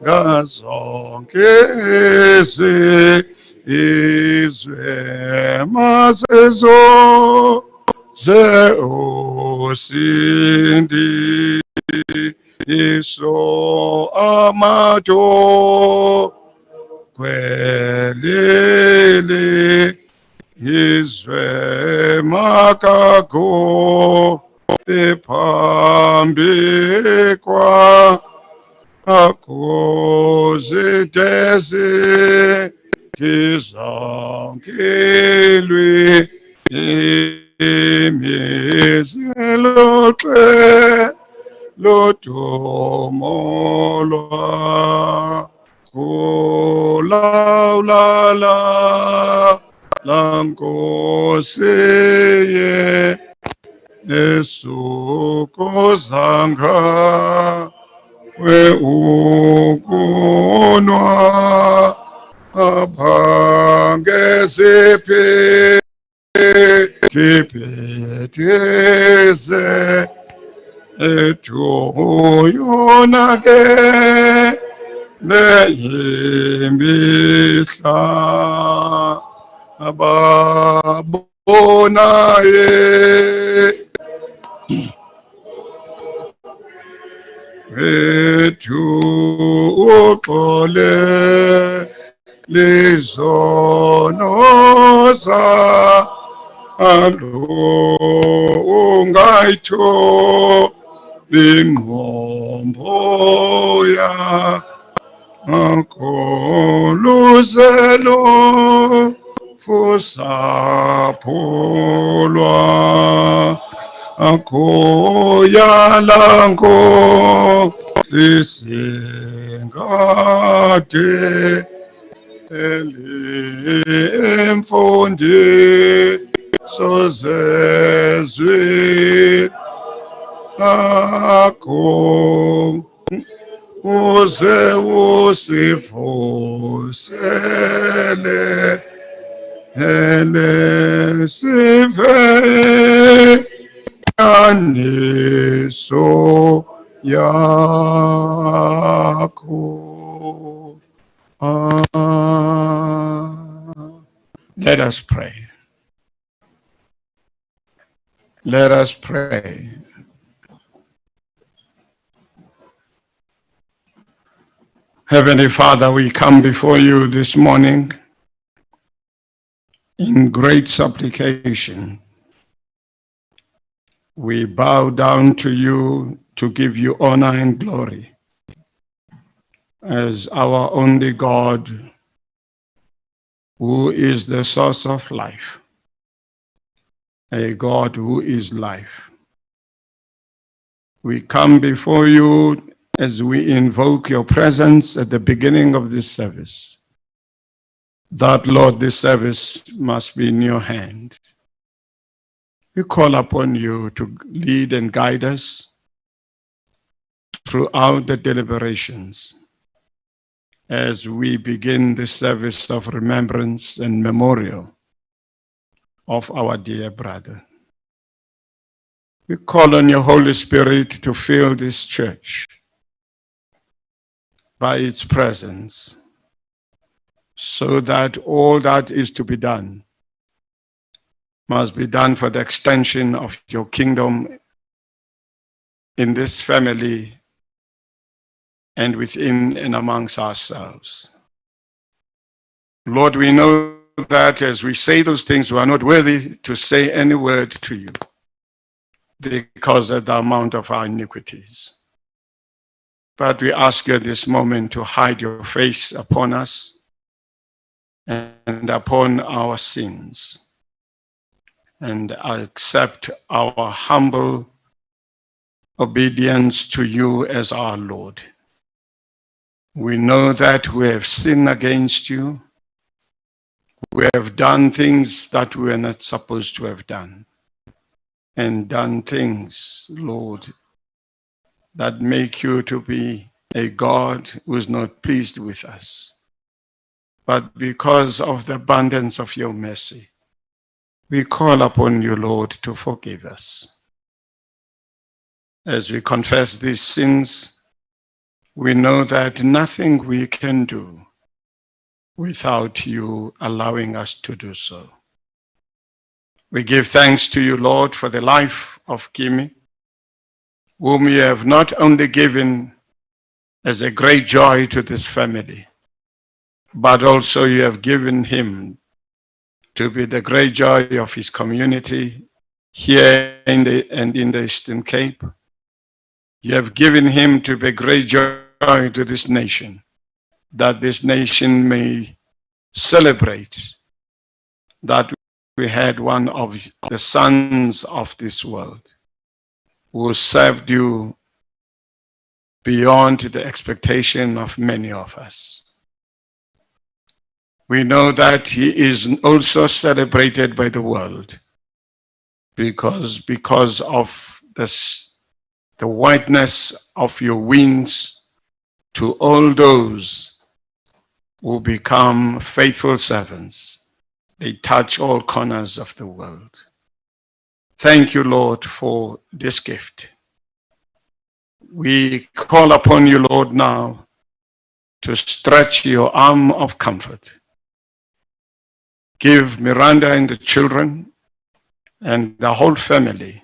ngazonke izwe masezo ze osindi iso amato kwelele izwe makago ephambi kwa akuzitezi tizonkelwe imiziloxe lotumolwa kulawulala lankosiye nesukozanga we ukunwa abhange ziphi tiphethize etuyonake leyimihla ababonaye ethu uxole lizonoza alo ungayitho bingqomboya akoluzelo fusapholwa akoyalango lisingade elimfundi sozezwi akho uze usivusele ele sive aniso yakho. Let us pray. Let us pray. Heavenly Father, we come before you this morning in great supplication. We bow down to you to give you honor and glory as our only God, who is the source of life, a God who is life. We come before you as we invoke your presence at the beginning of this service. That, Lord, this service must be in your hand. We call upon you to lead and guide us throughout the deliberations as we begin this service of remembrance and memorial of our dear brother. We call on your Holy Spirit to fill this church by its presence, so that all that is to be done must be done for the extension of your kingdom in this family and within and amongst ourselves. Lord, we know that as we say those things, we are not worthy to say any word to you because of the amount of our iniquities. But we ask you at this moment to hide your face upon us and upon our sins, and accept our humble obedience to you as our Lord. We know that we have sinned against you. We have done things that we are not supposed to have done, and done things, Lord, that make you to be a God who is not pleased with us. But because of the abundance of your mercy, we call upon you, Lord, to forgive us. As we confess these sins, We know that nothing we can do without you allowing us to do so. We give thanks to you, Lord, for the life of Kimi, whom you have not only given as a great joy to this family, but also you have given him to be the great joy of his community here in the Eastern Cape. You have given him to be great joy to this nation, that this nation may celebrate that we had one of the sons of this world who served you beyond the expectation of many of us. We know that he is also celebrated by the world because of the whiteness of your wings to all those who become faithful servants. They touch all corners of the world. Thank you, Lord, for this gift. We call upon you, Lord, now to stretch your arm of comfort. Give Miranda and the children and the whole family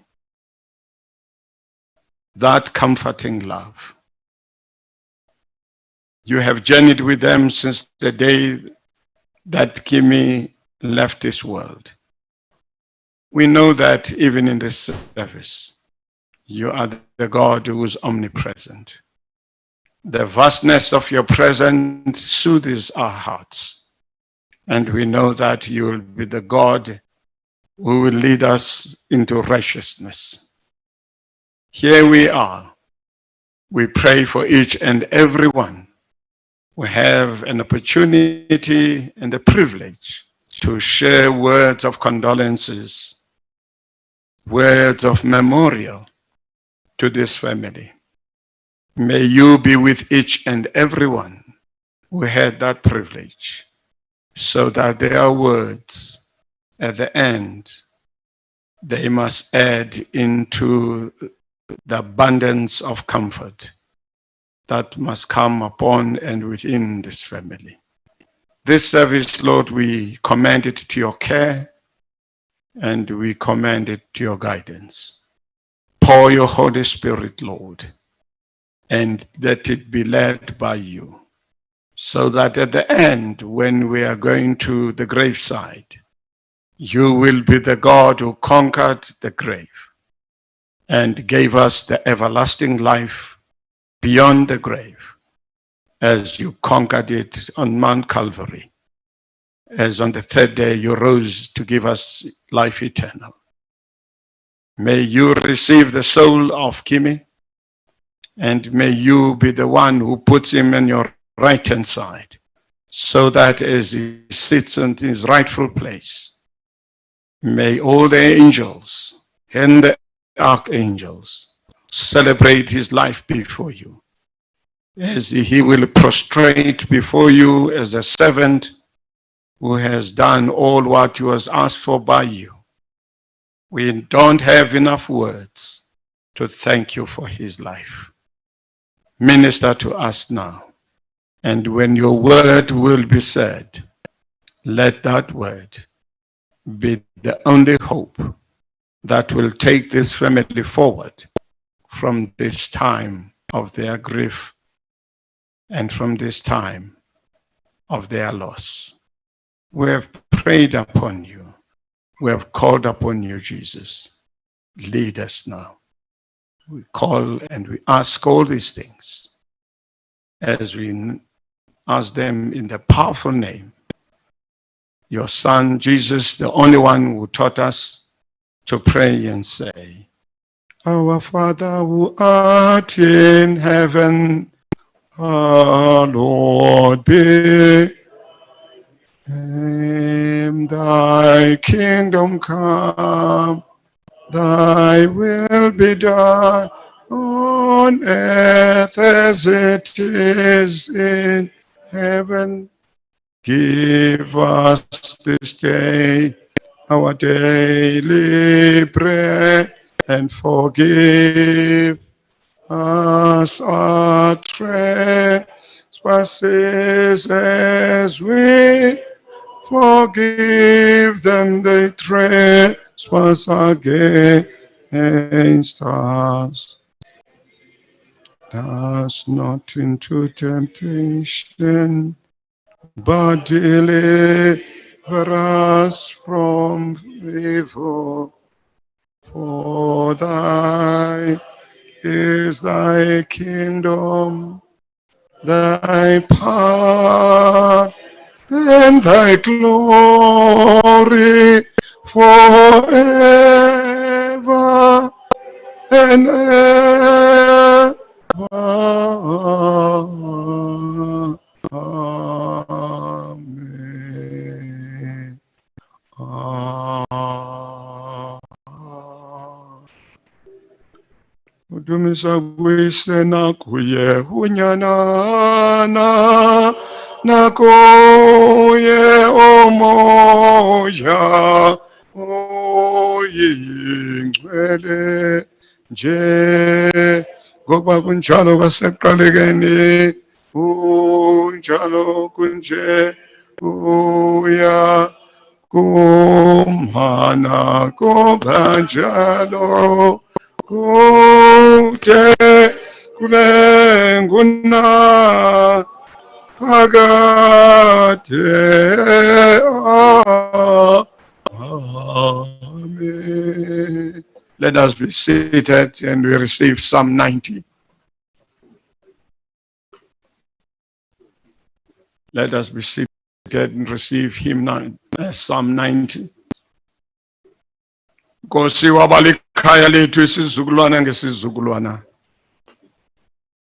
that comforting love. You have journeyed with them since the day that Kimi left this world. We know that even in this service, you are the God who is omnipresent. The vastness of your presence soothes our hearts. And we know that you will be the God who will lead us into righteousness. Here we are. We pray for each and every one who have an opportunity and a privilege to share words of condolences, words of memorial to this family. May you be with each and every one who had that privilege, so that their words at the end, they must add into the abundance of comfort that must come upon and within this family. This service, Lord, we commend it to your care and we commend it to your guidance. Pour your Holy Spirit, Lord, and let it be led by you, so that at the end, when we are going to the graveside, you will be the God who conquered the grave and gave us the everlasting life beyond the grave, as you conquered it on Mount Calvary, as on the third day you rose to give us life eternal. May you receive the soul of Kimi, and may you be the one who puts him in your right-hand side, so that as he sits in his rightful place, may all the angels and the archangels celebrate his life before you, as he will prostrate before you as a servant who has done all what he was asked for by you. We don't have enough words to thank you for his life. Minister to us now, and when your word will be said, let that word be the only hope that will take this family forward from this time of their grief and from this time of their loss. We have prayed upon you. We have called upon you, Jesus. Lead us now. We call and we ask all these things as we ask them in the powerful name, your Son, Jesus, the only one who taught us to pray and say, Our Father who art in heaven, hallowed be thy kingdom come, thy will be done on earth as it is in heaven. Give us this day our daily bread, and forgive us our trespasses as we forgive them they trespass against us. Us not into temptation, but deliver us from evil. For thy is thy kingdom, thy power, and thy glory forever and ever. Amen. Udumisa kwisena kuye unyanana nakuye omoya oyingcwele nje ngoba kunjalo kwasekuqalekeni kunjalo kunje uya kumana kubanjalo kude kube nguna phakade. Amen. Let us be seated and we receive Psalm 90. Let us be seated and receive Psalm 90. Nkosi wabalikhaya lethu isizukulwana ngesizukulwana.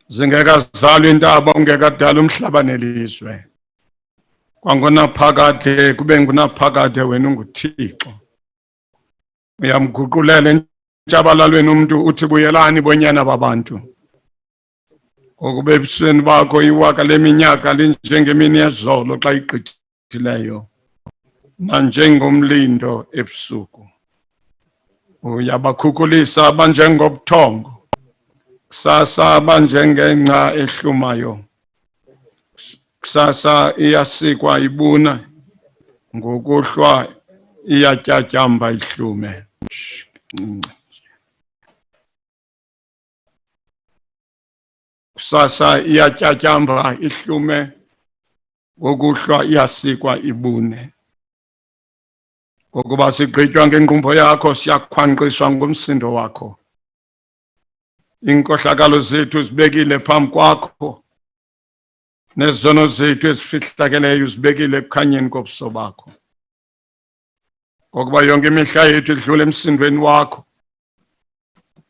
Zingekazalwa intaba ungekadala umhlaba nelizwe. Kwangonaphakade kube ngunaphakade wena unguThixo. Uyamguqulela entshabalalweni umuntu uthi buyelani bonyana babantu. Ngokuba ebusweni bakho iwaka leminyaka linjengemini yezolo xa igqithileyo, nanjengomlindo ebusuku. Uyabakhukulisa abanjengobuthongo, kusasa abanjengengca ehlumayo. Kusasa iyasikwa ibuna, ngokuhlwa iyatyatyamba ihlume. Kusasa iyatyatyamba ihlume, ngokuhlwa iyasikwa ibune. Ngokuba sigqitywa ngenkqubo yakho siyakhwanqiswa ngumsindo wakho. Inkohlakalo zethu zibekile phambi kwakho, nezono zethu ezifihlakeleyo zibekile ekukhanyeni kobuso bakho. Ngokuba yonke imihla yethu idlula emsindweni wakho,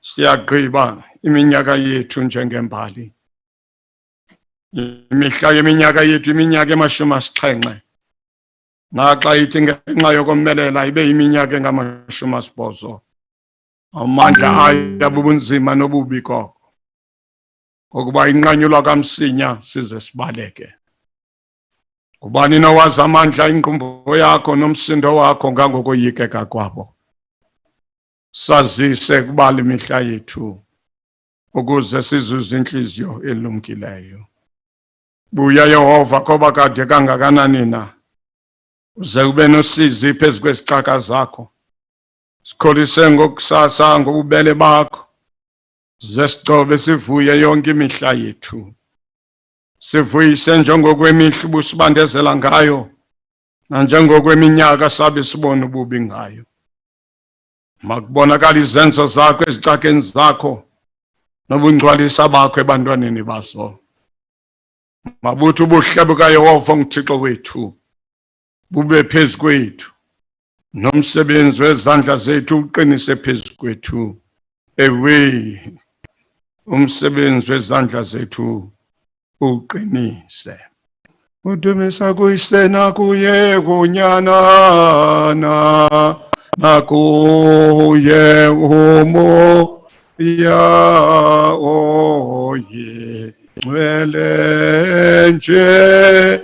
siyagqiba iminyaka yethu njengembali. Imihla yeminyaka yethu iminyaka 70, naxa ithi ngenxa yokomelela ibe yiminyaka engama-80. Amandla aya bubunzima nobubi koko, ngokuba inqanyulwa kamsinya size sibaleke. Ubani nowazi amandla inkqubo yakho nomsindo wakho ngangokoyikeka kwabo. Sazise kubala imihla yethu ukuze sizuze inhliziyo elumkileyo. Buya Yehova koba kade kangakanani na, uze ube nosizi phezu kwezicaka zakho. Sikholise ngokusasa ngobubele bakho, ze sigcobe sivuye yonke imihla yethu. Sivuyise njengokwemihla ubusibandezela ngayo, nanjengokweminyaka sabe sibona ububi ngayo. Makubonakala izenzo zakho ezicakeni zakho, nobungcwalisa bakho ebantwaneni baso. Mabuthi ubuhle bukaYehova nguThixo wethu bube phezu kwethu, nomsebenzi wezandla zethu uqinise phezu kwethu. Ewe, umsebenzi wezandla zethu uqinise. Udumisa kuyisena kuye kunyanana, nakuye umoya oye ngcwele nje,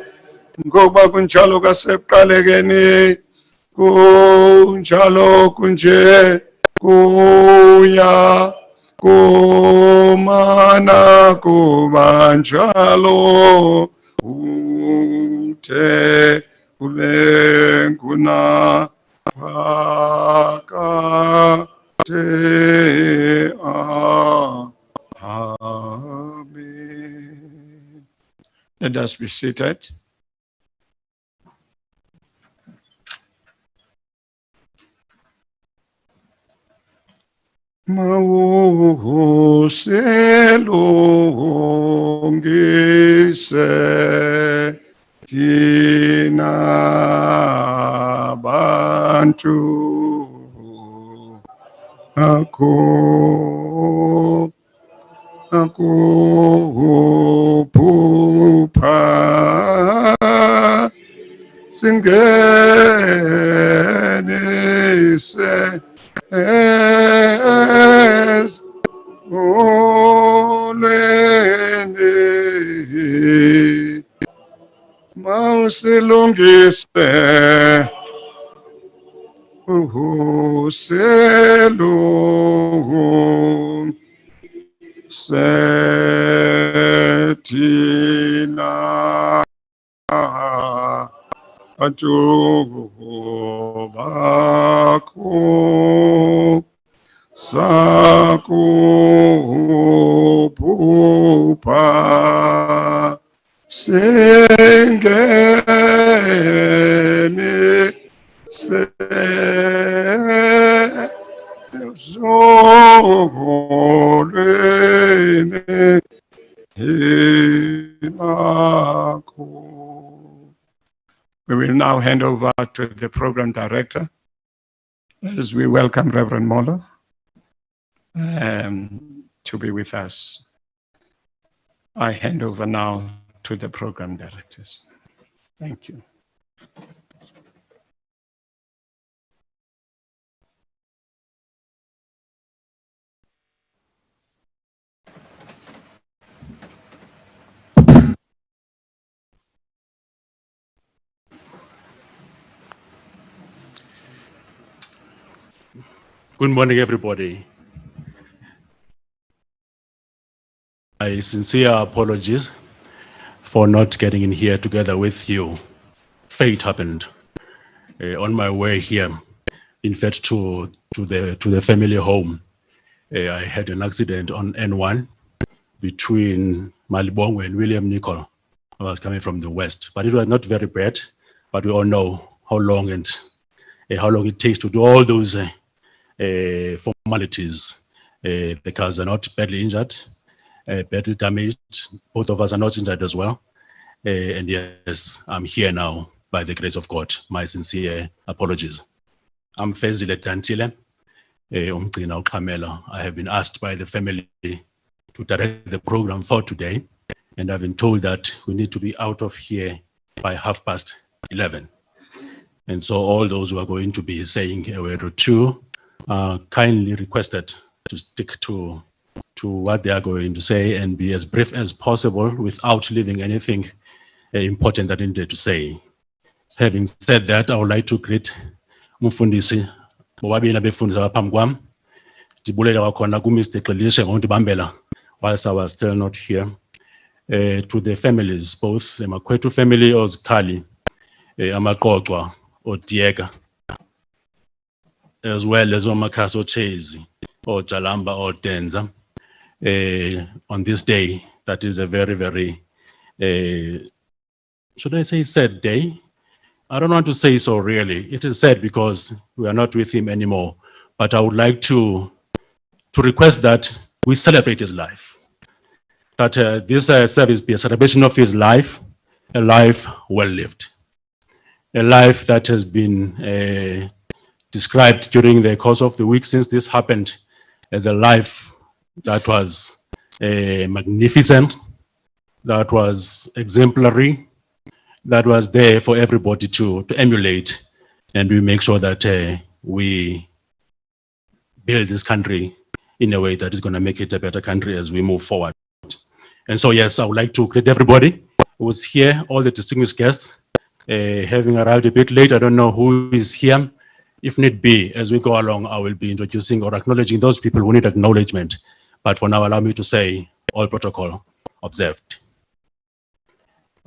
ngoba kunjalo kwasekuqalekeni kunjalo kunje kuya kumana kubanjalo ute ulenguna pakate amen. Let us be seated. Mawuselungise tina bantu aku phupha singenise olweni mawusilungise setina bantu bakho sakuphupha singeni sezolweni inakho. We will now hand over to the program director as we welcome Reverend Moller to be with us. I hand over now to the program directors. Thank you. Good morning, everybody. My sincere apologies for not getting in here together with you. Fate happened on my way here. In fact, to the family home, I had an accident on N1 between Malibongwe and William Nicol. I was coming from the west, but it was not very bad. But we all know how long it takes to do all those formalities. The cars are not badly injured, badly damaged. Both of us are not injured as well. And yes, I'm here now by the grace of God. My sincere apologies. I'm Fezile Tantile, Umgcina uQhamela. I have been asked by the family to direct the program for today, and I've been told that we need to be out of here by 11:30. And so all those who are going to be saying a word or two kindly requested to stick to what they are going to say and be as brief as possible without leaving anything important that I needed to say. Having said that, I would like to greet Mufundisi bobabili abefundisi abaphambi kwami. Ndibulela kwakhona kuMr. Xelishe ngokundibambela whilst I was still not here. To the families, both the Makwetu family, Ozikali, Amaqoqwa, Odiega, as well as Omakaso Chezi, or Jalamba, or Denza, on this day. That is a very, very, should I say sad day? I don't want to say so really. It is sad because we are not with him anymore. But I would like to request that we celebrate his life. That this service be a celebration of his life, a life well lived. A life that has been described during the course of the week since this happened as a life that was magnificent, that was exemplary, that was there for everybody to emulate, and we make sure that we build this country in a way that is going to make it a better country as we move forward. And so, yes, I would like to greet everybody who was here, all the distinguished guests. Having arrived a bit late, I don't know who is here. If need be, as we go along, I will be introducing or acknowledging those people who need acknowledgement. But for now, allow me to say all protocol observed.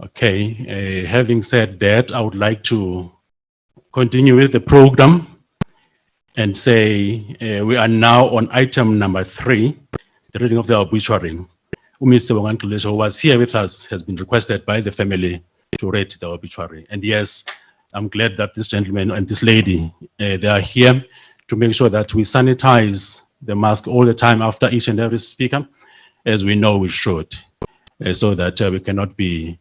Okay, having said that, I would like to continue with the program and say we are now on item number 3, the reading of the obituary. Mr. Wangankilisho, who was here with us, has been requested by the family to read the obituary. And yes, I'm glad that this gentleman and this lady, they are here to make sure that we sanitize the mask all the time after each and every speaker, as we know we should, so that we cannot be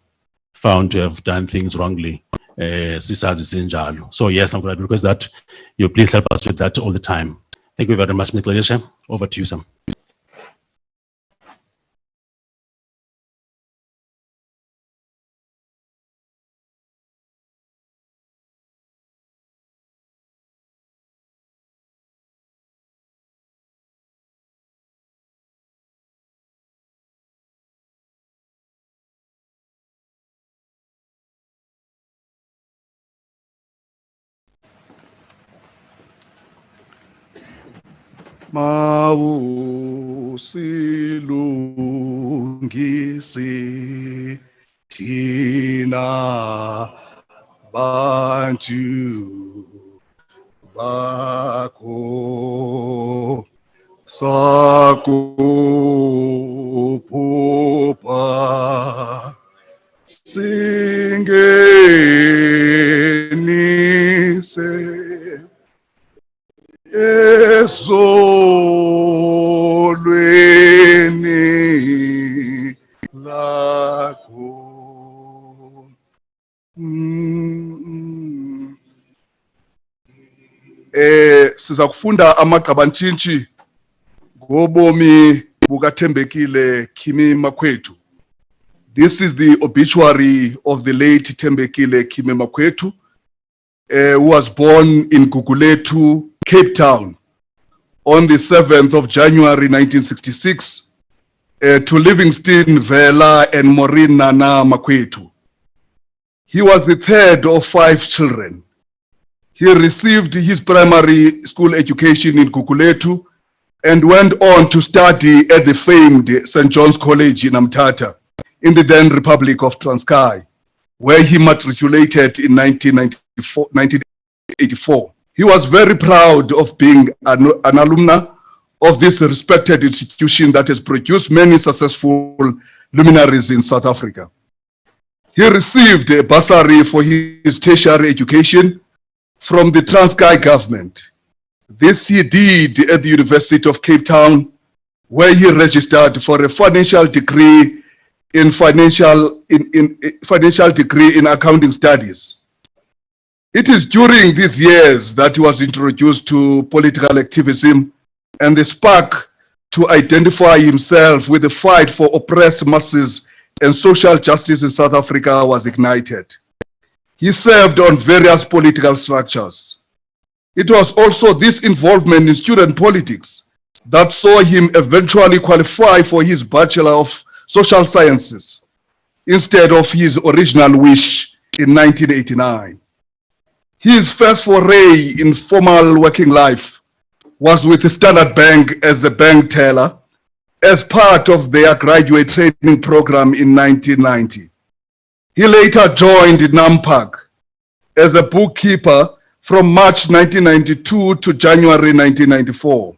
found to have done things wrongly. So yes, I'm going to request that you please help us with that all the time. Thank you very much, Mr. Kladesha. Over to you, Sam. Mawusilungisi thina bantu bakho sakuphupha singenise esolweni lakho. Siza kufunda amagqabantshintshi ngobomi bukaThembekile Kimi Makwetu. This is the obituary of the late Thembekile Kimi Makwetu, who was born in Gugulethu, Cape Town, on the 7th of January 1966, to Livingston Vela and Maureen Nana Makwetu. He was the third of 5 children. He received his primary school education in Gugulethu and went on to study at the famed St. John's College in Amtata, in the then Republic of Transkei, where he matriculated in 1984. He was very proud of being an alumna of this respected institution that has produced many successful luminaries in South Africa. He received a bursary for his tertiary education from the Transkei government. This he did at the University of Cape Town, where he registered for a financial degree in accounting studies. It is during these years that he was introduced to political activism, and the spark to identify himself with the fight for oppressed masses and social justice in South Africa was ignited. He served on various political structures. It was also this involvement in student politics that saw him eventually qualify for his Bachelor of Social Sciences instead of his original wish in 1989. His first foray in formal working life was with the Standard Bank as a bank teller as part of their graduate training program in 1990. He later joined NAMPAC as a bookkeeper from March 1992 to January 1994.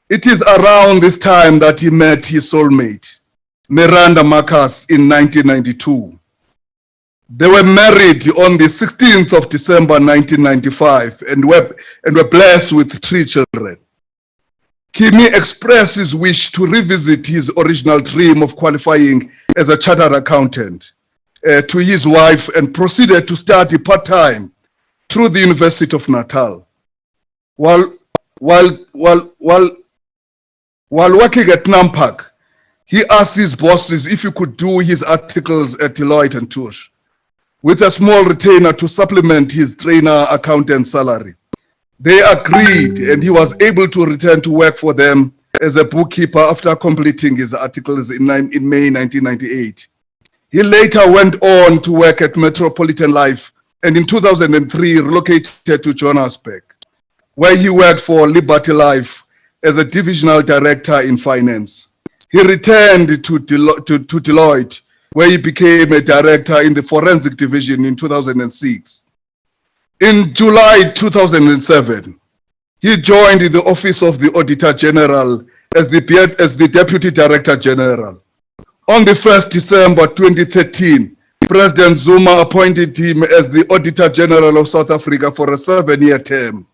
It is around this time that he met his soulmate, Miranda Marcus, in 1992. They were married on the 16th of December 1995 and were blessed with 3 children. Kimi expressed his wish to revisit his original dream of qualifying as a chartered accountant to his wife and proceeded to study part-time through the University of Natal. While working at NAMPAC, he asked his bosses if he could do his articles at Deloitte & Touche with a small retainer to supplement his trainer accountant salary. They agreed, and he was able to return to work for them as a bookkeeper after completing his articles in May 1998. He later went on to work at Metropolitan Life and in 2003 relocated to Johannesburg, where he worked for Liberty Life as a divisional director in finance. He returned to Deloitte, where he became a director in the forensic division in 2006. In July 2007, he joined the office of the Auditor General as the Deputy Director General. On the 1st December 2013, President Zuma appointed him as the Auditor General of South Africa for a 7-year term.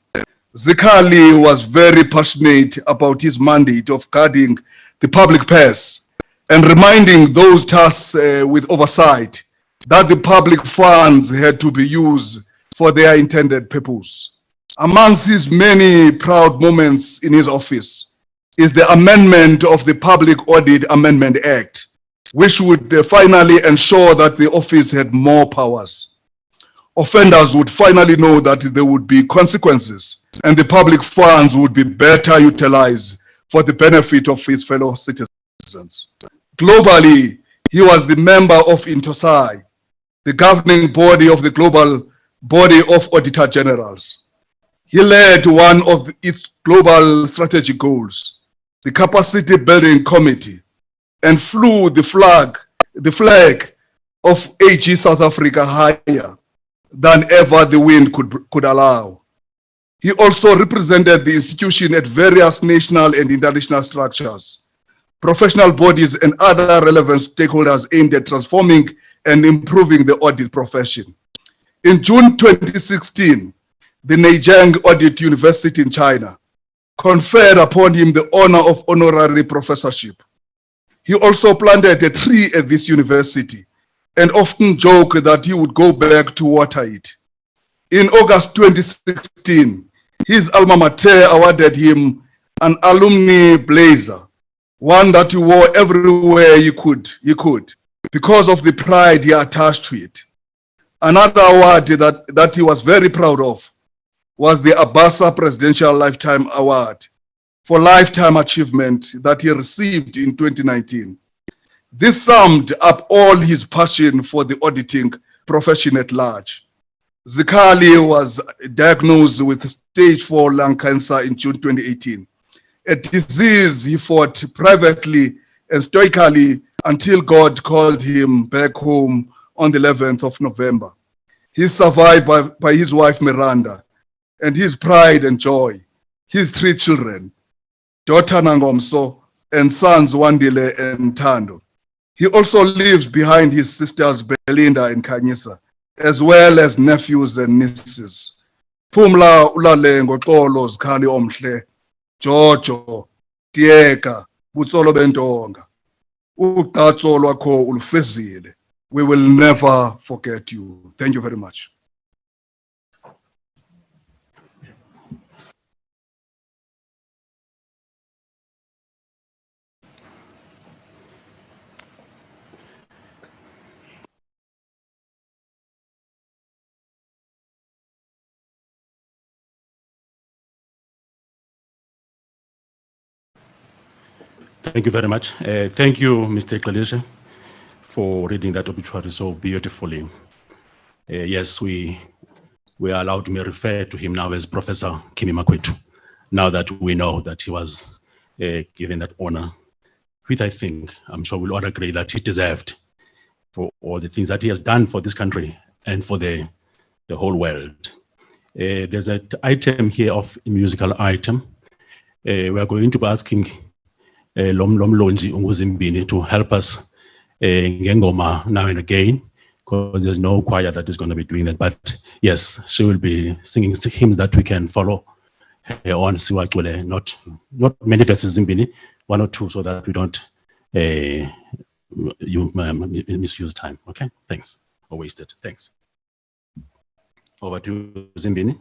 Zikali was very passionate about his mandate of guarding the public purse and reminding those tasked with oversight that the public funds had to be used for their intended purpose. Amongst his many proud moments in his office is the amendment of the Public Audit Amendment Act, which would finally ensure that the office had more powers. Offenders would finally know that there would be consequences and the public funds would be better utilized for the benefit of his fellow citizens. Globally, he was the member of INTOSAI, the governing body of the Global Body of Auditor Generals. He led one of its global strategic goals, the Capacity Building Committee, and flew the flag of AG South Africa higher than ever the wind could allow. He also represented the institution at various national and international structures, professional bodies and other relevant stakeholders aimed at transforming and improving the audit profession. In June 2016, the Neijiang Audit University in China conferred upon him the honor of honorary professorship. He also planted a tree at this university and often joked that he would go back to water it. In August 2016, his alma mater awarded him an alumni blazer, one that he wore everywhere he could, because of the pride he attached to it. Another award that he was very proud of was the Abasa Presidential Lifetime Award for lifetime achievement that he received in 2019. This summed up all his passion for the auditing profession at large. Zikali was diagnosed with stage 4 lung cancer in June 2018, a disease he fought privately and stoically until God called him back home on the 11th of November. He's survived by his wife Miranda and his pride and joy, his 3 children, daughter Nangomso and sons Wandile and Tando. He also leaves behind his sisters Belinda and Kanyisa, as well as nephews and nieces. Phumla ulale ngoxolo Zikali omhle, Jojo, Tieka, Butsolo bentonga. Uqatso lwakho ulufezile. We will never forget you. Thank you very much. Thank you very much. Thank you, Mr. Kalisha, for reading that obituary so beautifully. Yes, we are allowed to refer to him now as Professor Kimi Makwetu, now that we know that he was given that honor, which I think, I'm sure we'll all agree that he deserved for all the things that he has done for this country and for the whole world. There's an item here of a musical item. We are going to be asking Lomlonji Unguzimbini to help us ngengoma now and again, because there's no choir that is going to be doing that. But yes, she will be singing hymns that we can follow on Siwakule, not many verses Zimbini, 1 or 2, so that we don't misuse time. Okay, thanks. Or waste it. Thanks. Over to you, Zimbini.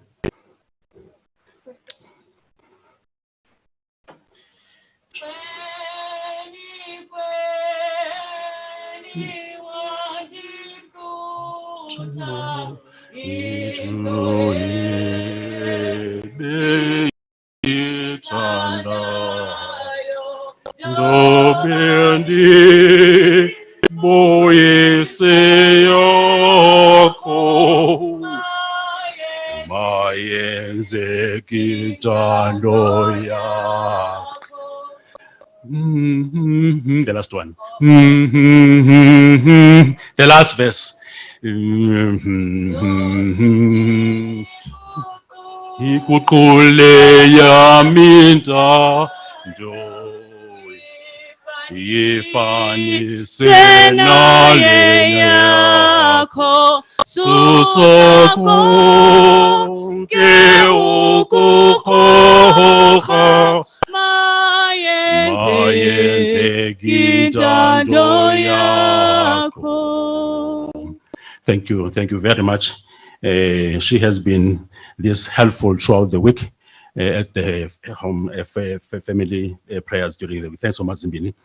mayenzeki intando yakho. The last one. The last verse. Ikuqule yaminta ndo ifanise nale yakho suso konke ukukhoka mayenzeki intando yakho. Thank you very much. She has been this helpful throughout the week at the home family prayers during the week. Thanks so much, Zimbini.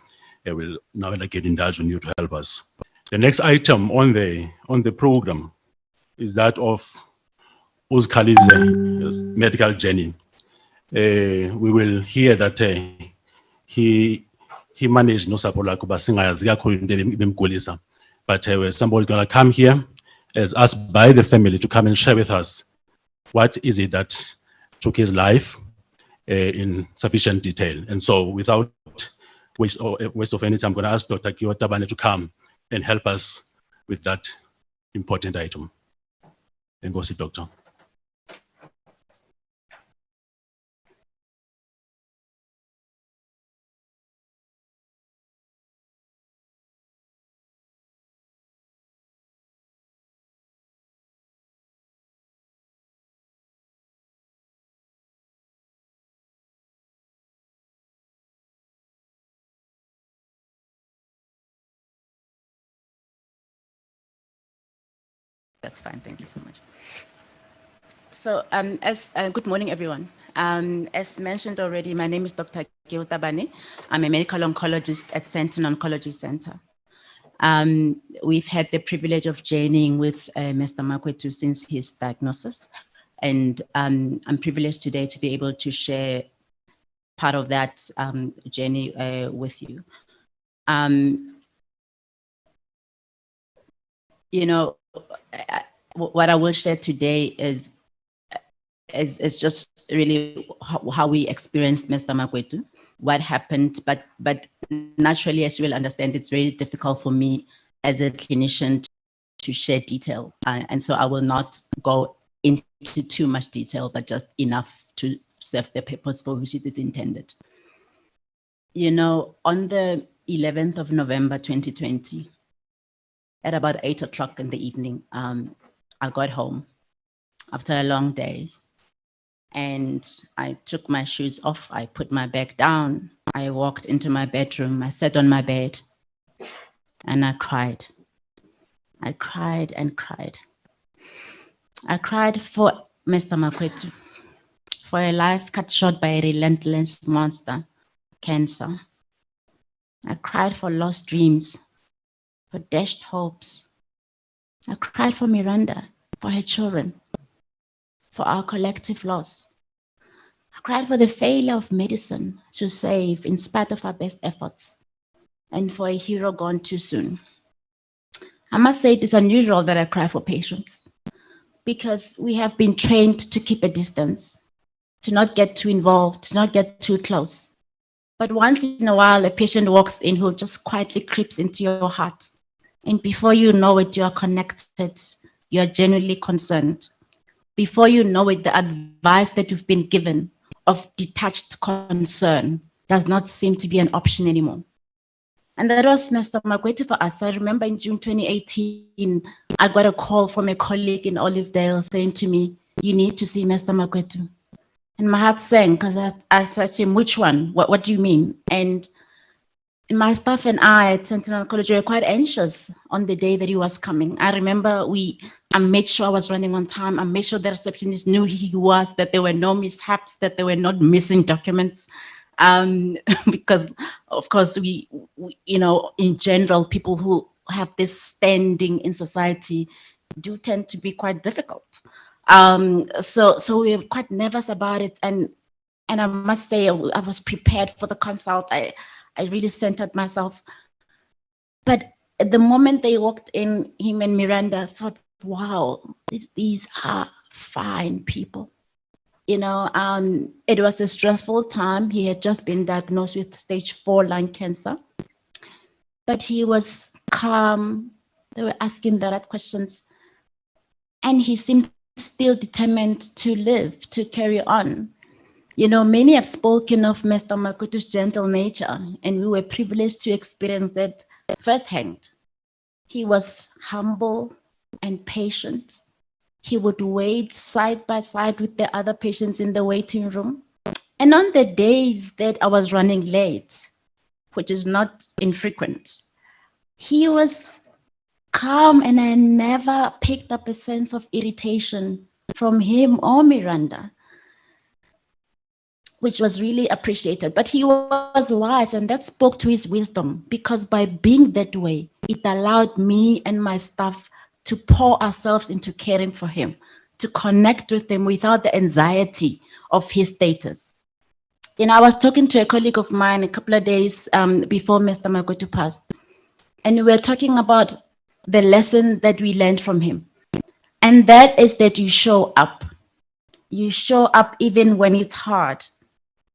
We'll now get in touch with you to help us. The next item on the program is that of Uzkali's medical journey. We will hear that he managed no support like but somebody's gonna come here as asked by the family to come and share with us what is it that took his life in sufficient detail. And so without waste of any time, I'm going to ask Dr. Tabane to come and help us with that important item. And go see Doctor. That's fine. Thank you so much. So, good morning, everyone. As mentioned already, my name is Dr. Tabane. I'm a medical oncologist at Sentinel Oncology Center. We've had the privilege of journeying with Mr. Makwetu since his diagnosis, and I'm privileged today to be able to share part of that journey with you. You know, what I will share today is just really how we experienced Mr. Makwetu, what happened, but naturally, as you will understand, it's very difficult for me as a clinician to share detail, and so I will not go into too much detail, but just enough to serve the purpose for which it is intended. You know, on the 11th of November 2020, at about 8 o'clock in the evening, I got home after a long day, and I took my shoes off. I put my bag down. I walked into my bedroom. I sat on my bed, and I cried. I cried and cried. I cried for Mr. Makwetu, for a life cut short by a relentless monster, cancer. I cried for lost dreams, for dashed hopes. I cried for Miranda, for her children, for our collective loss. I cried for the failure of medicine to save in spite of our best efforts, and for a hero gone too soon. I must say it is unusual that I cry for patients, because we have been trained to keep a distance, to not get too involved, to not get too close. But once in a while, a patient walks in who just quietly creeps into your heart. And before you know it, you are connected. You are genuinely concerned. Before you know it, the advice that you've been given of detached concern does not seem to be an option anymore. And that was Mr. Makwetu for us. I remember in June 2018, I got a call from a colleague in Olivedale saying to me, "You need to see Mr. Makwetu." And my heart sank, because I said to him, "Which one? What do you mean?" And my staff and I at Sentinel College were quite anxious on the day that he was coming. I remember I made sure I was running on time. I made sure the receptionist knew who he was, that there were no mishaps, that there were not missing documents. Because, of course, we, you know, in general, people who have this standing in society do tend to be quite difficult. So we were quite nervous about it, and I must say I was prepared for the consult. I really centered myself. But at the moment they walked in, him and Miranda, I thought, wow, these are fine people. It was a stressful time. He had just been diagnosed with stage 4 lung cancer, but he was calm. They were asking the right questions, and he seemed still determined to live, to carry on. Many have spoken of Mr. Makwetu's gentle nature, and we were privileged to experience that firsthand. He was humble and patient. He would wait side by side with the other patients in the waiting room. And on the days that I was running late, which is not infrequent, he was calm, and I never picked up a sense of irritation from him or Miranda, which was really appreciated. But he was wise, and that spoke to his wisdom, because by being that way, it allowed me and my staff to pour ourselves into caring for him, to connect with him without the anxiety of his status. I was talking to a colleague of mine a couple of days before Mr. Makwetu passed, and we were talking about the lesson that we learned from him. And that is that you show up. You show up even when it's hard.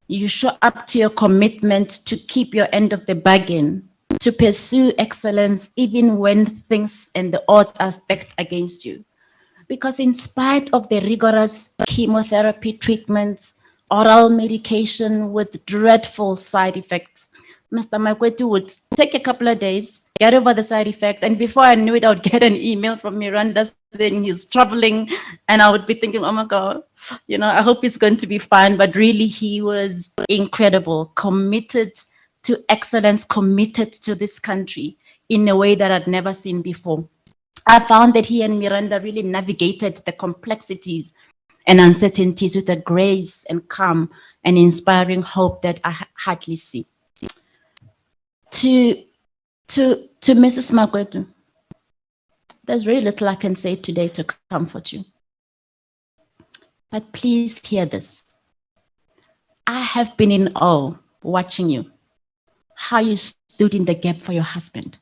You show up to your commitment to keep your end of the bargain, to pursue excellence even when things and the odds are stacked against you. Because in spite of the rigorous chemotherapy treatments, oral medication with dreadful side effects, Mr. Makwetu would take a couple of days, get over the side effect, and before I knew it, I would get an email from Miranda saying he's traveling, and I would be thinking, oh my God, I hope he's going to be fine. But really, he was incredible, committed to excellence, committed to this country in a way that I'd never seen before. I found that he and Miranda really navigated the complexities and uncertainties with a grace and calm and inspiring hope that I hardly see. To Mrs. Makwetu, there's very little I can say today to comfort you. But please hear this. I have been in awe watching you, how you stood in the gap for your husband,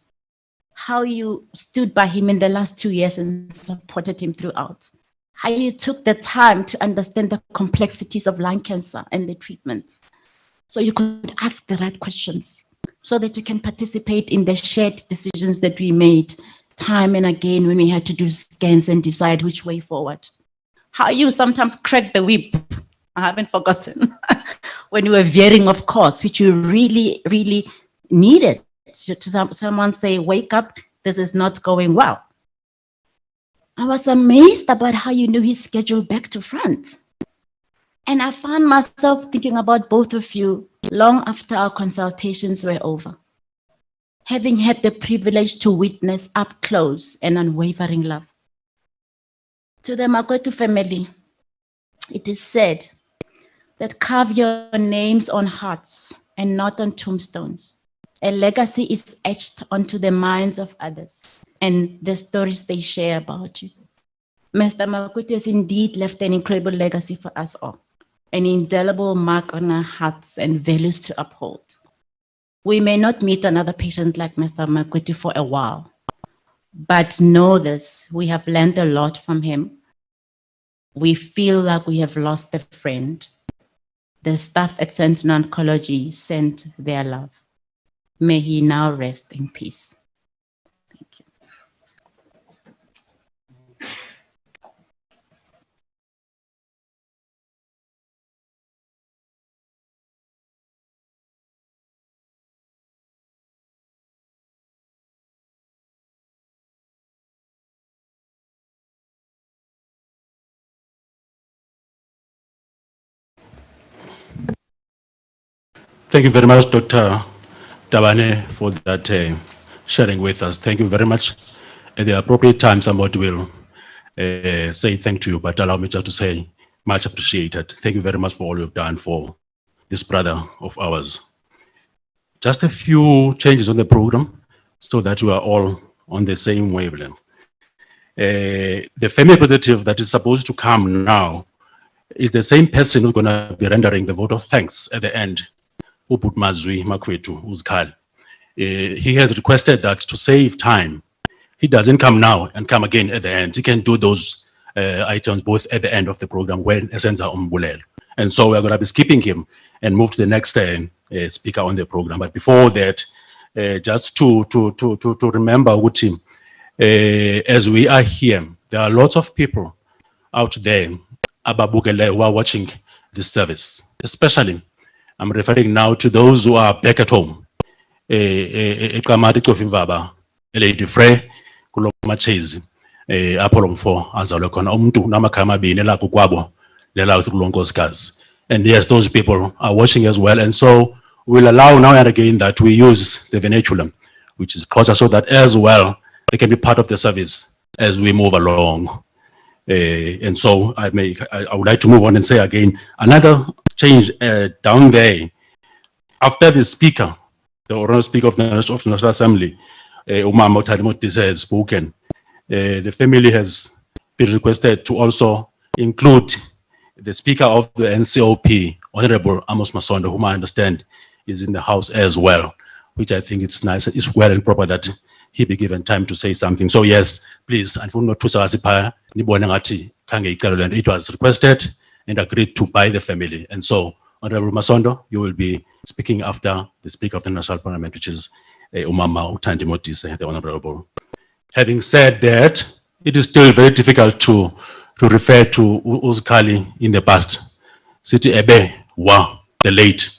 how you stood by him in the last 2 years and supported him throughout, how you took the time to understand the complexities of lung cancer and the treatments, so you could ask the right questions, so that you can participate in the shared decisions that we made time and again when we had to do scans and decide which way forward. How you sometimes cracked the whip, I haven't forgotten, when you were veering off course, which you really, really needed to someone say, wake up, this is not going well. I was amazed about how you knew his schedule back to front. And I found myself thinking about both of you long after our consultations were over, having had the privilege to witness up close and unwavering love. To the Makwetu family, it is said that carve your names on hearts and not on tombstones. A legacy is etched onto the minds of others and the stories they share about you. Mr. Makwetu has indeed left an incredible legacy for us all, an indelible mark on our hearts and values to uphold. We may not meet another patient like Mr. Makwetu for a while, but know this, we have learned a lot from him. We feel like we have lost a friend. The staff at Sentinel Oncology sent their love. May he now rest in peace. Thank you. Thank you very much, Dr. Tabane, for that sharing with us. Thank you very much. At the appropriate time, somebody will say thank you, but allow me just to say much appreciated. Thank you very much for all you've done for this brother of ours. Just a few changes on the program so that we are all on the same wavelength. The family representative that is supposed to come now is the same person who's going to be rendering the vote of thanks at the end. Makwetu, Uzkal. He has requested that to save time, he doesn't come now and come again at the end. He can do those items both at the end of the program when Esenza Umbulelo. And so we're going to be skipping him and move to the next speaker on the program. But before that, just to remember Uti, as we are here, there are lots of people out there who are watching this service. Especially, I'm referring now to those who are back at home. Lady Frey, Kulomachezi, Apollo 4, Azalokon, Namakama Binela Kukwabo, Lela Longoskaz. And yes, those people are watching as well. And so we'll allow now and again that we use the vernaculum, which is closer, so that as well they can be part of the service as we move along. And so I would like to move on and say again, another change down there. After the speaker, the oral speaker of the National Assembly, Umama Talimotisa has spoken, the family has been requested to also include the speaker of the NCOP, Honorable Amos Masondo, whom I understand is in the house as well, which I think it's nice, it's well and proper that he be given time to say something. So yes, please, it was requested and agreed to by the family. And so, Honorable Masondo, you will be speaking after the Speaker of the National Parliament, which is Umama Utandi Motise, the Honorable. Having said that, it is still very difficult to refer to Uzkali in the past. City Ebe, Wa, the late.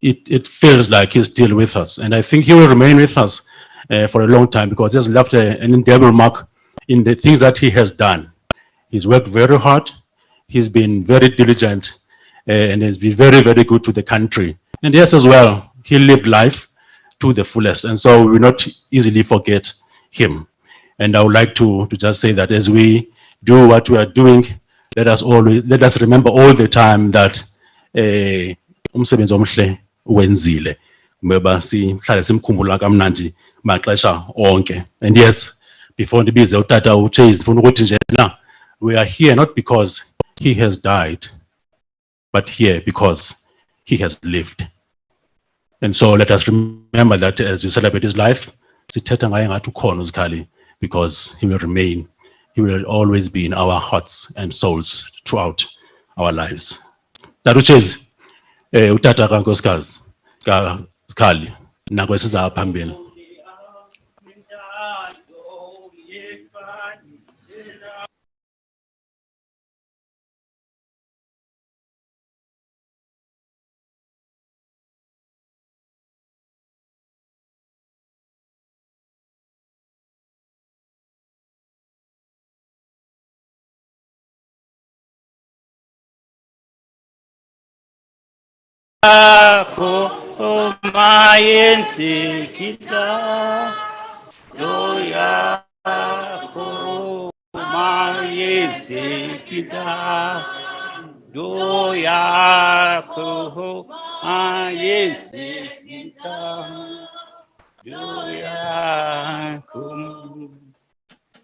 It feels like he's still with us. And I think he will remain with us for a long time, because he has left an indelible mark in the things that he has done. He's worked very hard. He's been very diligent and has been very, very good to the country. And yes, as well, he lived life to the fullest. And so we will not easily forget him. And I would like to just say that as we do what we are doing, let us remember all the time that umsebenzi omhle wenzile. Mbeba sihlale simkhumbula kamnandi maxesha onke. And yes, before ndibize utata uChase ndifuna ukuthi nje na we are here not because he has died, but here because he has lived. And so let us remember that as we celebrate his life, sithetha ngaye ngathi ukhona uZikhali, because he will remain, he will always be in our hearts and souls throughout our lives. Taruches, utata kankosikazi kaZikhali nako siza phambili. Mayenzi kita doya ko mayenzi kita doya ko mayenzi kita doya ko.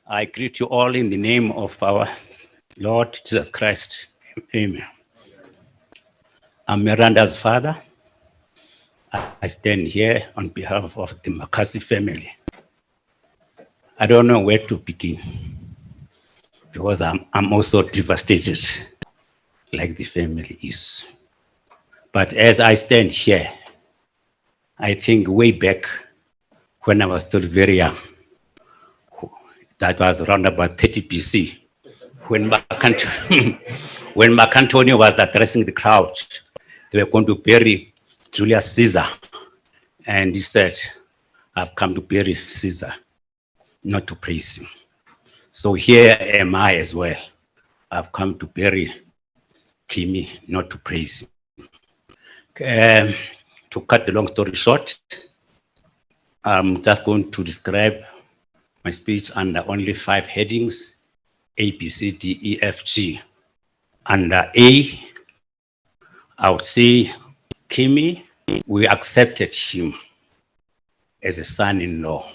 I greet you all in the name of our Lord Jesus Christ. Amen. I'm Miranda's father. I stand here on behalf of the Makasi family. I don't know where to begin, because I'm also devastated, like the family is. But as I stand here, I think way back when I was still very young, that was around about 30 BC, when Marcantonio was addressing the crowd. They were going to bury Julius Caesar. And he said, I've come to bury Caesar, not to praise him. So here am I as well. I've come to bury Kimi, not to praise him. To cut the long story short, I'm just going to describe my speech under only 5 headings: A, B, C, D, E, F, G. Under A, I would say Kimi, we accepted him as a son-in-law.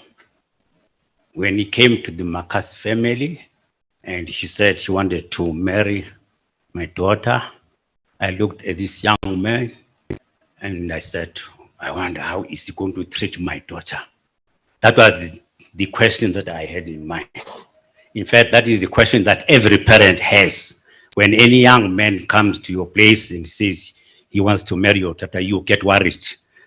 When he came to the Makasi family and he said he wanted to marry my daughter, I looked at this young man and I said, I wonder how is he going to treat my daughter? That was the question that I had in mind. In fact, that is the question that every parent has. When any young man comes to your place and says he wants to marry your daughter, you get worried.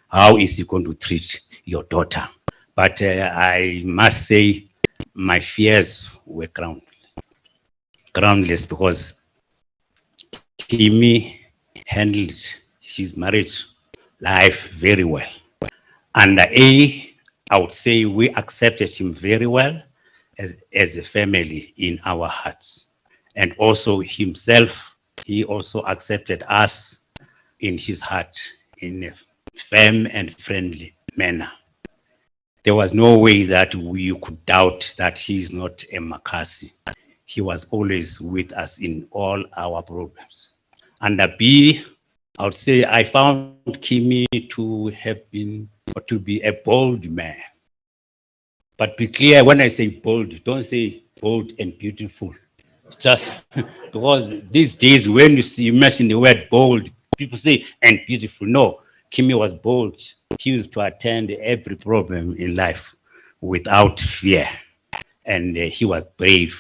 How is he going to treat your daughter? But I must say my fears were groundless, because Kimi handled his marriage life very well. And I would say we accepted him very well as a family in our hearts. And also himself, he also accepted us in his heart in a firm and friendly manner. There was no way that we could doubt that he is not a Makasi. He was always with us in all our problems. And B, I would say I found Kimi to have been, or to be a bold man. But be clear, when I say bold, don't say bold and beautiful. Just because these days when you mention the word bold, people say and beautiful. No, Kimi was bold. He used to attend every problem in life without fear. And he was brave.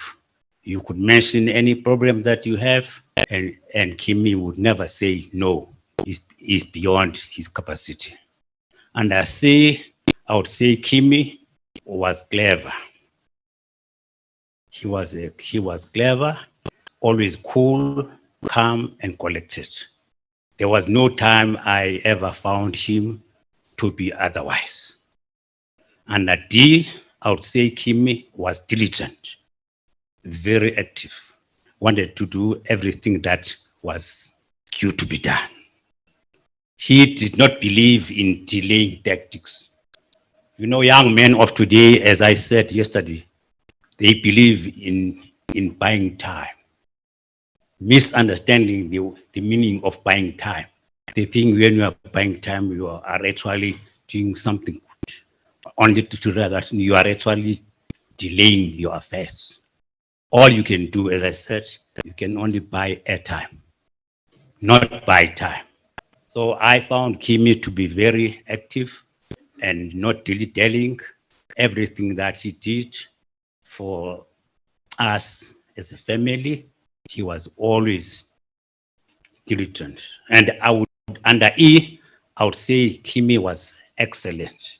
You could mention any problem that you have, and Kimi would never say no. He's beyond his capacity. And I would say Kimi was clever. He was clever, always cool, calm, and collected. There was no time I ever found him to be otherwise. And at D, I would say Kimi was diligent, very active, wanted to do everything that was due to be done. He did not believe in delaying tactics. You know, young men of today, as I said yesterday, they believe in buying time, misunderstanding the meaning of buying time. They think when you are buying time, you are actually doing something good, only to rather you are actually delaying your affairs. All you can do, as I said, you can only buy airtime, not buy time. So I found Kimi to be very active and not dilly-dallying. Everything that he did for us as a family, he was always diligent. And under E, I would say Kimi was excellent.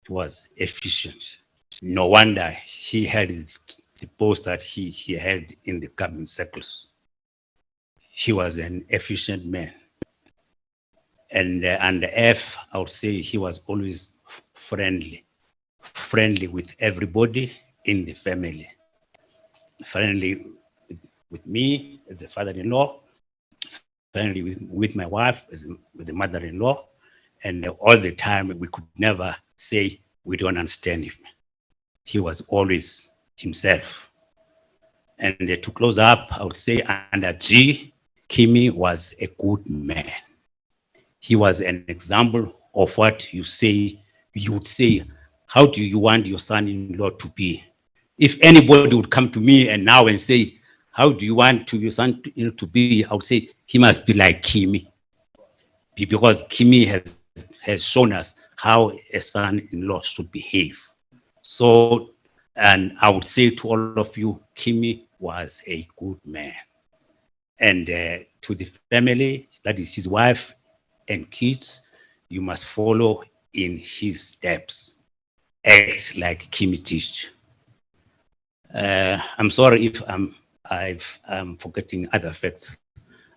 He was efficient. No wonder he had the post that he had in the government circles. He was an efficient man. And under F, I would say he was always friendly with everybody in the family. Friendly with me as the father-in-law, friendly with my wife as with the mother-in-law, and all the time we could never say we don't understand him. He was always himself. And to close up, I would say under G, Kimi was a good man. He was an example of what you would say, how do you want your son-in-law to be? If anybody would come to me and now and say, how do you want your son-in-law to be? I would say he must be like Kimi. Because Kimi has shown us how a son-in-law should behave. So, and I would say to all of you, Kimi was a good man. And to the family, that is his wife and kids, you must follow in his steps. Act like Kimi teach. I'm sorry if I'm forgetting other facts.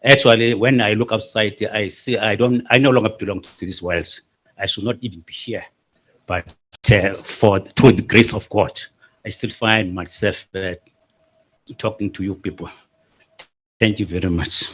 Actually, when I look outside, I see I no longer belong to this world. I should not even be here. But through the grace of God, I still find myself talking to you people. Thank you very much.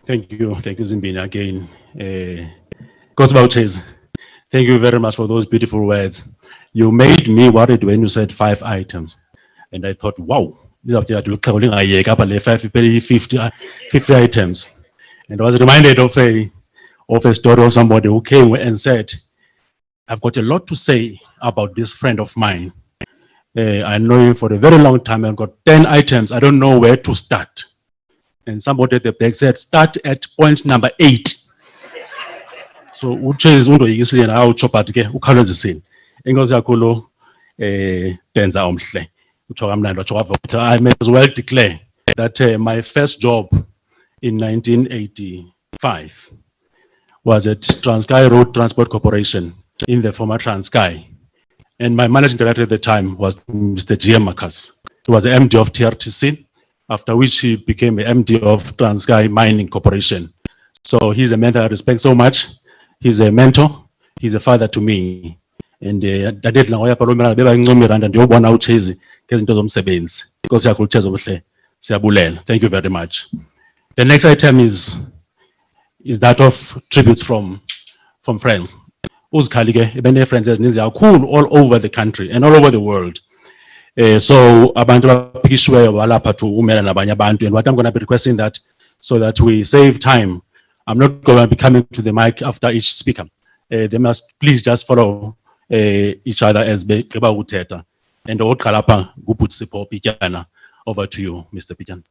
Thank you. Zimbini again. Gosbauches, thank you very much for those beautiful words. You made me worried when you said 5 items. And I thought, wow, these are 50 items. And I was reminded of a story of somebody who came and said, I've got a lot to say about this friend of mine. I know him for a very long time and got 10 items. I don't know where to start. And somebody at the back said, start at point number 8. So uchezi undo yikisile na uchopat ke ukhalezisini. Enkosi yakho tenza omhle. Uthoka mnandi wachoka I may as well declare that my first job in 1985 was at Transkei Road Transport Corporation in the former Transkei. And my managing director at the time was Mr. G.M. Marcus. He was the MD of TRTC, after which he became the MD of Transkei Mining Corporation. So he's a mentor I respect so much. He's a mentor. He's a father to me. And thank you very much. The next item is that of tributes from friends. Uzikhalike friends ezininzi kakhulu all over the country and all over the world. So abantu abaphikishiweyo balapha to umela nabanye abantu, and what I'm going to be requesting that so that we save time, I'm not going to be coming to the mic after each speaker. They must please just follow each other as beba uthetha. And oqala lapha nguButsipho Pityana, over to you, Mr. Pityana.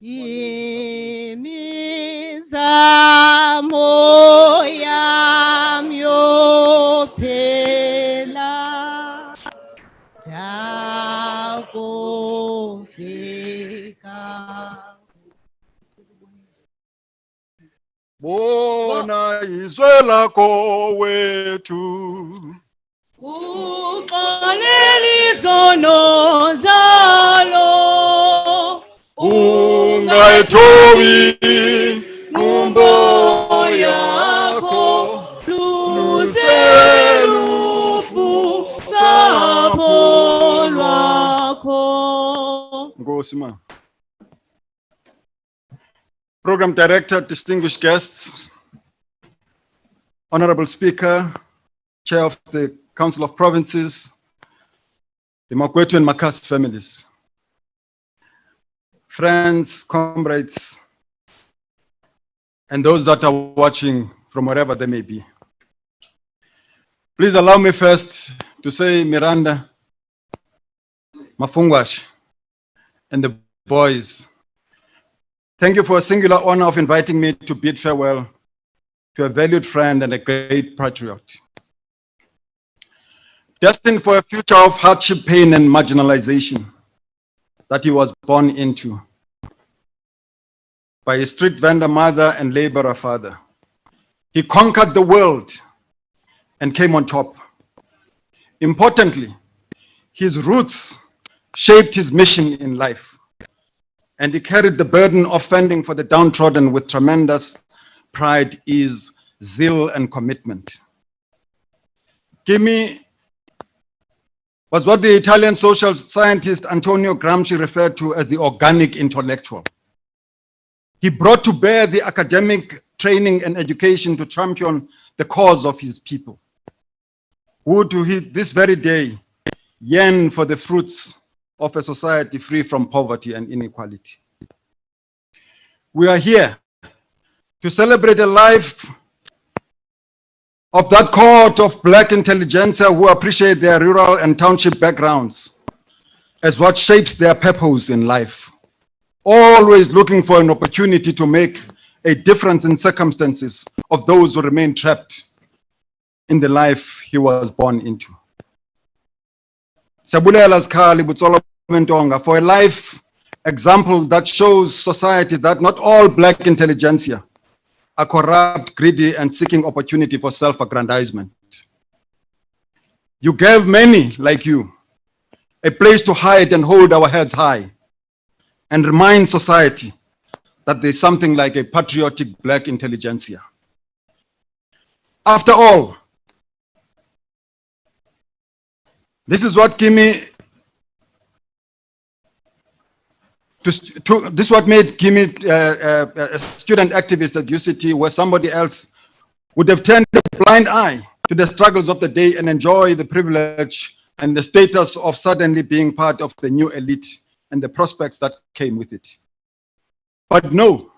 Imizamo yami yophela dakufika. Bona izwe lakho wethu. Uxoleli izono zalo. Ungayithobi numbo yakho luzelufu sapho lwakho. Nkosi ma. Program Director, distinguished guests, Honorable Speaker, Chair of the Council of Provinces, the Makwetu and Makast families, friends, comrades, and those that are watching from wherever they may be. Please allow me first to say, Miranda, Mafungwash, and the boys, thank you for a singular honor of inviting me to bid farewell to a valued friend and a great patriot. Destined for a future of hardship, pain, and marginalization that he was born into by a street vendor mother and laborer father. He conquered the world and came on top. Importantly, his roots shaped his mission in life, and he carried the burden of fending for the downtrodden with tremendous pride, ease, zeal, and commitment. Kimi was what the Italian social scientist Antonio Gramsci referred to as the organic intellectual. He brought to bear the academic training and education to champion the cause of his people, who to this very day yearn for the fruits of a society free from poverty and inequality. We are here to celebrate a life of that cohort of black intelligentsia who appreciate their rural and township backgrounds as what shapes their purpose in life, always looking for an opportunity to make a difference in circumstances of those who remain trapped in the life he was born into. Siyabulela Sikhali Butsolo Mentonga for a life example that shows society that not all black intelligentsia are corrupt, greedy, and seeking opportunity for self-aggrandizement. You gave many like you a place to hide and hold our heads high and remind society that there's something like a patriotic black intelligentsia. After all, this is what Kimi, this is what made Kimi a student activist at UCT, where somebody else would have turned a blind eye to the struggles of the day and enjoy the privilege and the status of suddenly being part of the new elite and the prospects that came with it. But no,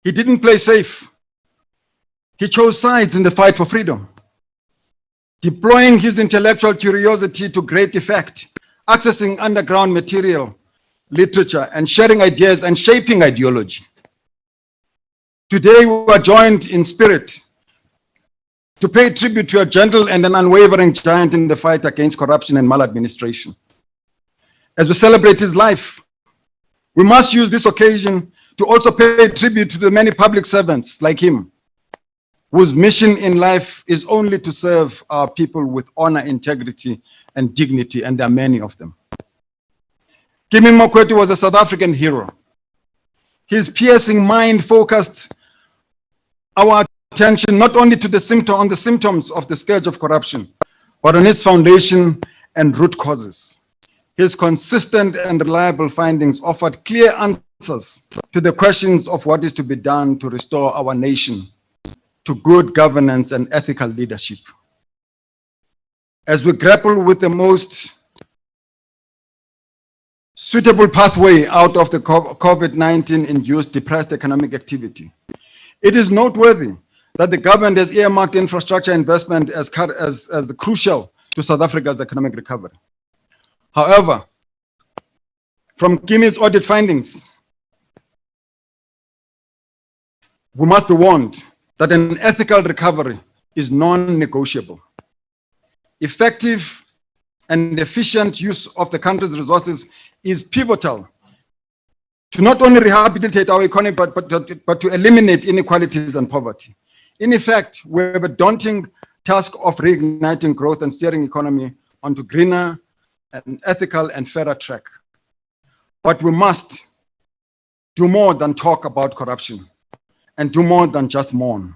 he didn't play safe. He chose sides in the fight for freedom, deploying his intellectual curiosity to great effect, accessing underground material, literature, and sharing ideas and shaping ideology. Today, we are joined in spirit to pay tribute to a gentle and an unwavering giant in the fight against corruption and maladministration. As we celebrate his life, we must use this occasion to also pay tribute to the many public servants like him, whose mission in life is only to serve our people with honor, integrity, and dignity, and there are many of them. Kimi Makwetu was a South African hero. His piercing mind focused our attention not only to the symptoms of the scourge of corruption, but on its foundation and root causes. His consistent and reliable findings offered clear answers to the questions of what is to be done to restore our nation to good governance and ethical leadership. As we grapple with the most suitable pathway out of the COVID-19 induced depressed economic activity, it is noteworthy that the government has earmarked infrastructure investment as crucial to South Africa's economic recovery. However, from Kimi's audit findings, we must be warned that an ethical recovery is non-negotiable. Effective and efficient use of the country's resources is pivotal to not only rehabilitate our economy, but to eliminate inequalities and poverty. In effect, we have a daunting task of reigniting growth and steering economy onto greener and ethical and fairer track. But we must do more than talk about corruption and do more than just mourn.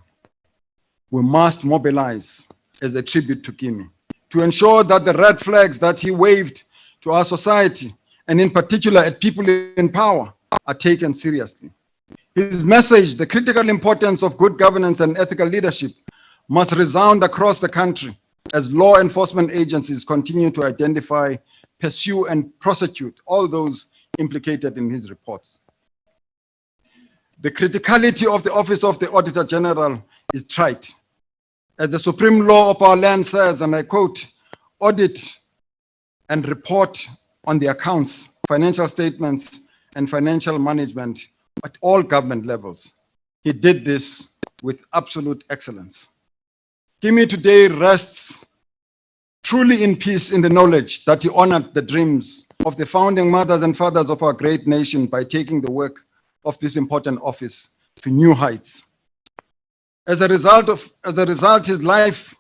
We must mobilize as a tribute to Kimi to ensure that the red flags that he waved to our society, and in particular at people in power, are taken seriously. His message, the critical importance of good governance and ethical leadership, must resound across the country as law enforcement agencies continue to identify, pursue, and prosecute all those implicated in his reports. The criticality of the Office of the Auditor General is trite. As the supreme law of our land says, and I quote, audit and report on the accounts, financial statements, and financial management at all government levels. He did this with absolute excellence. Kimi today rests truly in peace in the knowledge that he honored the dreams of the founding mothers and fathers of our great nation by taking the work of this important office to new heights. As a result, his life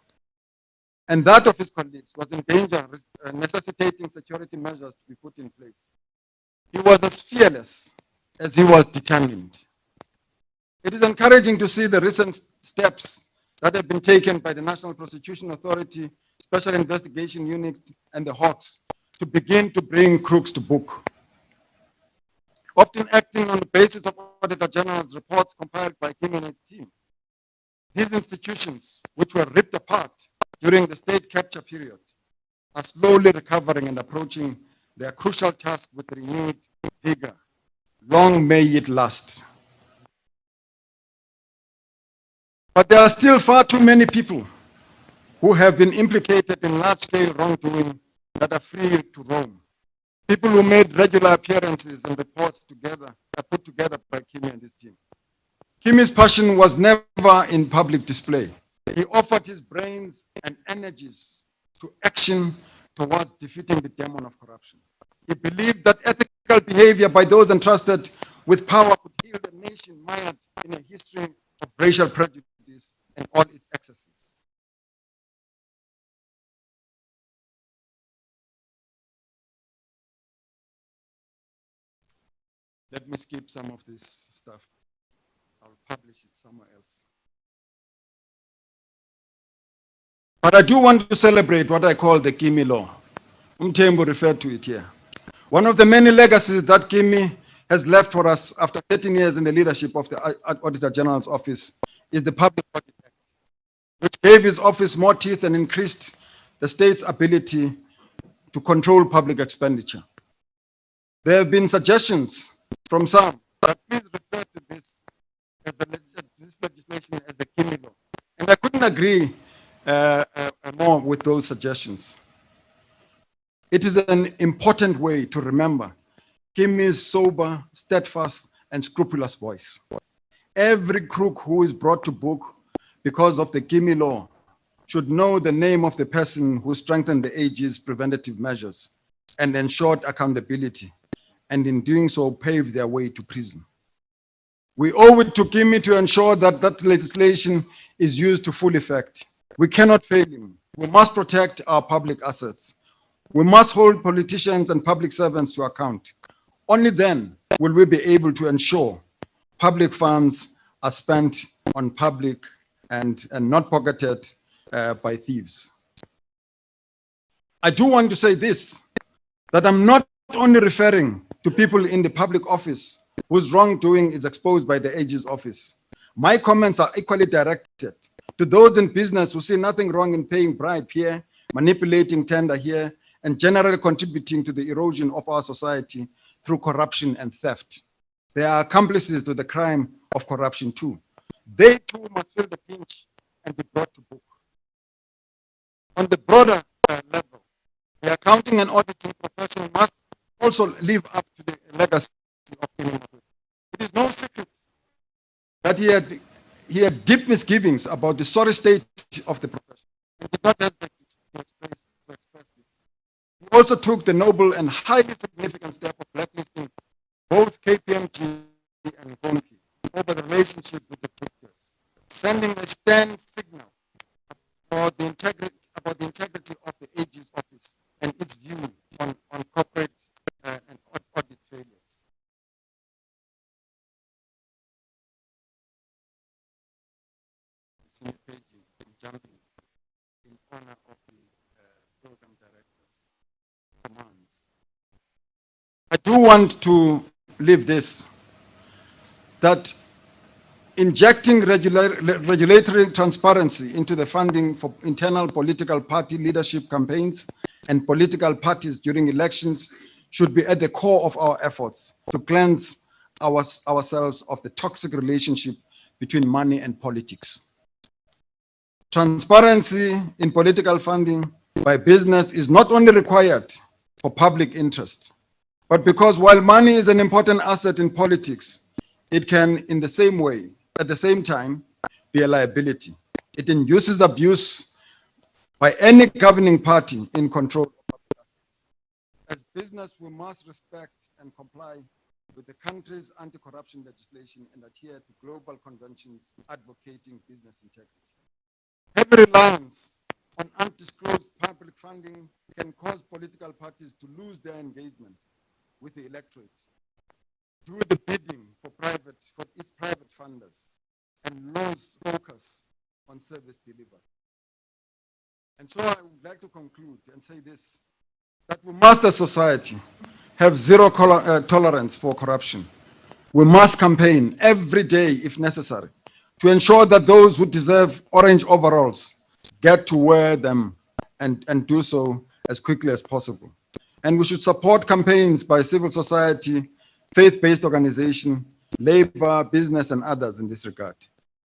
and that of his colleagues was in danger, necessitating security measures to be put in place. He was as fearless as he was determined. It is encouraging to see the recent steps that have been taken by the National Prosecution Authority, Special Investigation Unit, and the Hawks to begin to bring crooks to book. Often acting on the basis of Auditor General's reports compiled by Kimi and his team. These institutions, which were ripped apart during the state capture period, are slowly recovering and approaching their crucial task with renewed vigor. Long may it last. But there are still far too many people who have been implicated in large-scale wrongdoing that are free to roam. People who made regular appearances and reports together are put together by Kimi and his team. Kimi's passion was never in public display. He offered his brains and energies to action towards defeating the demon of corruption. He believed that ethical behavior by those entrusted with power could heal the nation mired in a history of racial prejudice and all its excesses. Let me skip some of this stuff. I'll publish it somewhere else. But I do want to celebrate what I call the Kimi law. Umthembu referred to it here. One of the many legacies that Kimi has left for us after 13 years in the leadership of the Auditor General's office is the Public Audit Act, which gave his office more teeth and increased the state's ability to control public expenditure. There have been suggestions from some that please refer to this legislation as the Kimi law. And I couldn't agree more with those suggestions. It is an important way to remember Kimi's sober, steadfast, and scrupulous voice. Every crook who is brought to book because of the Kimi law should know the name of the person who strengthened the AG's preventative measures and ensured accountability, and in doing so paved their way to prison. We owe it to Kimi to ensure that that legislation is used to full effect. We cannot fail him. We must protect our public assets. We must hold politicians and public servants to account. Only then will we be able to ensure public funds are spent on public and not pocketed by thieves. I do want to say this, that I'm not only referring to people in the public office whose wrongdoing is exposed by the AG's office. My comments are equally directed to those in business who see nothing wrong in paying bribe here, manipulating tender here, and generally contributing to the erosion of our society through corruption and theft. They are accomplices to the crime of corruption too. They too must feel the pinch and be brought to book. On the broader level, the accounting and auditing profession must also live up to the legacy of Kimi. It is no secret that he had deep misgivings about the sorry state of the profession and did not hesitate to express this. He also took the noble and highly significant step of blacklisting both KPMG and Gonki over the relationship with the victors, sending a stern signal about the integrity of the AG's office and its view on corporate and audit failures. See the page jumping in honor of the program director's commands. I do want to leave this, that injecting regulatory transparency into the funding for internal political party leadership campaigns and political parties during elections should be at the core of our efforts to cleanse ourselves of the toxic relationship between money and politics. Transparency in political funding by business is not only required for public interest, but because while money is an important asset in politics, it can, in the same way, at the same time, be a liability. It induces abuse by any governing party in control of public assets. As business, we must respect and comply with the country's anti-corruption legislation and adhere to global conventions advocating business integrity. Heavy reliance on undisclosed public funding can cause political parties to lose their engagement with the electorate, do the bidding for its private funders, and lose focus on service delivered. And so I would like to conclude and say this, that we must as society have zero tolerance for corruption. We must campaign every day if necessary to ensure that those who deserve orange overalls get to wear them and do so as quickly as possible. And we should support campaigns by civil society, faith-based organization, labor, business, and others in this regard.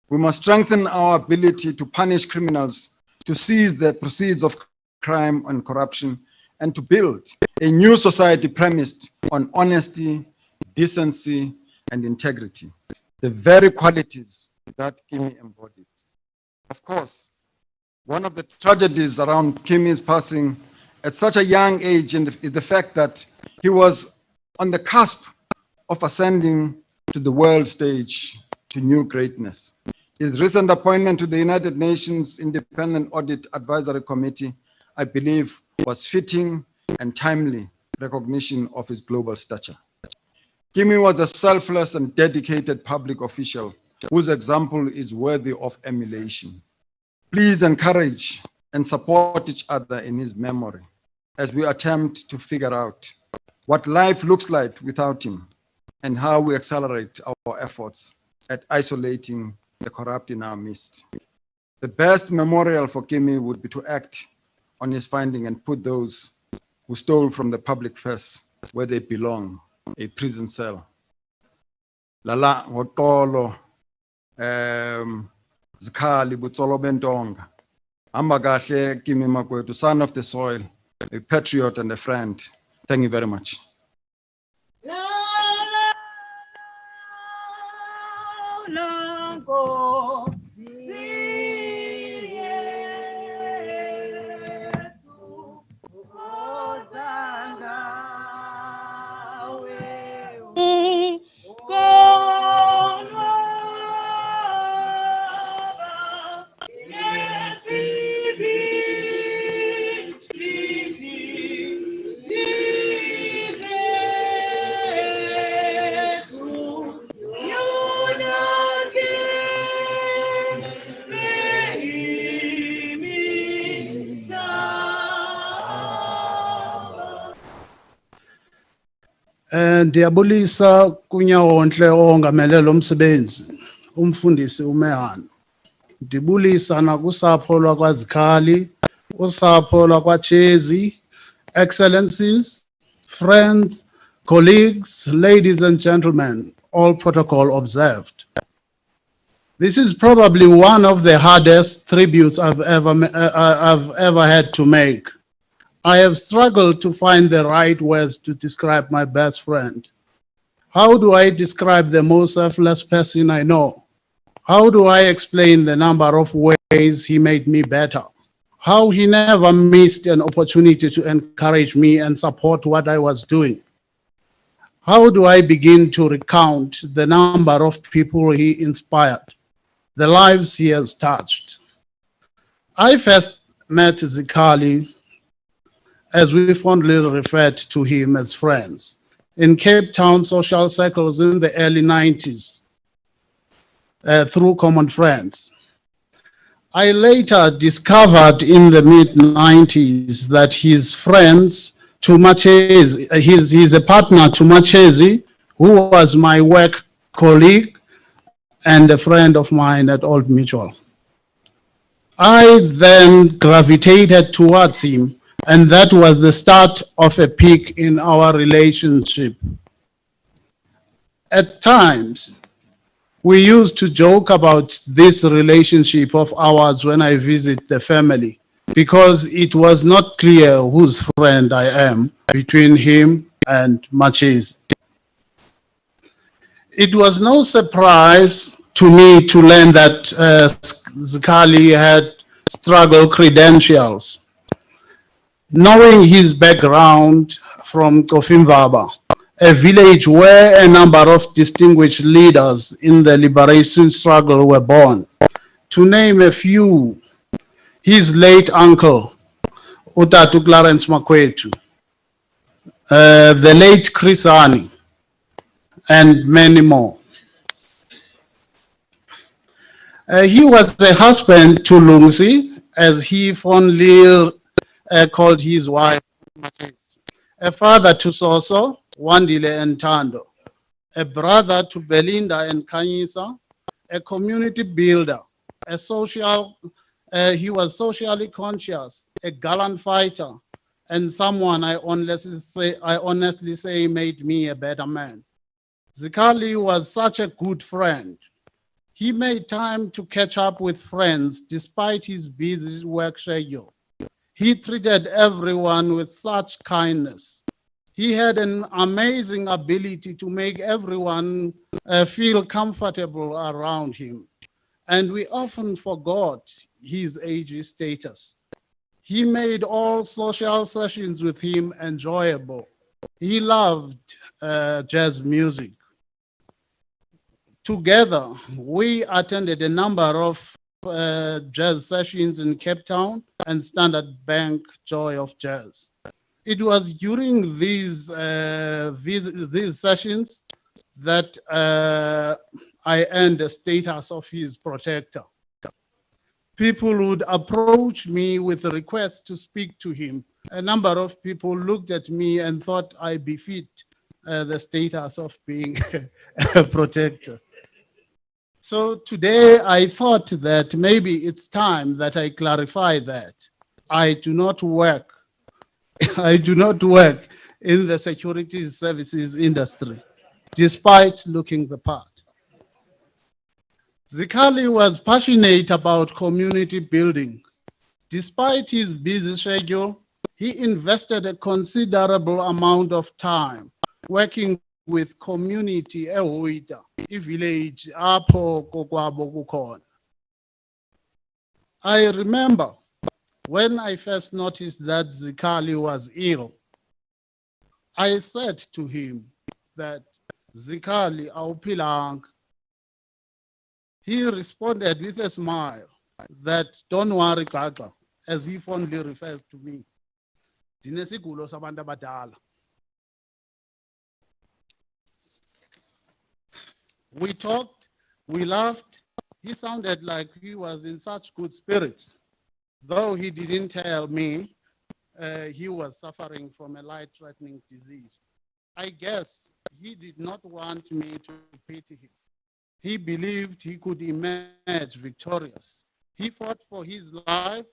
We must strengthen our ability to punish criminals, to seize the proceeds of crime and corruption, and to build a new society premised on honesty, decency, and integrity, the very qualities that Kimi embodied. Of course, one of the tragedies around Kimi's passing at such a young age is the fact that he was on the cusp of ascending to the world stage to new greatness. His recent appointment to the United Nations Independent Audit Advisory Committee, I believe, was fitting and timely recognition of his global stature. Kimi was a selfless and dedicated public official whose example is worthy of emulation. Please encourage and support each other in his memory as we attempt to figure out what life looks like without him and how we accelerate our efforts at isolating the corrupt in our midst. The best memorial for Kimi would be to act on his finding and put those who stole from the public purse where they belong, a prison cell. Lala ngotolo Zikhali Butsolo Bentonga. Hamba kahle Kimi Makwetu, son of the soil, a patriot and a friend. Thank you very much. Ndiyabulisa kunyawonhle ongamele lo msebenzi umfundisi uMehana. Ndibulisa nakusapho lwakwaZikhali, usapho lwakwaChezi, excellencies, friends, colleagues, ladies and gentlemen, all protocol observed. This is probably one of the hardest tributes I've ever had to make. I have struggled to find the right words to describe my best friend. How do I describe the most selfless person I know? How do I explain the number of ways he made me better? How he never missed an opportunity to encourage me and support what I was doing? How do I begin to recount the number of people he inspired, the lives he has touched? I first met Zikhali, as we fondly referred to him as friends, in Cape Town social circles in the early 90s through common friends. I later discovered in the mid-90s that his friends to Machezi, he's a partner to Machezi, who was my work colleague and a friend of mine at Old Mutual. I then gravitated towards him, and that was the start of a peak in our relationship. At times, we used to joke about this relationship of ours when I visit the family, because it was not clear whose friend I am between him and Machezi. It was no surprise to me to learn that Zikhali had struggle credentials. Knowing his background from Kofimvaba, a village where a number of distinguished leaders in the liberation struggle were born. To name a few, his late uncle, Utatu Clarence Makwetu, the late Chris Hani, and many more. He was a husband to Lungsi, as he fondly called his wife, a father to Soso, Wandile and Tando, a brother to Belinda and Kanyisa, a community builder, a social, he was socially conscious, a gallant fighter, and someone I honestly say made me a better man. Zikhali was such a good friend. He made time to catch up with friends despite his busy work schedule. He treated everyone with such kindness. He had an amazing ability to make everyone feel comfortable around him. And we often forgot his age status. He made all social sessions with him enjoyable. He loved jazz music. Together, we attended a number of jazz sessions in Cape Town and Standard Bank Joy of Jazz. It was during these sessions that I earned the status of his protector. People would approach me with requests to speak to him. A number of people looked at me and thought I befit the status of being a protector. So today I thought that maybe it's time that I clarify that I do not work. I do not work in the security services industry, despite looking the part. Zikali was passionate about community building. Despite his busy schedule, he invested a considerable amount of time working with community eHoita, village apho kokwabo kukhona. I remember when I first noticed that Zikali was ill, I said to him that Zikali awuphilanga. He responded with a smile that don't worry Xaxa, as he fondly refers to me. Dinesigulo sabantu abadala. We talked, we laughed. He sounded like he was in such good spirits, though he didn't tell me he was suffering from a life-threatening disease. I guess he did not want me to pity him. He believed he could emerge victorious. He fought for his life,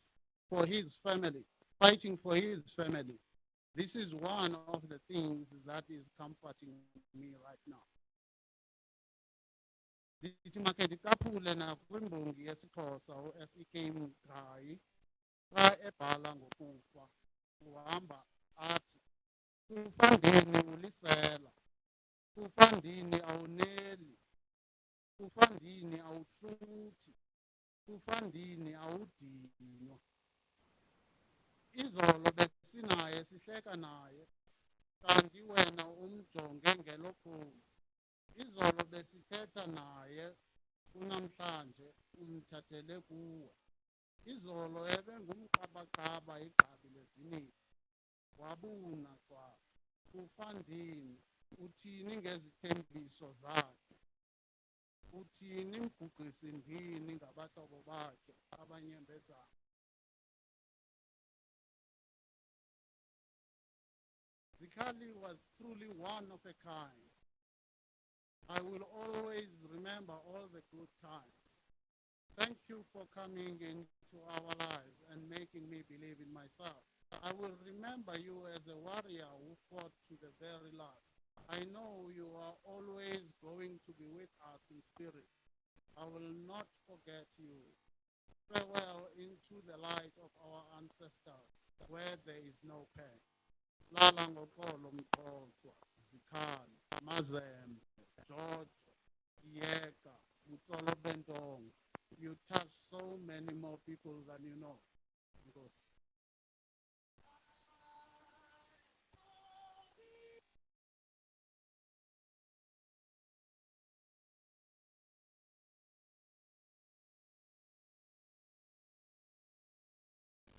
for his family, fighting for his family. This is one of the things that is comforting me right now. Ndithi makhe ndicaphule nakwimbongi yesiXhosa u-S.E.K. Mqhayi xa ebhala ngokufa uhamba athi kufa ndini ulisela, kufa ndini awuneli, kufa ndini awuhluthi, kufa ndini awudinwa. Izolo besinaye sihleka naye, kanti wena umjonge ngelo khozi. Izolo besithetha naye, kunamhlanje umthathele kuwe. Izolo ebengumqabaqaba igqabi lezinithi, wabuna cwa. Kufa ndini, uthini ngezithembiso zakhe? Uthini mgugqisi ndini ngabahlobo bakhe abanyembezayo? Zikali was truly one of a kind. I will always remember all the good times. Thank you for coming into our lives and making me believe in myself. I will remember you as a warrior who fought to the very last. I know you are always going to be with us in spirit. I will not forget you. Farewell into the light of our ancestors, where there is no pain. Lala ngokolo mqotho, Zikali, Mazembe, George, Yeka, Utsolo Bentong. You touch so many more people than you know. Because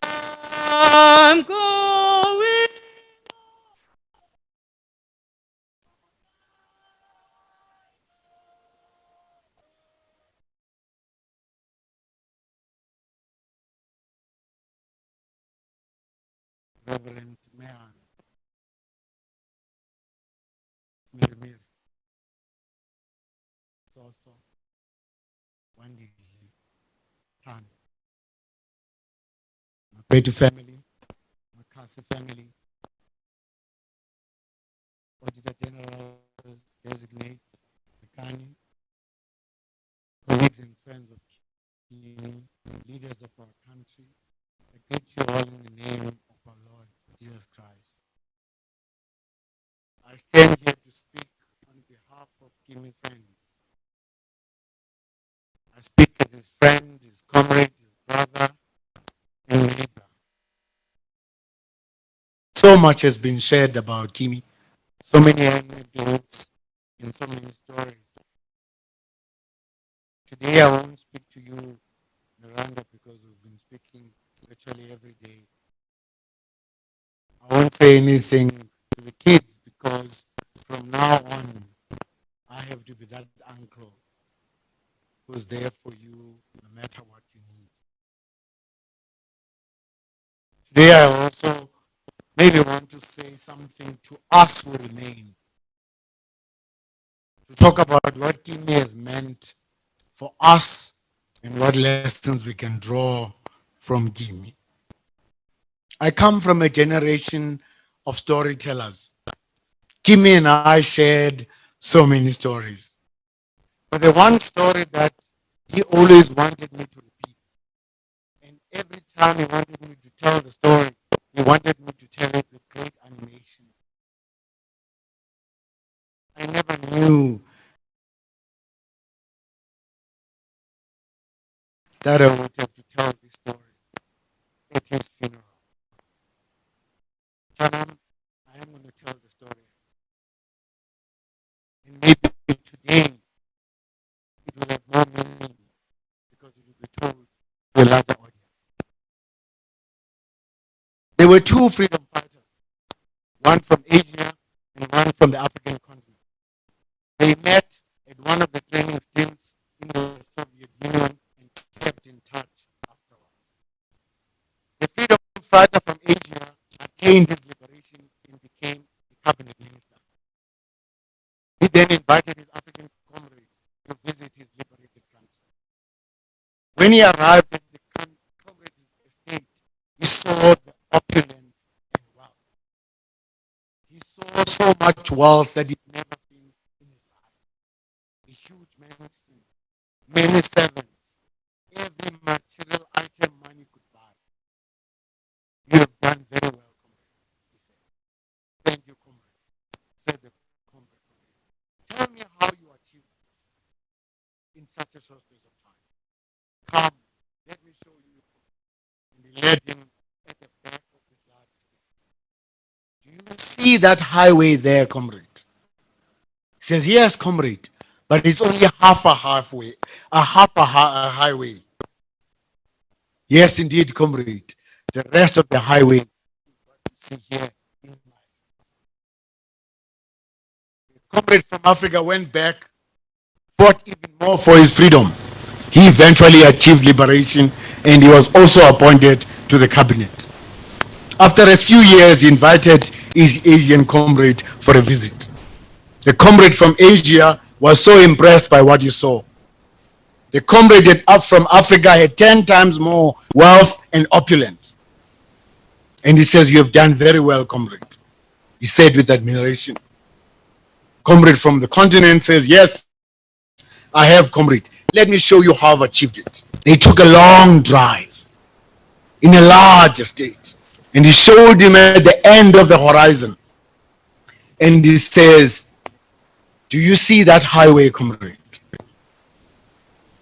I'm going. Reverend Mehan, Mirmir, Soso, Wandi, Tan, Makwetu family, Makasi family, Auditor General Designate, Makani, colleagues and friends of Kimi, leaders of our country, I greet you all in the name of our Lord Jesus Christ. I stand here to speak on behalf of Kimi's friends. I speak as his friend, his comrade, his brother, and neighbor. So much has been said about Kimi, so many anecdotes and so many stories. Today I won't speak to you, Miranda, because we've been speaking virtually every day. I won't say anything to the kids because from now on, I to be that uncle who's there for you no matter what you need. Today I also maybe want to say something to us who remain, to talk about what Kimi has meant for us and what lessons we can draw from Kimi. I come from a generation of storytellers. Kimi and I shared so many stories. But the one story that he always wanted me to repeat, and every time he wanted me to tell the story, he wanted me to tell it with great animation. I never knew that I would have to tell this story at his funeral. Tanam, I am going to tell the story. And maybe today it will have more meaning because it will be told to a larger audience. There were two freedom fighters, one from Asia and one from the African continent. They met at one of the training stints in the Soviet Union and kept in touch afterwards. The freedom fighter from Asia attained his liberation and became a cabinet minister. He then invited his African comrade to visit his liberated country. When he arrived at the comrade's estate, he saw the opulence and wealth. He saw so much wealth that he'd never seen in his life. A huge mansion, many servants, every material item money could buy. You have done very well, comrade, he said. Thank you, comrade, said the comrade. Tell me how you achieved this in such a short space of time. Come, let me show you. And he led him at the back of this large estate. Do you see that highway there, comrade? He says, yes, comrade, but it's only half a highway. Yes, indeed, comrade. The rest of the highway is what you see here in my estate. The comrade from Africa went back, fought even more for his freedom. He eventually achieved liberation and he was also appointed to the cabinet. After a few years, he invited his Asian comrade for a visit. The comrade from Asia was so impressed by what he saw. The comrade from Africa had 10 times more wealth and opulence. And he says, you have done very well, comrade. He said with admiration. Comrade from the continent says, yes, I have, comrade. Let me show you how I've achieved it. They took a long drive in a large estate. And he showed him at the end of the horizon. And he says, do you see that highway, comrade? He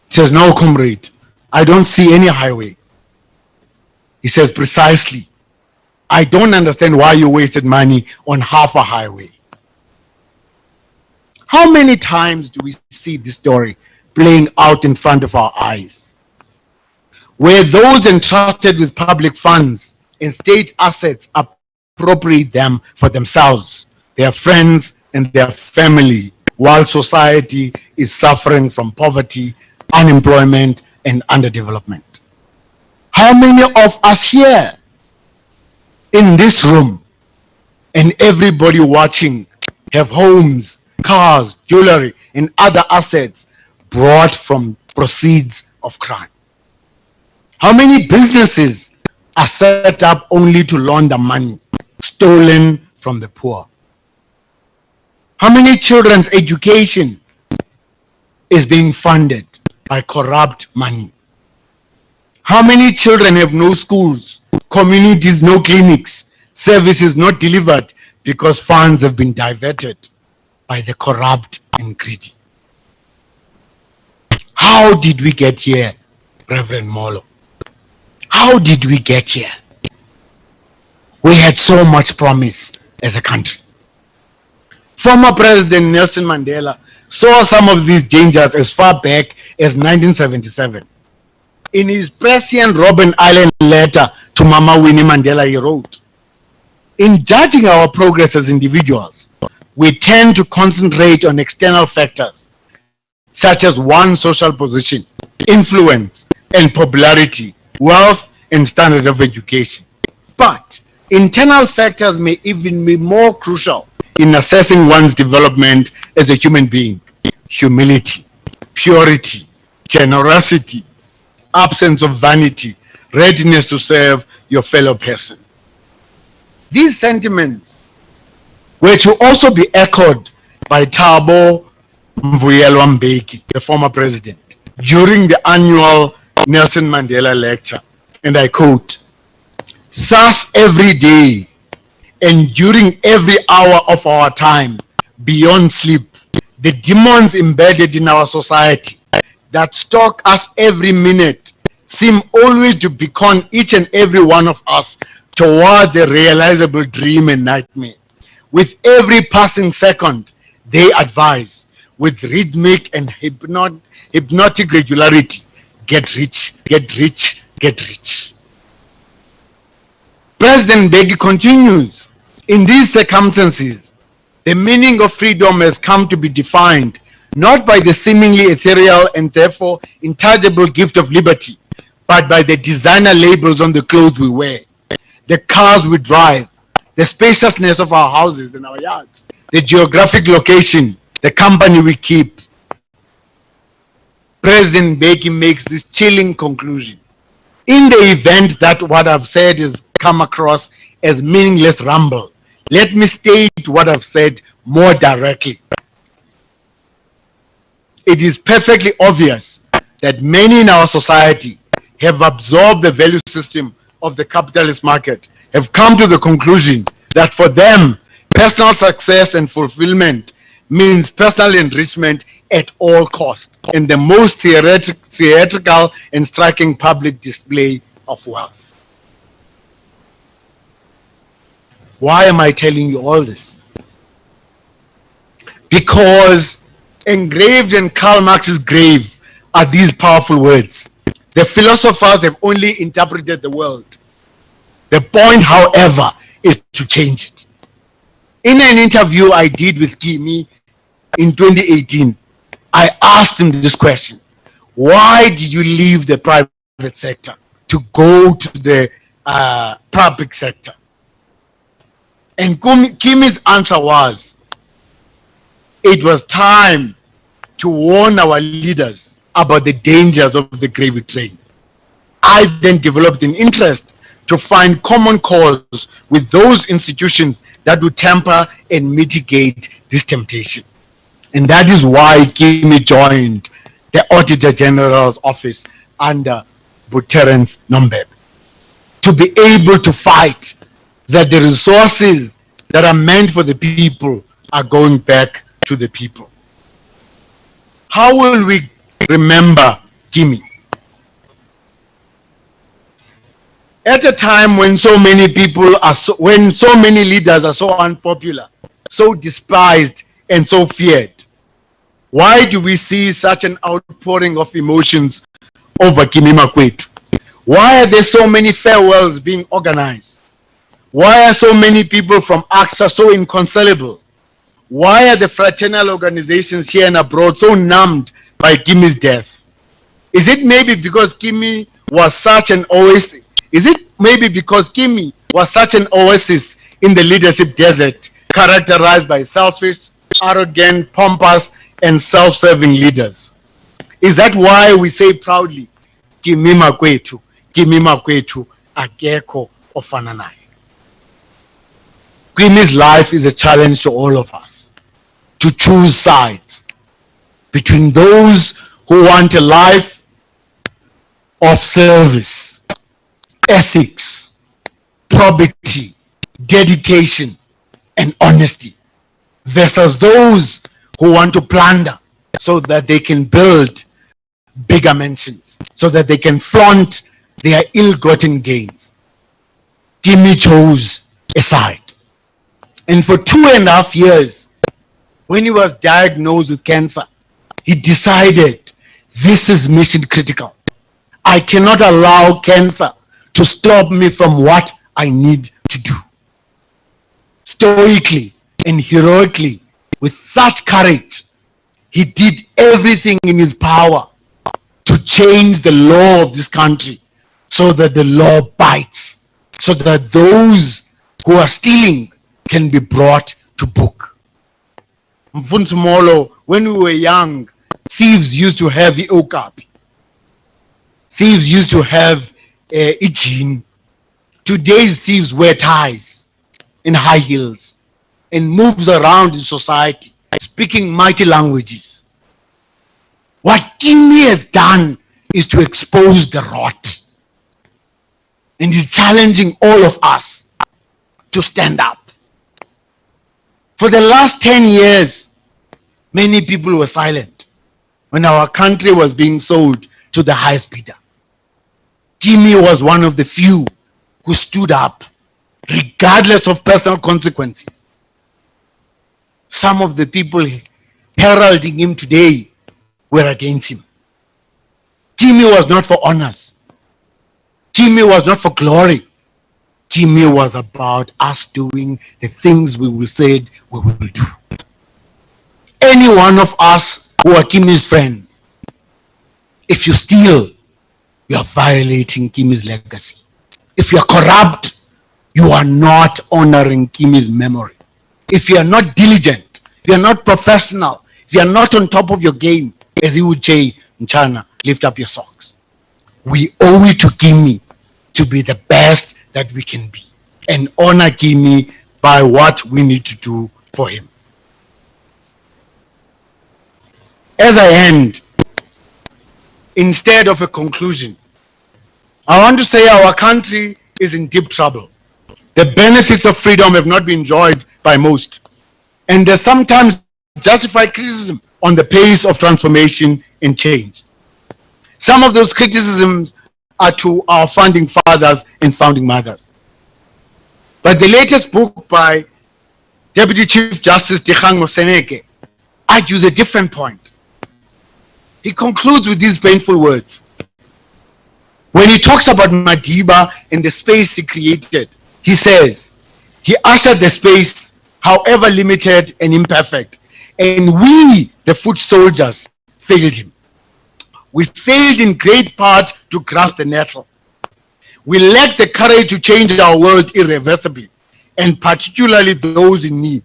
says, no, comrade, I don't see any highway. He says, precisely. I don't understand why you wasted money on half a highway. How many times do we see this story playing out in front of our eyes? Where those entrusted with public funds and state assets appropriate them for themselves, their friends, and their family, while society is suffering from poverty, unemployment, and underdevelopment. How many of us here in this room and everybody watching have homes, cars, jewelry, and other assets brought from proceeds of crime? How many businesses are set up only to launder money stolen from the poor? How many children's education is being funded by corrupt money? How many children have no schools, communities, no clinics, services not delivered because funds have been diverted by the corrupt and greedy? How did we get here, Reverend Molo? How did we get here? We had so much promise as a country. Former President Nelson Mandela saw some of these dangers as far back as 1977. In his prescient Robben Island letter to Mama Winnie Mandela, he wrote, in judging our progress as individuals, we tend to concentrate on external factors such as one's social position, influence, and popularity, wealth, and standard of education. But internal factors may even be more crucial in assessing one's development as a human being. Humility, purity, generosity, absence of vanity, readiness to serve your fellow person. These sentiments were to also be echoed by Thabo Mbuyelwa Mbeki, the former president, during the annual Nelson Mandela lecture, and I quote, "Thus every day and during every hour of our time, beyond sleep, the demons embedded in our society that stalk us every minute seem always to beckon each and every one of us towards a realizable dream and nightmare. With every passing second, they advise, with rhythmic and hypnotic regularity, get rich, get rich, get rich." President Mbeki continues, "In these circumstances, the meaning of freedom has come to be defined not by the seemingly ethereal and therefore intangible gift of liberty, but by the designer labels on the clothes we wear, the cars we drive, the spaciousness of our houses and our yards, the geographic location, the company we keep." President Mbeki makes this chilling conclusion. In the event that what I've said has come across as meaningless ramble, let me state what I've said more directly. It is perfectly obvious that many in our society have absorbed the value system of the capitalist market, have come to the conclusion that for them, personal success and fulfillment means personal enrichment at all costs, and the most theatrical and striking public display of wealth. Why am I telling you all this? Because engraved in Karl Marx's grave are these powerful words. The philosophers have only interpreted the world. The point, however, is to change it. In an interview I did with Kimi in 2018, I asked him this question: why did you leave the private sector to go to the public sector? And Kimi's answer was, it was time to warn our leaders about the dangers of the gravy train. I then developed an interest to find common cause with those institutions that would temper and mitigate this temptation. And that is why Kimi joined the Auditor General's office under Terence Nombebe, to be able to fight that the resources that are meant for the people are going back to the people. How will we remember Kimi? At a time when so many people are when so many leaders are so unpopular, so despised and so feared, why do we see such an outpouring of emotions over Kimi Makwetu? Why are there so many farewells being organized? Why are so many people from AXA so inconsolable? Why are the fraternal organizations here and abroad so numbed by Kimi's death? Is it maybe because Kimi was such an oasis? Is it maybe because Kimi was such an oasis in the leadership desert, characterized by selfish, arrogant, pompous, and self-serving leaders? Is that why we say proudly, Kimi Makwetu, akekho ofana naye? Kimi's life is a challenge to all of us to choose sides between those who want a life of service, ethics, probity, dedication, and honesty, versus those who want to plunder so that they can build bigger mansions, so that they can flaunt their ill-gotten gains. Kimi chose a side. And for 2.5 years, when he was diagnosed with cancer, he decided, this is mission critical. I cannot allow cancer to stop me from what I need to do. Stoically and heroically, with such courage, he did everything in his power to change the law of this country so that the law bites, so that those who are stealing can be brought to book. Mfundisi Molo, when we were young, thieves used to have okapi. Thieves used to have a jean. Today's thieves wear ties and high heels and moves around in society, speaking mighty languages. What Kimi has done is to expose the rot. And he's challenging all of us to stand up. For the last 10 years, many people were silent when our country was being sold to the highest bidder. Kimi was one of the few who stood up, regardless of personal consequences. Some of the people heralding him today were against him. Kimi was not for honors. Kimi was not for glory. Kimi was about us doing the things we will say we will do. Any one of us who are Kimi's friends, if you steal, you are violating Kimi's legacy. If you are corrupt, you are not honoring Kimi's memory. If you are not diligent, if you are not professional, if you are not on top of your game, as he would say in China, lift up your socks. We owe it to Kimi to be the best that we can be and honor Kimi by what we need to do for him. As I end, instead of a conclusion, I want to say our country is in deep trouble. The benefits of freedom have not been enjoyed by most. And there's sometimes justified criticism on the pace of transformation and change. Some of those criticisms are to our founding fathers and founding mothers. But the latest book by Deputy Chief Justice Dikgang Moseneke argues a different point. He concludes with these painful words. When he talks about Madiba and the space he created, he says, he ushered the space, however limited and imperfect, and we, the foot soldiers, failed him. We failed in great part to grasp the natural. We lacked the courage to change our world irreversibly, and particularly those in need.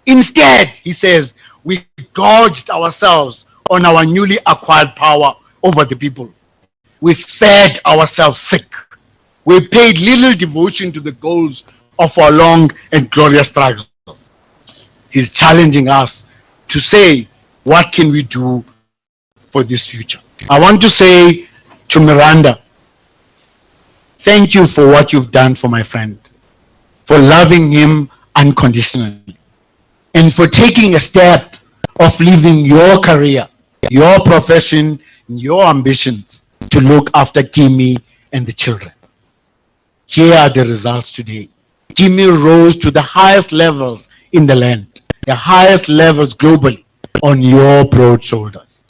Instead, he says, we gorged ourselves on our newly acquired power over the people. We fed ourselves sick. We paid little devotion to the goals of our long and glorious struggle. He's challenging us to say, what can we do for this future? I want to say to Miranda, thank you for what you've done for my friend, for loving him unconditionally, and for taking a step of leaving your career, your profession, and your ambitions to look after Kimi and the children. Here are the results today. Kimi rose to the highest levels in the land, the highest levels globally, on your broad shoulders.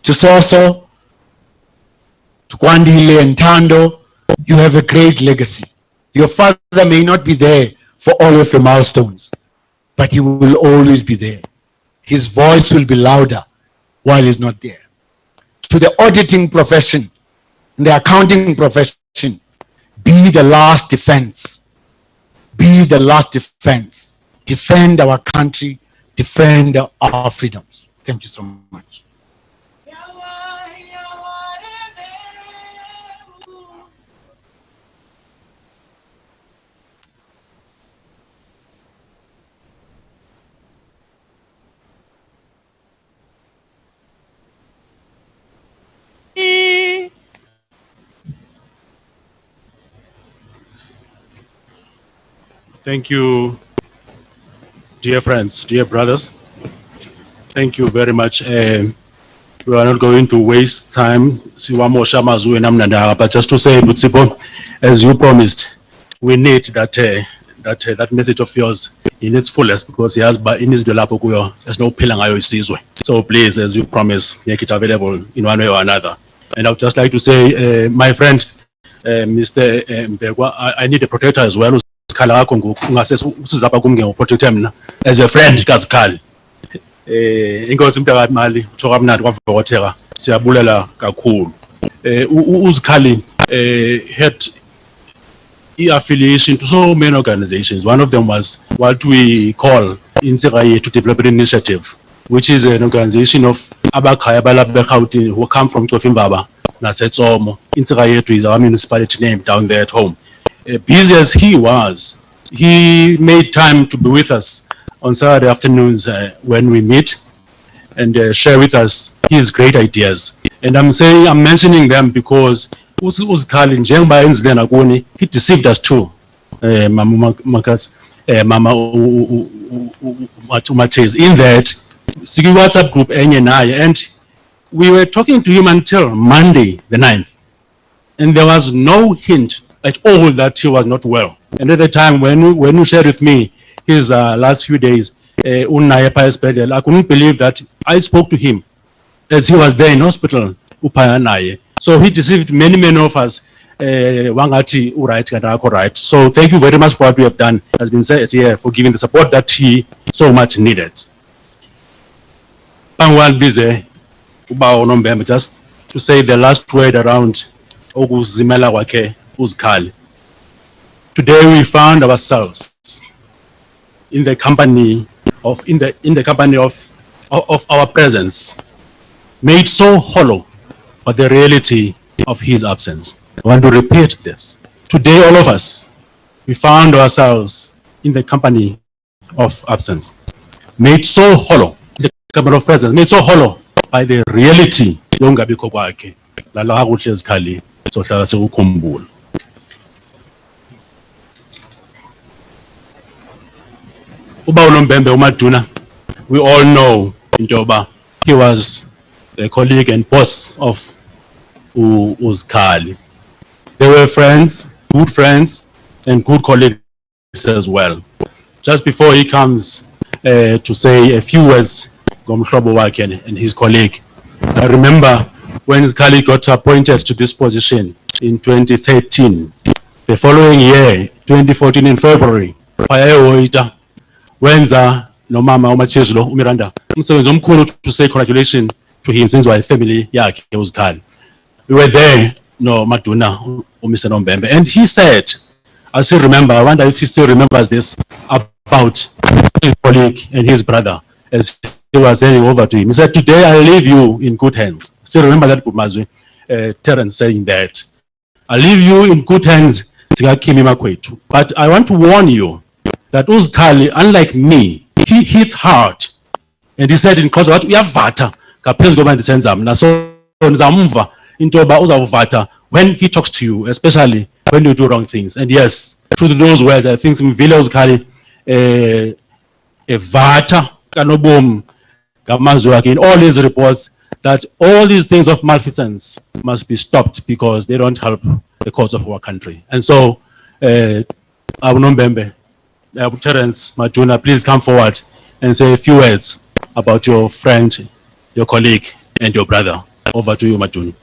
To Soso, to Kwandile and Tando, you have a great legacy. Your father may not be there for all of your milestones, but he will always be there. His voice will be louder while he's not there. To the auditing profession, the accounting profession, be the last defense. Be the last defense. Defend our country, defend our freedoms. Thank you so much. Thank you, dear friends, dear brothers. Thank you very much. We are not going to waste time. But just to say, Butsipo, as you promised, we need that message of yours in its fullest, because he has in his delapo there's no pilang ayo isizwe. So please, as you promise, make it available in one way or another. And I would just like to say, my friend, Mr. Mbegwa, I need a protector as well. As a friend, inkosi Mntakamali utsho kamnandi kwavokoteka siyabulela kakhulu. uZikhali had affiliation to so many organizations. One of them was what we call Insirayetu Development Initiative, which is an organization of Abakhaya Balabekhautini who come from Tofimbaba, Nasetsomo. Insirayetu is our municipality name down there at home. Busy as he was, he made time to be with us on Saturday afternoons when we meet and share with us his great ideas. And I'm mentioning them because uZikhali njengoba enzile nakuni, he deceived us too. Mama Umaches, in that Sigi WhatsApp group enye naye, and we were talking to him until Monday the 9th, and there was no hint at all that he was not well. And at the time when you shared with me his last few days, I couldn't believe that I spoke to him as he was there in hospital. So he deceived many of us. Right. So thank you very much for what you have done, has been said here, for giving the support that he so much needed. Just to say the last word around uZikhali. Today we found ourselves in the company of our presence, made so hollow by the reality of his absence. I want to repeat this. Today, all of us, we found ourselves in the company of absence, made so hollow, the company of presence, made so hollow by the reality. We all know Njoba, he was a colleague and boss of uZikhali. They were friends, good friends, and good colleagues as well. Just before he comes to say a few words, Gomhlobo wake and his colleague, I remember when uZikhali got appointed to this position in 2013. The following year, 2014 in February, wenza nomama uMachezlo uMiranda umsebenzi omkhulu to say congratulations to him since we family yakhe uZikhali. We were there, no Maduna uMr Nombembe, and he said, I still remember, I wonder if he still remembers this, about his colleague and his brother as he was handing over to him. He said, today I leave you in good hands. Still remember that, Mazwi, Terence saying that. I leave you in good hands, Kimi Makwetu. But I want to warn you that uZikhali, unlike me, he hits hard. And he said in cause what we have vata, when he talks to you, especially when you do wrong things. And yes, through those words, I think Mvile uZikhali vata kanobum in all his reports that all these things of malfeasance must be stopped because they don't help the cause of our country. And so, Abunombembe, Terence Maduna, please come forward and say a few words about your friend, your colleague, and your brother. Over to you, Maduna.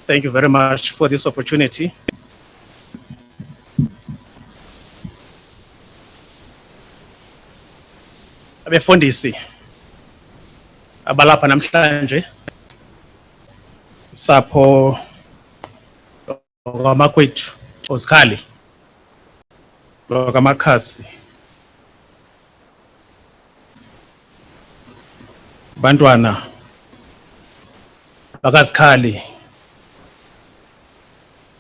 Thank you very much for this opportunity. Abefundisi abalapha namhlanje sapho Makwetu ozikhali lokamakhasi bantwana bakazikhali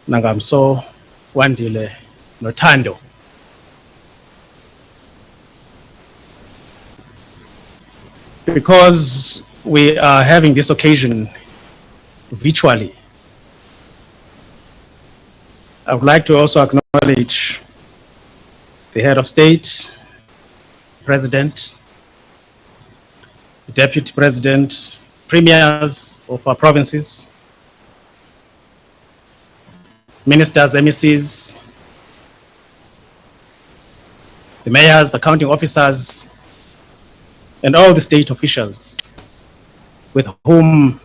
nangamso Wandile nothando because we are having this occasion virtually. I would like to also acknowledge the head of state, president, the deputy president, premiers of our provinces, ministers, MECs, the mayors, the counting officers, and all the state officials with whom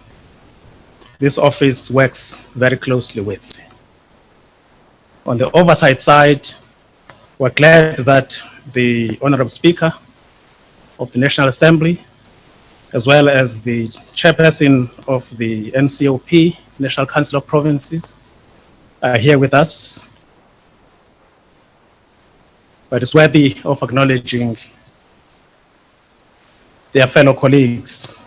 this office works very closely with. On the oversight side, we're glad that the Honorable Speaker of the National Assembly, as well as the chairperson of the NCOP, National Council of Provinces, are here with us. But it's worthy of acknowledging their fellow colleagues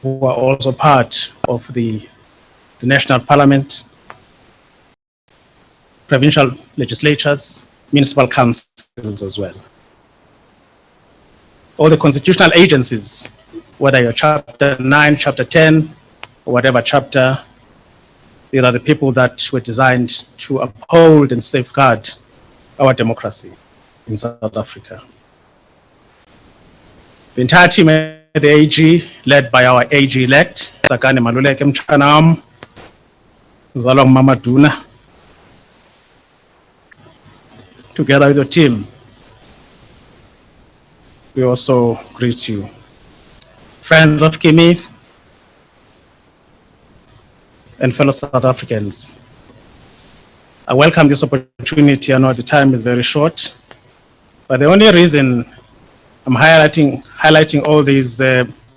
who are also part of the National Parliament, provincial legislatures, municipal councils as well. All the constitutional agencies, whether you're chapter 9, chapter 10, or whatever chapter, these are the people that were designed to uphold and safeguard our democracy in South Africa. The entire team at the AG, led by our AG-elect, Sakane Maluleke Mchanam, Zalong Mamaduna, together with your team, we also greet you. Friends of Kimi and fellow South Africans, I welcome this opportunity. I know the time is very short, but the only reason I'm highlighting all these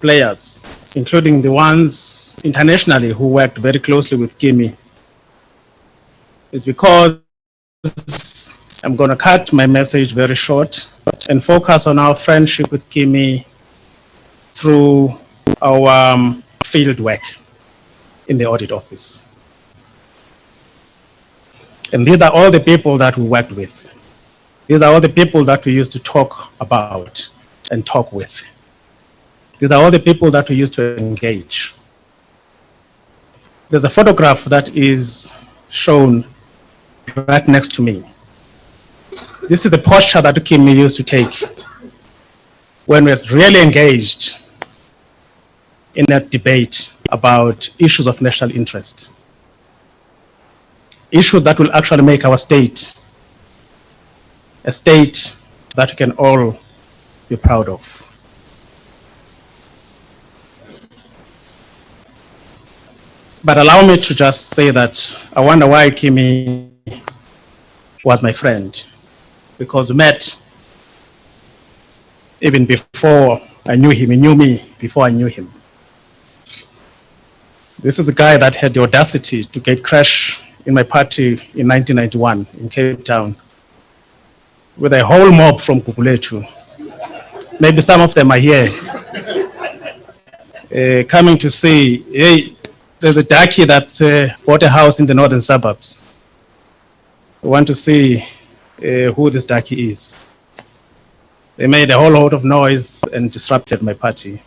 players, including the ones internationally who worked very closely with Kimi, is because I'm going to cut my message very short and focus on our friendship with Kimi through our field work in the audit office. And these are all the people that we worked with. These are all the people that we used to talk about and talk with. These are all the people that we used to engage. There's a photograph that is shown right next to me. This is the posture that Kimi used to take when we were really engaged in that debate about issues of national interest. Issues that will actually make our state a state that we can all be proud of. But allow me to just say that I wonder why Kimi was my friend, because we met even before I knew him. He knew me before I knew him. This is a guy that had the audacity to get crash in my party in 1991 in Cape Town with a whole mob from Makwetu. Maybe some of them are here coming to say, hey, there's a darkie that bought a house in the northern suburbs. We want to see who this darkie is. They made a whole lot of noise and disrupted my party.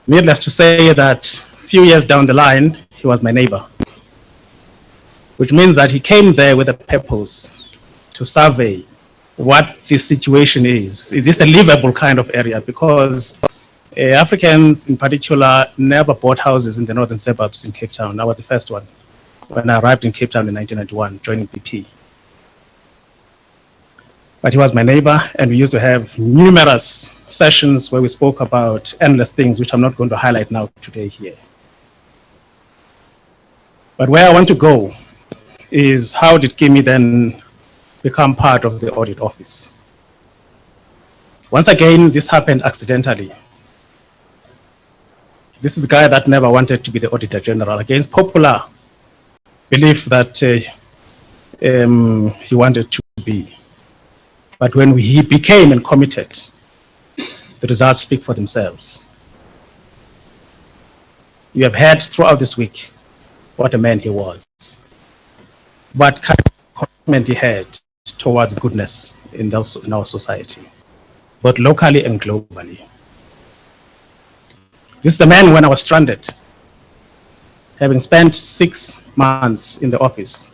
Needless to say that a few years down the line, he was my neighbor, which means that he came there with a purpose to survey what the situation is. Is this a livable kind of area? Because Africans in particular never bought houses in the northern suburbs in Cape Town. I was the first one when I arrived in Cape Town in 1991, joining BP. But he was my neighbor, and we used to have numerous sessions where we spoke about endless things, which I'm not going to highlight now today here. But where I want to go is, how did Kimi then become part of the audit office? Once again, this happened accidentally. This is the guy that never wanted to be the Auditor General. Against popular belief that he wanted to be. But when he became and committed, the results speak for themselves. You have heard throughout this week what a man he was, what kind of commitment he had towards goodness in our society, both locally and globally. This is the man when I was stranded, having spent 6 months in the office,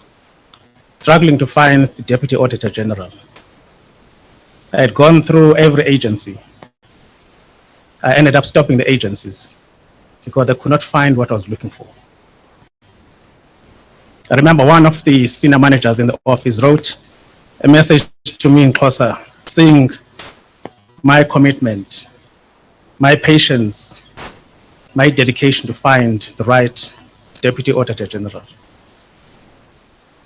struggling to find the Deputy Auditor General. I had gone through every agency. I ended up stopping the agencies because I could not find what I was looking for. I remember one of the senior managers in the office wrote a message to me in Xhosa saying my commitment, my patience, my dedication to find the right Deputy Auditor General.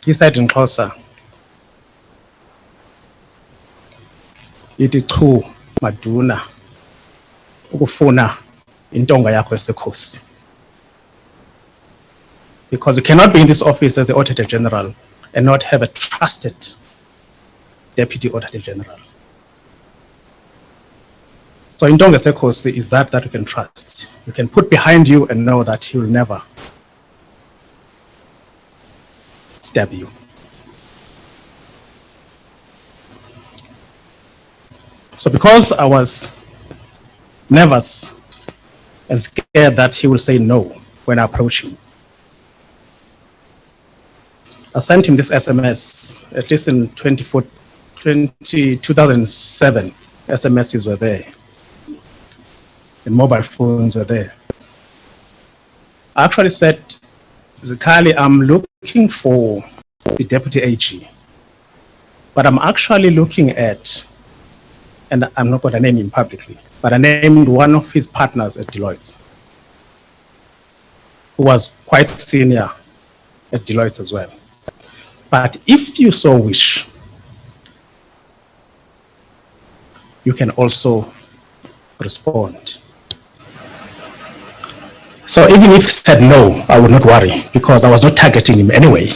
He said in Xhosa, "Ithi chu maduna ukufuna intonga yakho esekhosi." Because you cannot be in this office as the Auditor General and not have a trusted Deputy Auditor General. So intonga esekhosi is that you can trust. You can put behind you and know that he will never stab you. So because I was nervous and scared that he will say no when I approach him, I sent him this SMS, at least in 2007, SMSs were there, and mobile phones were there. I actually said, Zakali, I'm looking for the Deputy AG, but I'm actually looking at, and I'm not going to name him publicly, but I named one of his partners at Deloitte, who was quite senior at Deloitte as well. But if you so wish, you can also respond. So even if he said no, I would not worry because I was not targeting him anyway.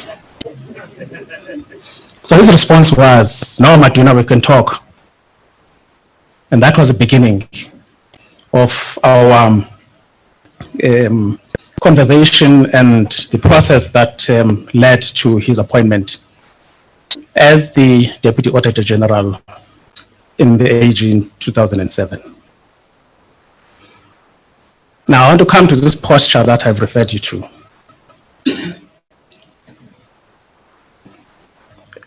So his response was, "No, Maduna, we can talk." And that was the beginning of our conversation and the process that led to his appointment as the Deputy Auditor General in the AG in 2007. Now I want to come to this posture that I've referred you to.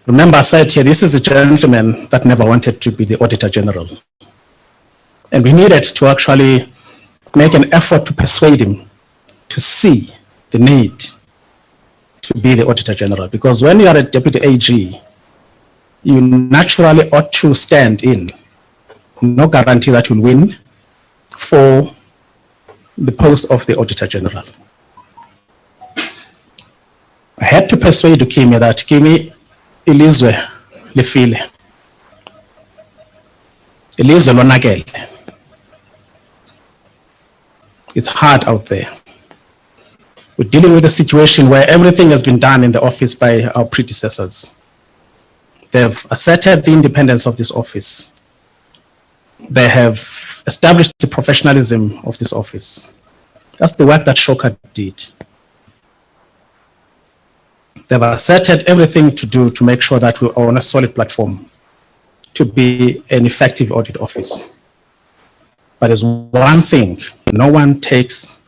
Remember I said here, this is a gentleman that never wanted to be the Auditor General. And we needed to actually make an effort to persuade him to see the need to be the Auditor General. Because when you are a Deputy AG, you naturally ought to stand in. No guarantee that you'll win for the post of the Auditor General. I had to persuade Kimi that Kimi, ilizwe lifile, ilizwe lonakele. It's hard out there. We're dealing with a situation where everything has been done in the office by our predecessors. They've asserted the independence of this office. They have established the professionalism of this office. That's the work that Shoka did. They've asserted everything to do to make sure that we're on a solid platform to be an effective audit office. But there's one thing, no one takes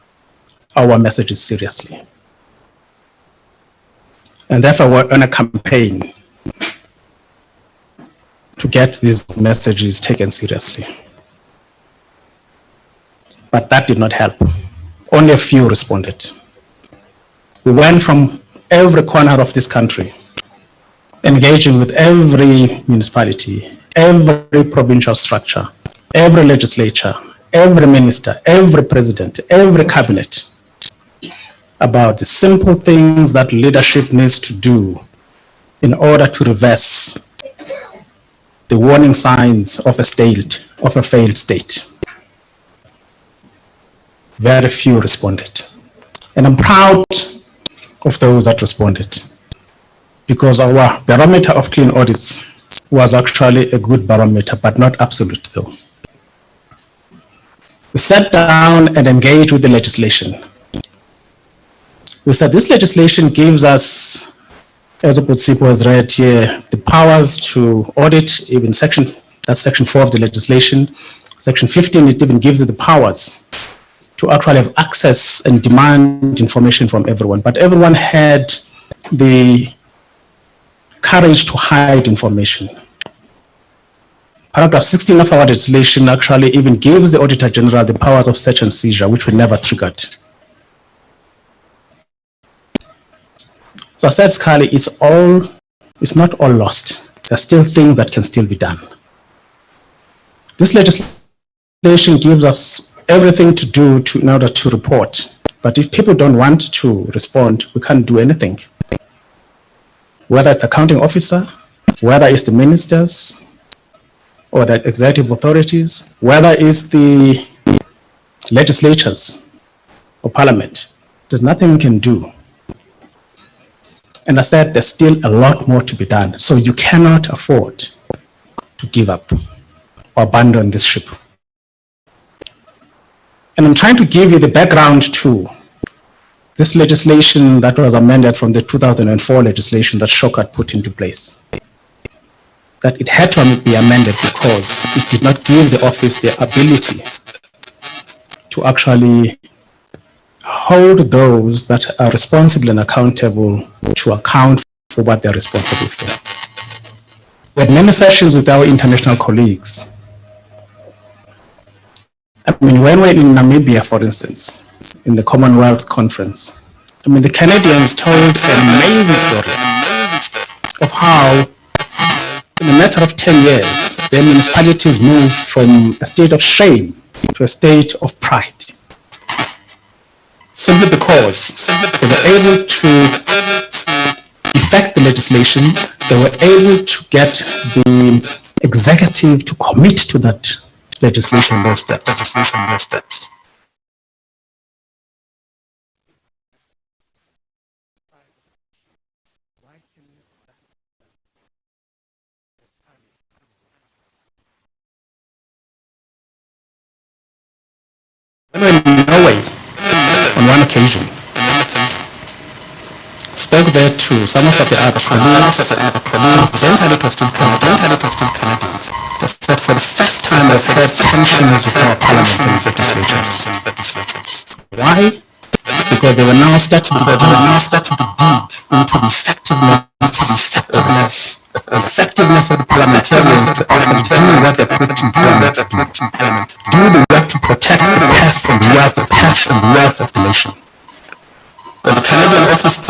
our messages seriously. And therefore we're on a campaign to get these messages taken seriously. But that did not help. Only a few responded. We went from every corner of this country, engaging with every municipality, every provincial structure, every legislature, every minister, every president, every cabinet, about the simple things that leadership needs to do in order to reverse the warning signs of a failed state. Very few responded. And I'm proud of those that responded, because our barometer of clean audits was actually a good barometer, but not absolute though. We sat down and engaged with the legislation. We said this legislation gives us, as Oputsipo has read here, the powers to audit, even that's section 4 of the legislation. Section 15, it even gives you the powers to actually have access and demand information from everyone. But everyone had the courage to hide information. Paragraph 16 of our legislation actually even gives the Auditor General the powers of search and seizure, which were never triggered. So I said, Scully, it's not all lost. There's still things that can still be done. This legislation gives us everything to do in order to report. But if people don't want to respond, we can't do anything. Whether it's accounting officer, whether it's the ministers, or the executive authorities, whether it's the legislatures or parliament, there's nothing we can do. And I said there's still a lot more to be done. So you cannot afford to give up or abandon this ship. And I'm trying to give you the background to this legislation that was amended from the 2004 legislation that Shock had put into place. That it had to be amended because it did not give the office the ability to actually hold those that are responsible and accountable to account for what they're responsible for. We had many sessions with our international colleagues. I mean, when we're in Namibia, for instance, in the Commonwealth Conference, I mean, the Canadians told an amazing story of how in a matter of 10 years, their municipalities moved from a state of shame to a state of pride. Simply because they were able to effect the legislation, they were able to get the executive to commit to that legislation, those steps. In Norway, on one occasion, spoke there to some of the other colleagues, president Canadians. They said for the first time they've had tensions with our parliamentary legislatures. Why? Because they were now starting to dig into the effectiveness of the parliamentarians to actually do what they're put in Parliament, do the work to protect the health and wealth of the nation. The Canadian office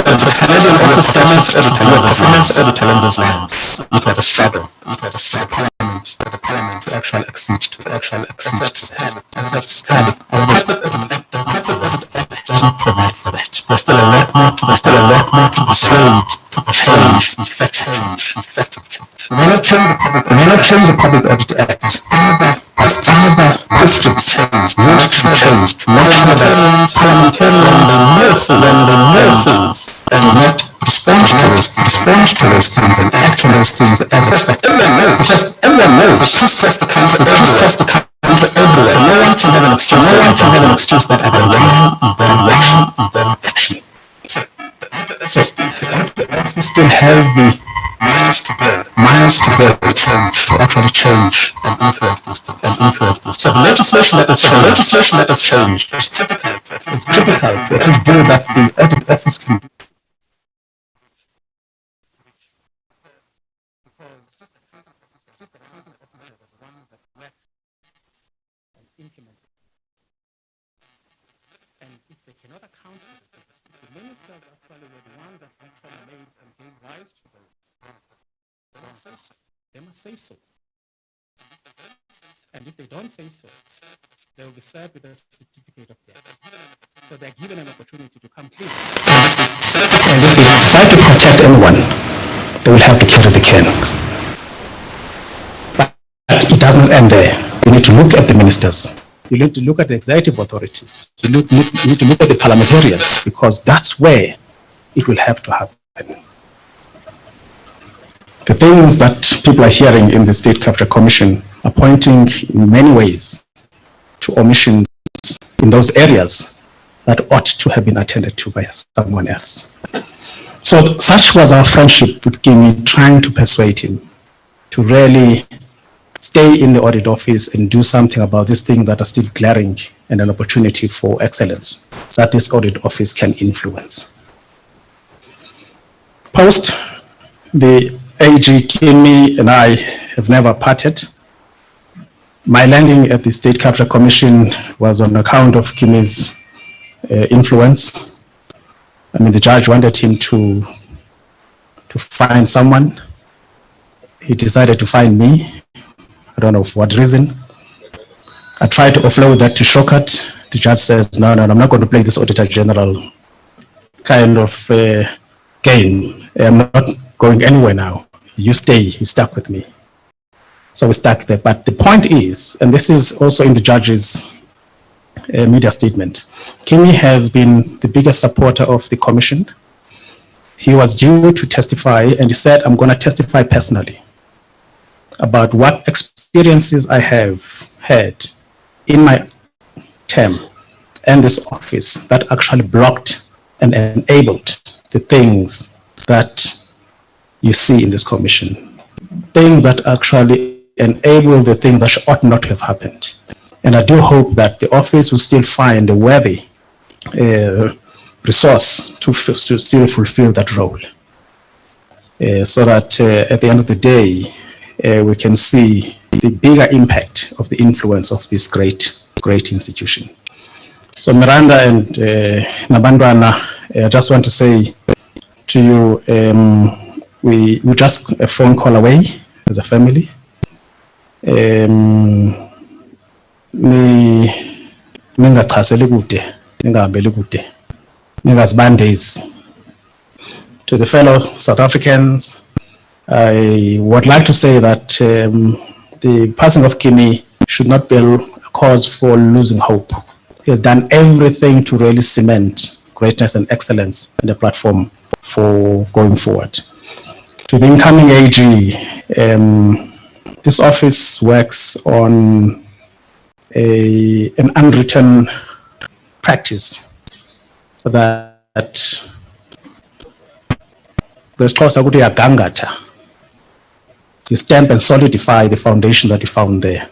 editor in those lands. It was a struggle. For the Parliament to actually accede to that. And such Scully, doesn't provide for that. There's still a lot more to be sold to change effective change. We may not change the Public Audit Act. As other districts change, parliamentarians and not respond to those things and act on those things as expected. Everyone knows. The truth has to come to everywhere. So no one can have an excuse that action. So the office still has the miles to bear to actually change and influence those things. So the legislation that has changed is typical to at least do that the audit office can do. And if they cannot account for this, the ministers actually were the ones that actually made and gave rise to those. They must say so. And if they don't say so, they will be served with a certificate of death. So they're given an opportunity to come clean. And if they decide to protect anyone, they will have to carry the cane. But it does not end there. You need to look at the ministers. You need to look at the executive authorities. You need to look at the parliamentarians, because that's where it will have to happen. The things that people are hearing in the State Capture Commission are pointing in many ways to omissions in those areas that ought to have been attended to by someone else. So such was our friendship with Kimi, trying to persuade him to really stay in the audit office and do something about these things that are still glaring and an opportunity for excellence that this audit office can influence. Post, the AG Kimi and I have never parted. My landing at the State Capture Commission was on account of Kimi's influence. I mean, the judge wanted him to find someone. He decided to find me. I don't know for what reason. I tried to offload that to Shokat. The judge says, no, I'm not going to play this Auditor General kind of game. I'm not going anywhere now. You stay, you stuck with me. So we stuck there. But the point is, and this is also in the judge's media statement, Kimi has been the biggest supporter of the commission. He was due to testify and he said, I'm going to testify personally about what experiences I have had in my term and this office that actually blocked and enabled the things that you see in this commission, things that actually enable the things that ought not to have happened. And I do hope that the office will still find a worthy resource to still fulfill that role, so that at the end of the day, we can see the bigger impact of the influence of this great institution. So Miranda and Nabandwana, I just want to say to you, we're just a phone call away as a family. Ningachaseli kude, ningahambeli kude, ningazibandezi. To the fellow South Africans, I would like to say that the passing of Kimi should not be a cause for losing hope. He has done everything to really cement greatness and excellence in the platform for going forward. To the incoming AG, this office works on an unwritten practice that there's called Gangata. You stamp and solidify the foundation that you found there,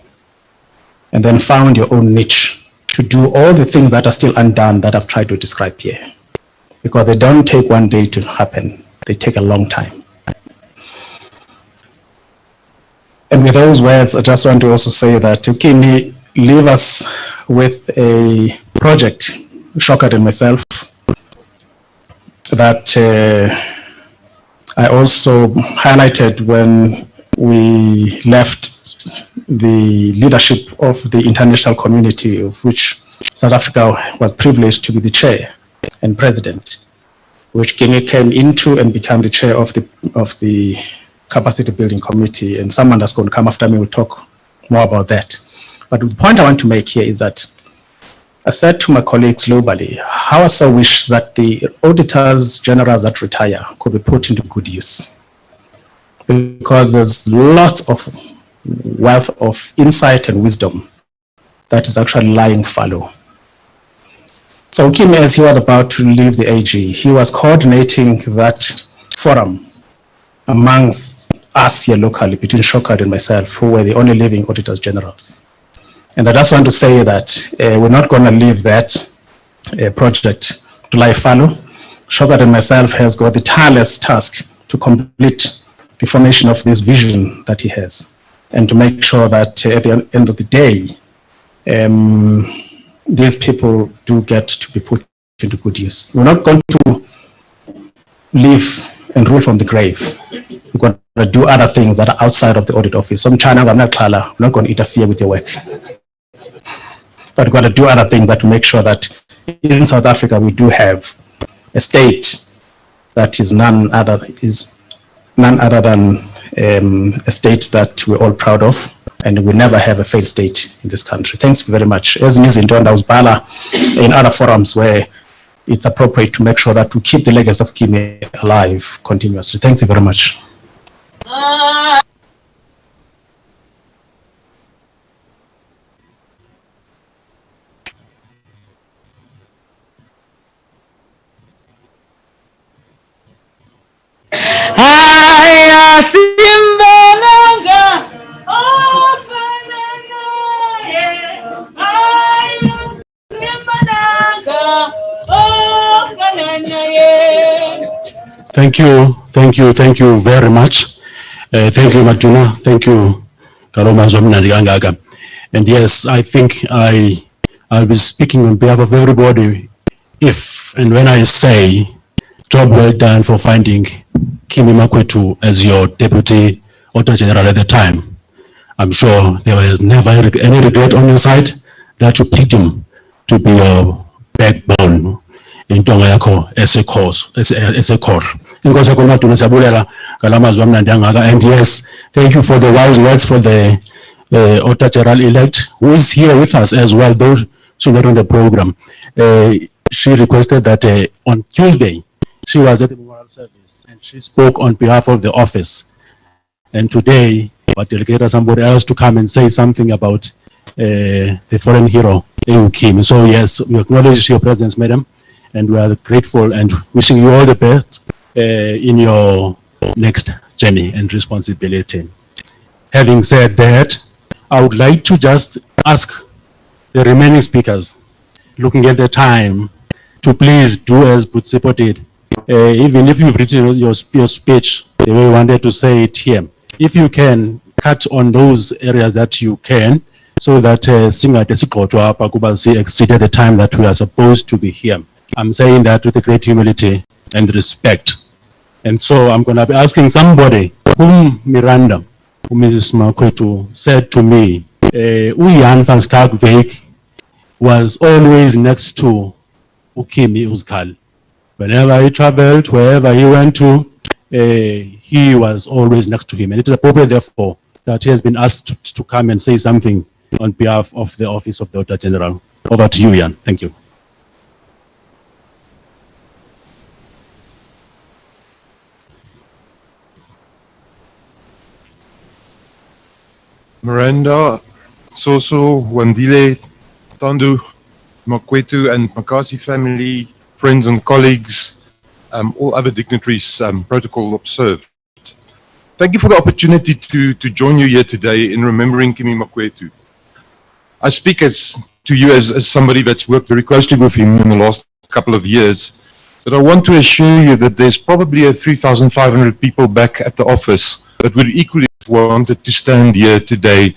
and then found your own niche to do all the things that are still undone that I've tried to describe here, because they don't take one day to happen, they take a long time. And with those words, I just want to also say that Kimi, leave us with a project, Shokat and myself, that I also highlighted when we left the leadership of the international community, of which South Africa was privileged to be the chair and president, which Kimi came into and became the chair of the capacity building committee, and someone that's going to come after me will talk more about that. But the point I want to make here is that I said to my colleagues globally, how I so wish that the auditors generals that retire could be put into good use, because there's lots of wealth of insight and wisdom that is actually lying fallow. So Kimi, as he was about to leave the AG, he was coordinating that forum amongst us here locally, between Shokat and myself, who were the only living auditors generals. And I just want to say that we're not going to leave that project to lie fallow. Shokat and myself has got the tireless task to complete the formation of this vision that he has, and to make sure that at the end of the day, these people do get to be put into good use. We're not going to live and rule from the grave. We're going to do other things that are outside of the audit office. Some China, I'm not going to interfere with your work. But we're going to do other things that to make sure that in South Africa we do have a state that is none other than a state that we're all proud of, and we never have a failed state in this country. Thanks very much. As Nizinto and Ausbala in other forums where it's appropriate to make sure that we keep the legacy of Kimi alive continuously. Thank you very much. Thank you very much. Thank you, Matuna. Thank you, Karoma Zomnandi Angaga. And yes, I think I'll be speaking on behalf of everybody if and when I say, job well done for finding Kimi Makwetu as your Deputy Auditor General at the time. I'm sure there was never any regret on your side that you picked him to be your backbone in Tonga Yako as a cause, as a core. And yes, thank you for the wise words for the Auditor General elect, who is here with us as well, though she's not on the program. She requested that on Tuesday, she was at the memorial service and she spoke on behalf of the office. And today, I delegated somebody else to come and say something about the foreign hero, Kimi. So yes, we acknowledge your presence, madam, and we are grateful and wishing you all the best in your next journey and responsibility. Having said that, I would like to just ask the remaining speakers, looking at the time, to please do as Butsipo did. Even if you've written your speech the way you wanted to say it here, if you can cut on those areas that you can, so that exceeded the time that we are supposed to be here. I'm saying that with a great humility and respect. And so I'm going to be asking somebody whom Miranda, who Mrs. Makwetu said to me, Uyan van Skagvik was always next to Ukimi Uzkal. Whenever he traveled, wherever he went to, he was always next to him. And it is appropriate, therefore, that he has been asked to come and say something on behalf of the Office of the Auditor General. Over to you, Jan. Thank you. Miranda, Soso, Wandile, Tandu, Makwetu, and Makasi family, friends and colleagues, all other dignitaries, protocol observed. Thank you for the opportunity to join you here today in remembering Kimi Makwetu. I speak to you as somebody that's worked very closely with him in the last couple of years, but I want to assure you that there's probably 3,500 people back at the office that would equally have wanted to stand here today,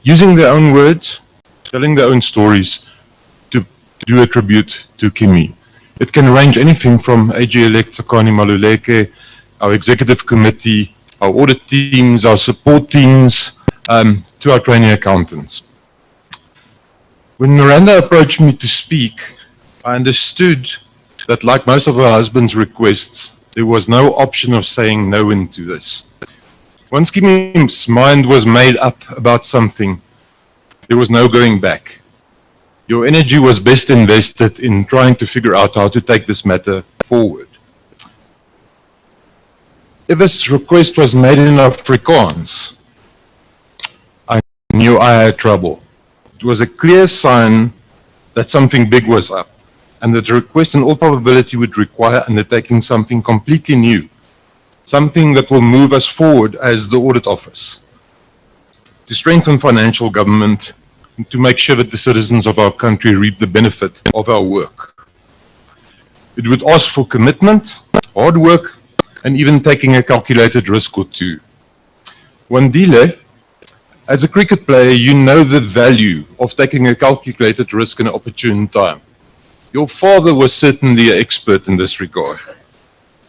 using their own words, telling their own stories, to do a tribute to Kimi. It can range anything from AG-elect Tsakani Maluleke, our executive committee, our audit teams, our support teams, to our trainee accountants. When Miranda approached me to speak, I understood that, like most of her husband's requests, there was no option of saying no into this. Once Kimi's mind was made up about something, there was no going back. Your energy was best invested in trying to figure out how to take this matter forward. If this request was made in Afrikaans, I knew I had trouble. It was a clear sign that something big was up, and that the request in all probability would require undertaking something completely new, something that will move us forward as the audit office, to strengthen financial government, and to make sure that the citizens of our country reap the benefit of our work. It would ask for commitment, hard work, and even taking a calculated risk or two. Wandile, as a cricket player, you know the value of taking a calculated risk in an opportune time. Your father was certainly an expert in this regard.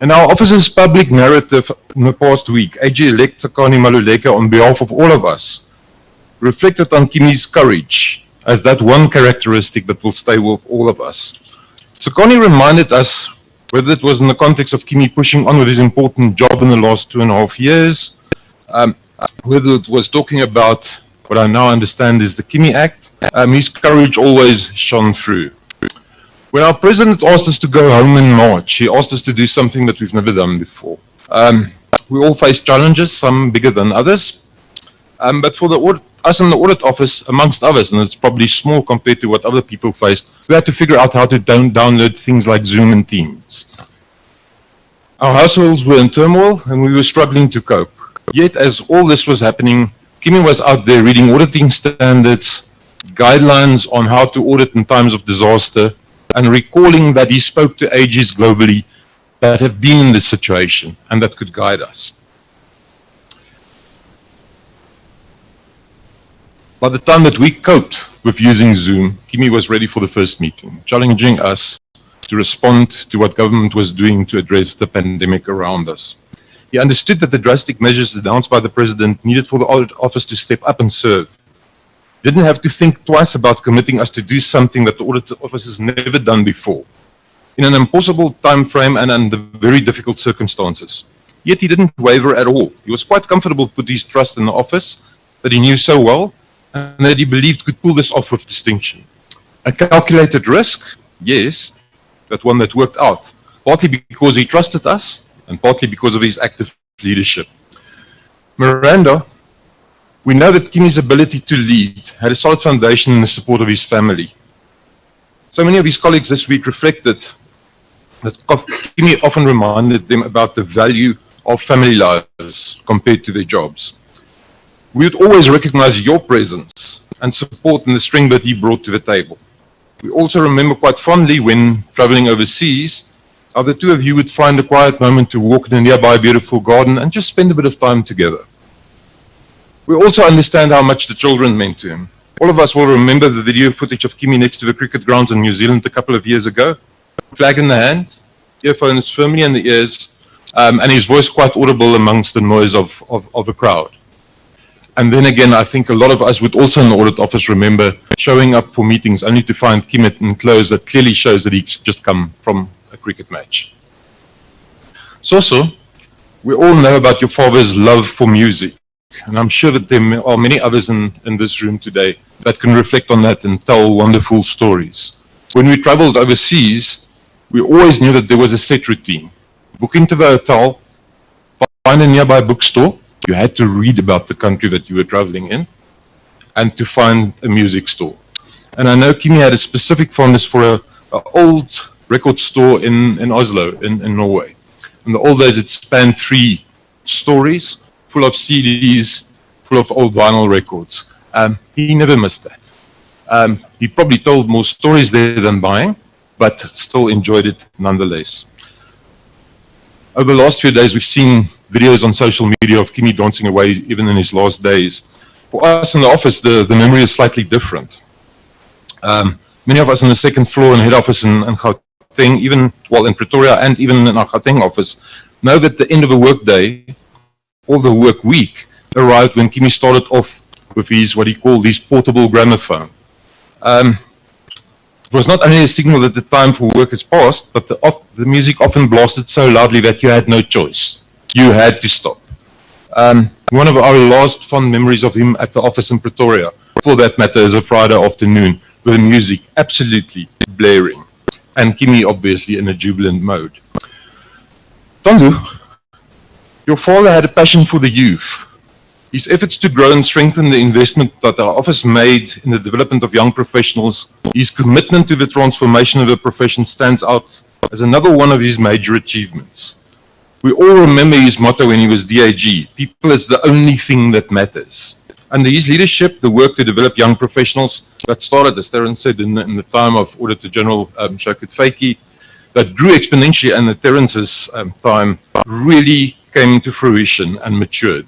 And our office's public narrative in the past week, AG-elect Tsakani Maluleke, on behalf of all of us, reflected on Kimi's courage as that one characteristic that will stay with all of us. Tsakani reminded us, whether it was in the context of Kimi pushing on with his important job in the last 2.5 years, whether it was talking about what I now understand is the Kimi Act, his courage always shone through. When our president asked us to go home in March, he asked us to do something that we've never done before. We all face challenges, some bigger than others. But for us in the audit office, amongst others, and it's probably small compared to what other people faced, we had to figure out how to download things like Zoom and Teams. Our households were in turmoil and we were struggling to cope. Yet as all this was happening, Kimi was out there reading auditing standards, guidelines on how to audit in times of disaster, and recalling that he spoke to AGs globally that have been in this situation and that could guide us. By the time that we coped with using Zoom, Kimi was ready for the first meeting, challenging us to respond to what government was doing to address the pandemic around us. He understood that the drastic measures announced by the president needed for the audit office to step up and serve. Didn't have to think twice about committing us to do something that the audit office has never done before, in an impossible time frame and under very difficult circumstances. Yet he didn't waver at all. He was quite comfortable to put his trust in the office that he knew so well and that he believed could pull this off with distinction. A calculated risk? Yes, but one that worked out, partly because he trusted us and partly because of his active leadership. Miranda, we know that Kimi's ability to lead had a solid foundation in the support of his family. So many of his colleagues this week reflected that Kimi often reminded them about the value of family lives compared to their jobs. We would always recognize your presence and support in the strength that he brought to the table. We also remember quite fondly when traveling overseas, how the two of you would find a quiet moment to walk in a nearby beautiful garden and just spend a bit of time together. We also understand how much the children meant to him. All of us will remember the video footage of Kimi next to the cricket grounds in New Zealand a couple of years ago. Flag in the hand, earphones firmly in the ears, and his voice quite audible amongst the noise of a crowd. And then again, I think a lot of us would also in the audit office remember showing up for meetings only to find Kimi in clothes that clearly shows that he's just come from a cricket match. Soso, we all know about your father's love for music. And I'm sure that there are many others in this room today that can reflect on that and tell wonderful stories. When we traveled overseas, we always knew that there was a set routine. Book into the hotel, find a nearby bookstore. You had to read about the country that you were traveling in, and to find a music store. And I know Kimi had a specific fondness for an old record store in Oslo, in Norway. In the old days, it spanned 3 stories, full of CDs, full of old vinyl records. He never missed that. He probably told more stories there than buying, but still enjoyed it nonetheless. Over the last few days, we've seen videos on social media of Kimi dancing away even in his last days. For us in the office, the memory is slightly different. Many of us on the second floor in head office in Gauteng, even well in Pretoria and even in our Gauteng office, know that the end of a work day or the work week arrived when Kimi started off with his, what he called, his portable gramophone. It was not only a signal that the time for work has passed, but the music often blasted so loudly that you had no choice. You had to stop. One of our last fond memories of him at the office in Pretoria, for that matter, is a Friday afternoon with the music absolutely blaring, and Kimi obviously in a jubilant mode. Tondu, your father had a passion for the youth. His efforts to grow and strengthen the investment that our office made in the development of young professionals, his commitment to the transformation of the profession stands out as another one of his major achievements. We all remember his motto when he was DAG, people is the only thing that matters. Under his leadership, the work to develop young professionals that started, as Terence said, in the time of Auditor General Shaukat Faiki, that grew exponentially in Terence's time, really came into fruition and matured.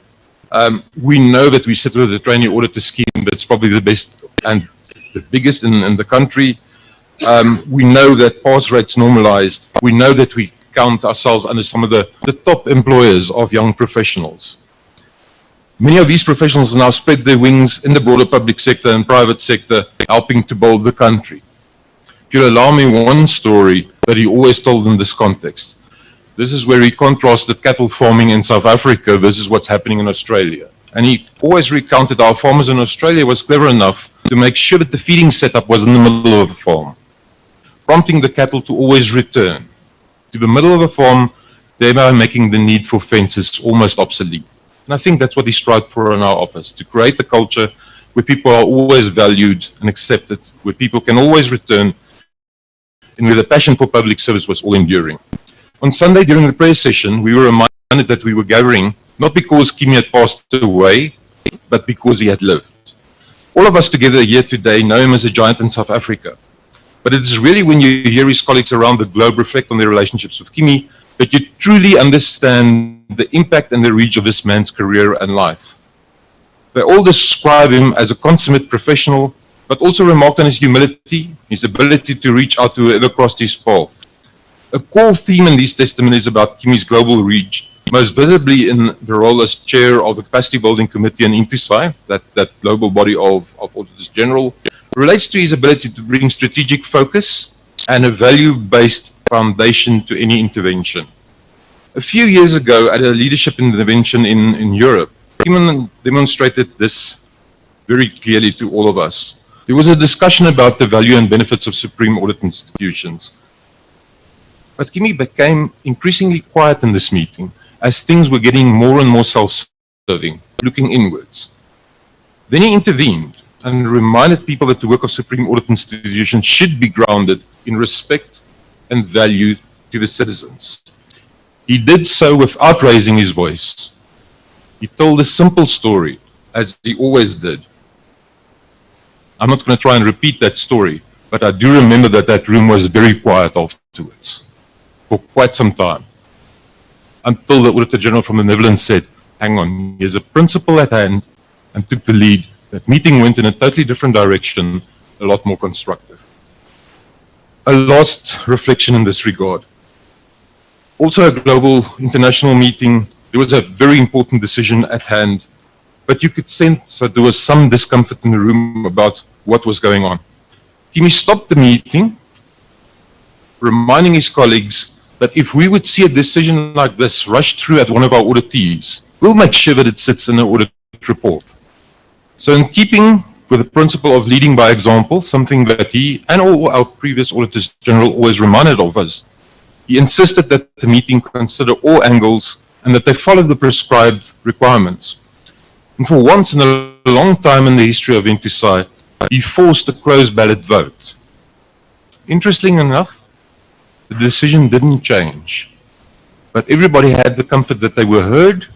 We know that we sit with the trainee auditor scheme, but it's probably the best and the biggest in the country. We know that pass rates normalized. We know that we count ourselves under some of the top employers of young professionals. Many of these professionals now spread their wings in the broader public sector and private sector, helping to build the country. If you'll allow me one story that he always told in this context. This is where he contrasted cattle farming in South Africa versus what's happening in Australia. And he always recounted how farmers in Australia was clever enough to make sure that the feeding setup was in the middle of the farm. prompting the cattle to always return to the middle of a farm, thereby making the need for fences almost obsolete. And I think that's what he strived for in our office, to create a culture where people are always valued and accepted, where people can always return, and where the passion for public service was all enduring. On Sunday during the prayer session, we were reminded that we were gathering not because Kimi had passed away, but because he had lived. All of us together here today know him as a giant in South Africa. But it is really when you hear his colleagues around the globe reflect on their relationships with Kimi that you truly understand the impact and the reach of this man's career and life. They all describe him as a consummate professional, but also remarked on his humility, his ability to reach out to whoever crossed his path. A core theme in these testimonies about Kimi's global reach, most visibly in the role as chair of the Capacity Building Committee in Intisai, that global body of Auditors General, relates to his ability to bring strategic focus and a value-based foundation to any intervention. A few years ago, at a leadership intervention in Europe, Kimi demonstrated this very clearly to all of us. There was a discussion about the value and benefits of supreme audit institutions. But Kimi became increasingly quiet in this meeting as things were getting more and more self-serving, looking inwards. Then he intervened and reminded people that the work of supreme audit institutions should be grounded in respect and value to the citizens. He did so without raising his voice. He told a simple story, as he always did. I'm not going to try and repeat that story, but I do remember that that room was very quiet afterwards, for quite some time, until the Auditor General from the Netherlands said, hang on, here's a principle at hand, and took the lead. That meeting went in a totally different direction, a lot more constructive. A last reflection in this regard. Also a global international meeting, there was a very important decision at hand, but you could sense that there was some discomfort in the room about what was going on. Kimi stopped the meeting, reminding his colleagues that if we would see a decision like this rushed through at one of our auditees, we'll make sure that it sits in the audit report. So in keeping with the principle of leading by example, something that he and all our previous Auditors General always reminded of us, he insisted that the meeting consider all angles and that they follow the prescribed requirements. And for once in a long time in the history of Intisai, he forced a closed ballot vote. Interesting enough, the decision didn't change, but everybody had the comfort that they were heard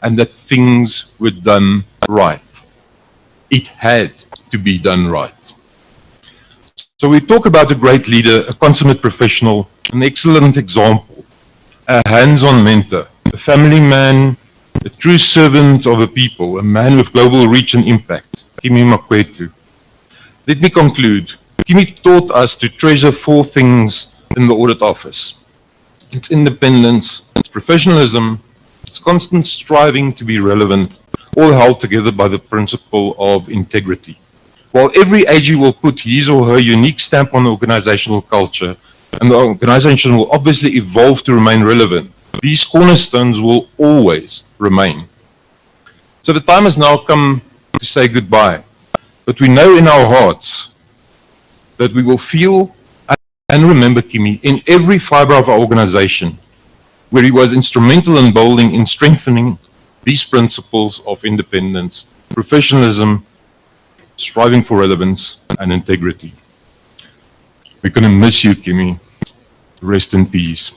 and that things were done right. It had to be done right. So we talk about a great leader, a consummate professional, an excellent example, a hands-on mentor, a family man, a true servant of a people, a man with global reach and impact, Kimi Makwetu. Let me conclude. Kimi taught us to treasure four things in the audit office. It's independence, it's professionalism, it's constant striving to be relevant, all held together by the principle of integrity. While every AG will put his or her unique stamp on the organizational culture, and the organization will obviously evolve to remain relevant, these cornerstones will always remain. So the time has now come to say goodbye, but we know in our hearts that we will feel and remember Kimi in every fiber of our organization, where he was instrumental in building, in strengthening these principles of independence, professionalism, striving for relevance, and integrity. We're going to miss you, Kimi. Rest in peace.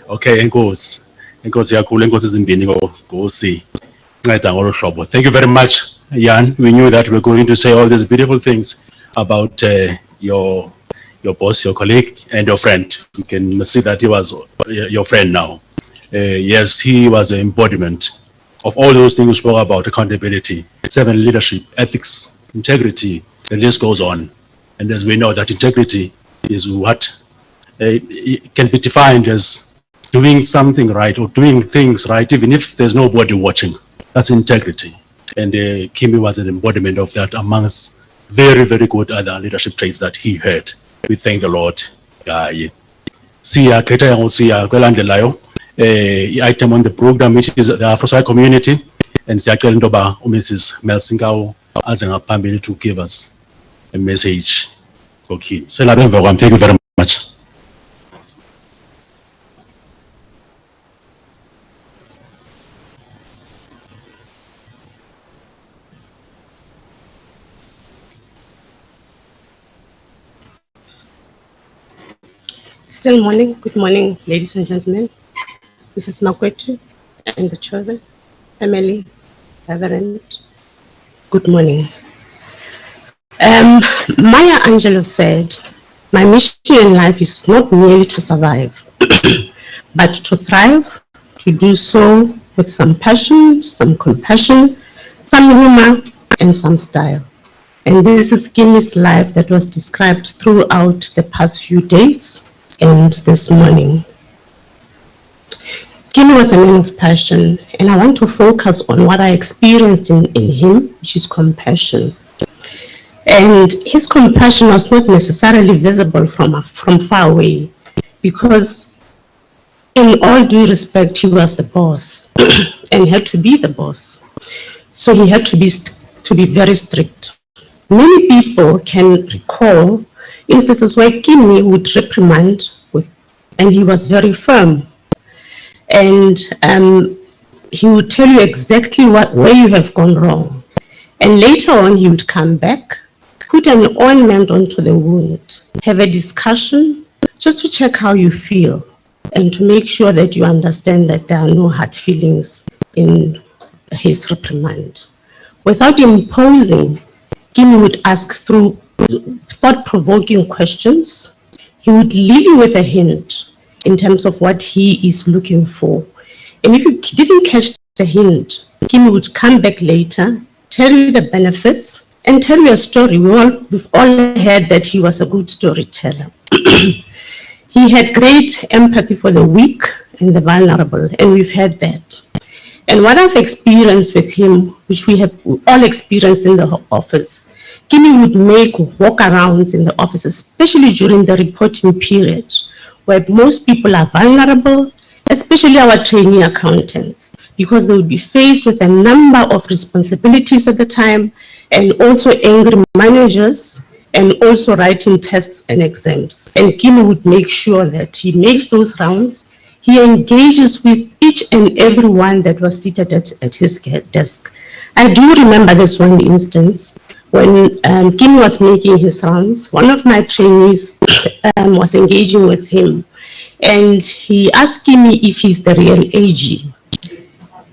Okay, enkosi yakhulu, enkosi ezimbini Nkosi nceda ngolo hlobo. Thank you very much, Jan. We knew that we were going to say all these beautiful things about your boss, your colleague, and your friend. You can see that he was your friend now. Yes, he was an embodiment of all those things we spoke about: accountability, 7 leadership, ethics, integrity. The list goes on. And as we know, that integrity is what it can be defined as doing something right or doing things right, even if there's nobody watching. That's integrity. And Kimi was an embodiment of that amongst very, very good other leadership traits that he had. We thank the Lord. Item on the program, which is the Afro community, and Mrs. Melsingau as to give us a message. Okay. Thank you very much. Still morning. Good morning, ladies and gentlemen. This is Makwetu and the children, family, Reverend. Good morning. Maya Angelou said, "My mission in life is not merely to survive, but to thrive, to do so with some passion, some compassion, some humor, and some style." And this is Kimi's life that was described throughout the past few days and this morning. Kimi was a man of passion, and I want to focus on what I experienced in him, which is compassion. And his compassion was not necessarily visible from far away, because in all due respect, he was the boss and had to be the boss. So he had to be very strict. Many people can recall instances where Kimi would reprimand and he was very firm. And he would tell you exactly where you have gone wrong. And later on, he would come back, put an ointment onto the wound, have a discussion just to check how you feel and to make sure that you understand that there are no hard feelings in his reprimand. Without imposing, Kimi would ask through thought-provoking questions. He would leave you with a hint in terms of what he is looking for. And if you didn't catch the hint, Kimi would come back later, tell you the benefits, and tell you a story. We've all heard that he was a good storyteller. He had great empathy for the weak and the vulnerable, and we've heard that. And what I've experienced with him, which we have all experienced in the office, Kimi would make walk-arounds in the office, especially during the reporting period, where most people are vulnerable, especially our trainee accountants, because they would be faced with a number of responsibilities at the time, and also angry managers, and also writing tests and exams. And Kimi would make sure that he makes those rounds. He engages with each and every one that was seated at his desk. I do remember this one instance when Kimi was making his rounds. One of my trainees was engaging with him, and he asked Kimi if he's the real AG.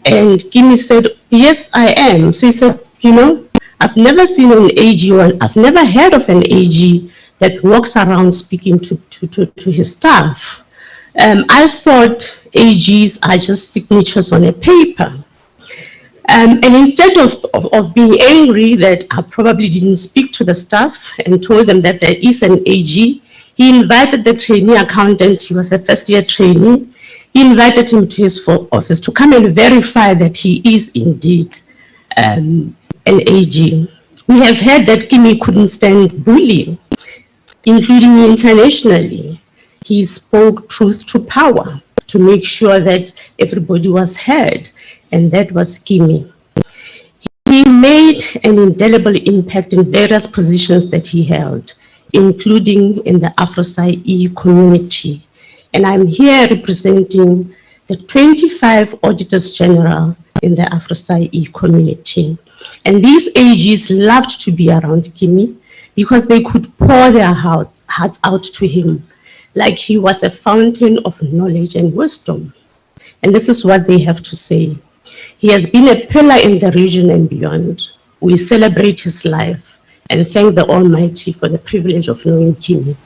And Kimi said, "Yes, I am." So he said, "You know, I've never seen an AG, or I've never heard of an AG that walks around speaking to his staff. I thought AGs are just signatures on a paper." And instead of being angry that I probably didn't speak to the staff and told them that there is an AG, he invited the trainee accountant. He was a first-year trainee. He invited him to his office to come and verify that he is indeed an AG. We have heard that Kimi couldn't stand bullying, including internationally. He spoke truth to power to make sure that everybody was heard, and that was Kimi. He made an indelible impact in various positions that he held, including in the Afro-SABC community. And I'm here representing the 25 Auditors General in the Afro-SABC community. And these AGs loved to be around Kimi because they could pour their hearts out to him, like he was a fountain of knowledge and wisdom. And this is what they have to say. He has been a pillar in the region and beyond. We celebrate his life and thank the Almighty for the privilege of knowing Kimi.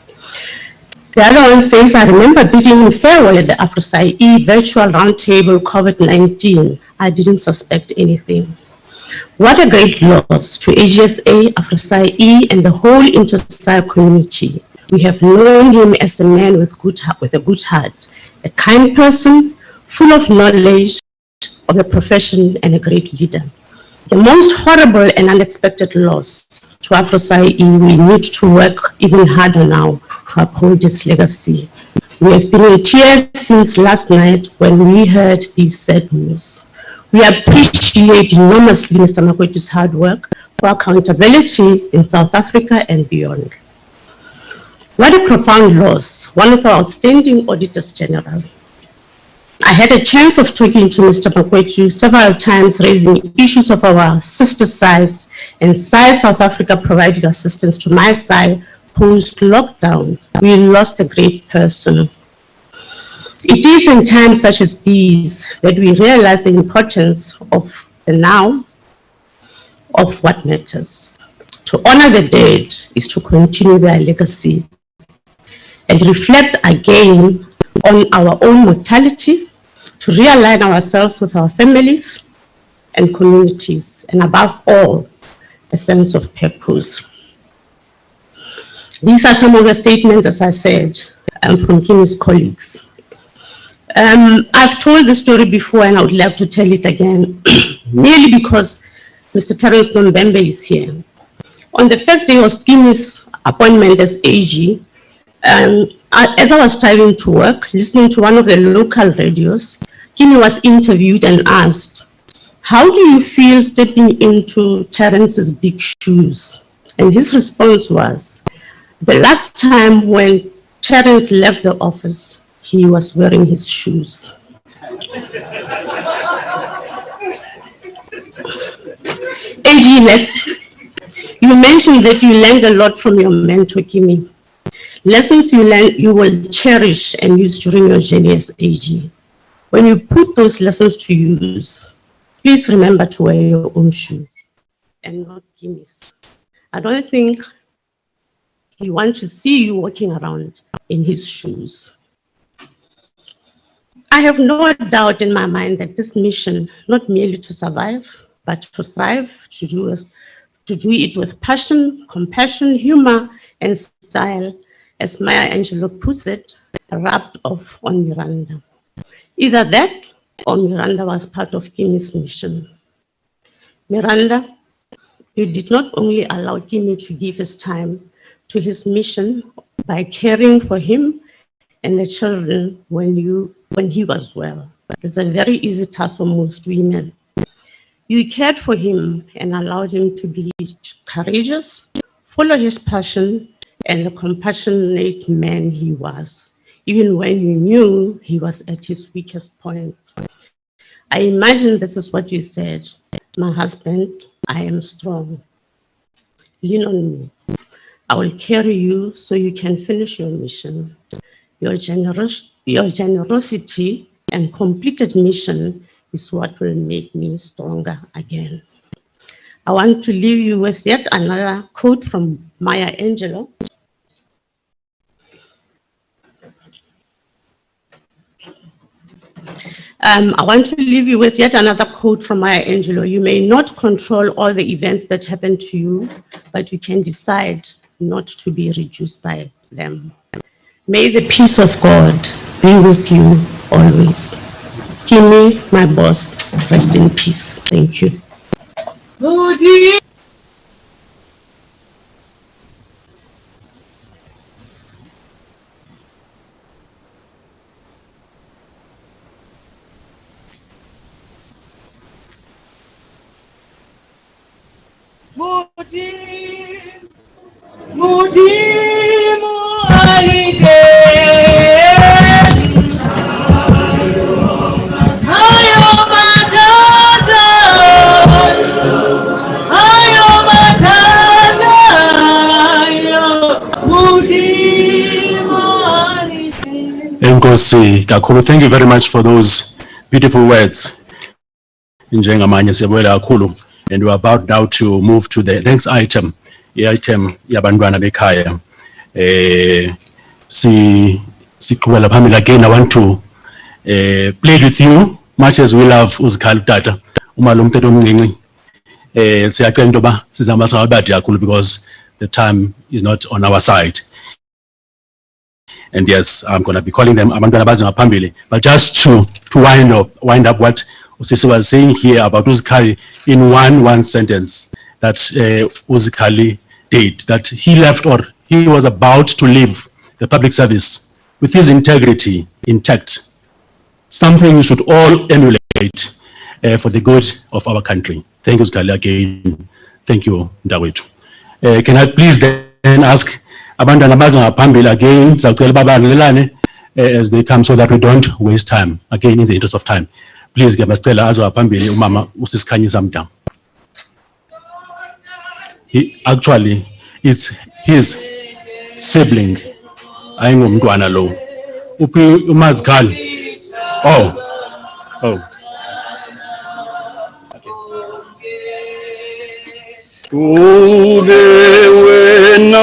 The other one says, "I remember bidding him farewell at the Afro-SABC virtual roundtable COVID-19 I didn't suspect anything. What a great loss to AGSA, AfroSci-E, and the whole inter-Sci community. We have known him as a man with a good heart, a kind person, full of knowledge of the profession, and a great leader. The most horrible and unexpected loss to AfroSci-E, we need to work even harder now to uphold his legacy. We have been in tears since last night when we heard these sad news. We appreciate enormously Mr. Makwetu's hard work for accountability in South Africa and beyond. What a profound loss, one of our outstanding auditors general. I had a chance of talking to Mr. Makwetu several times, raising issues of our sister SAIs and SAI South Africa providing assistance to my SAI post-lockdown. We lost a great person. It is in times such as these that we realize the importance of the now, of what matters. To honor the dead is to continue their legacy and reflect again on our own mortality, to realign ourselves with our families and communities, and above all, a sense of purpose. These are some of the statements, as I said, from Kimi's colleagues. I've told the story before and I would like to tell it again, merely because Mr. Terence Nombembe is here. On the first day of Kimi's appointment as AG, as I was driving to work, listening to one of the local radios, Kimi was interviewed and asked, "How do you feel stepping into Terence's big shoes?" And his response was, "The last time when Terence left the office, he was wearing his shoes." AG-elect, you mentioned that you learned a lot from your mentor, Kimi. Lessons you learned, you will cherish and use during your journey as AG. When you put those lessons to use, please remember to wear your own shoes and not Kimi's. I don't think he wants to see you walking around in his shoes. I have no doubt in my mind that this mission, not merely to survive, but to thrive, to do it with passion, compassion, humor, and style, as Maya Angelou puts it, rubbed off on Miranda. Either that or Miranda was part of Kimi's mission. Miranda, you did not only allow Kimi to give his time to his mission by caring for him and the children when he was well. It's a very easy task for most women. You cared for him and allowed him to be courageous, follow his passion, and the compassionate man he was, even when you knew he was at his weakest point. I imagine this is what you said: "My husband, I am strong. Lean on me. I will carry you so you can finish your mission. Your generosity and completed mission is what will make me stronger again." I want to leave you with yet another quote from Maya Angelou. I want to leave you with yet another quote from Maya Angelou. "You may not control all the events that happen to you, but you can decide not to be reduced by them. May the peace of God be with you always. Kimi, my boss, rest in peace." Thank you. Enkosi kakhulu, thank you very much for those beautiful words. Njengamanye siyabonga kakhulu, and we're about now to move to the next item, i-item yabantwana bekhaya. Siqhubela phambili again. I want to plead with you, much as we love uZikhali Tata, umalume Mthetho omncinci, siyacela into yoba sizama singabadi kakhulu because the time is not on our side. And yes, I'm going to be calling them abantwana abazi ngaphambili, but just to wind up what Usisi was saying here about uZikhali in one sentence that uZikhali did, that he left or he was about to leave the public service with his integrity intact. Something we should all emulate for the good of our country. Thank you, UZikhali, again. Thank you, Makwetu. Can I please then ask abantwana abazi ngaphambili again, sacela babangelelane as they come so that we don't waste time. Again, in the interest of time. Please give us tell us ngaphambili umama uSisikhanyisa Mnta. He actually, it's his sibling. Ayingumntwana lo. Uphi uMazikhali? Oh. Ube wena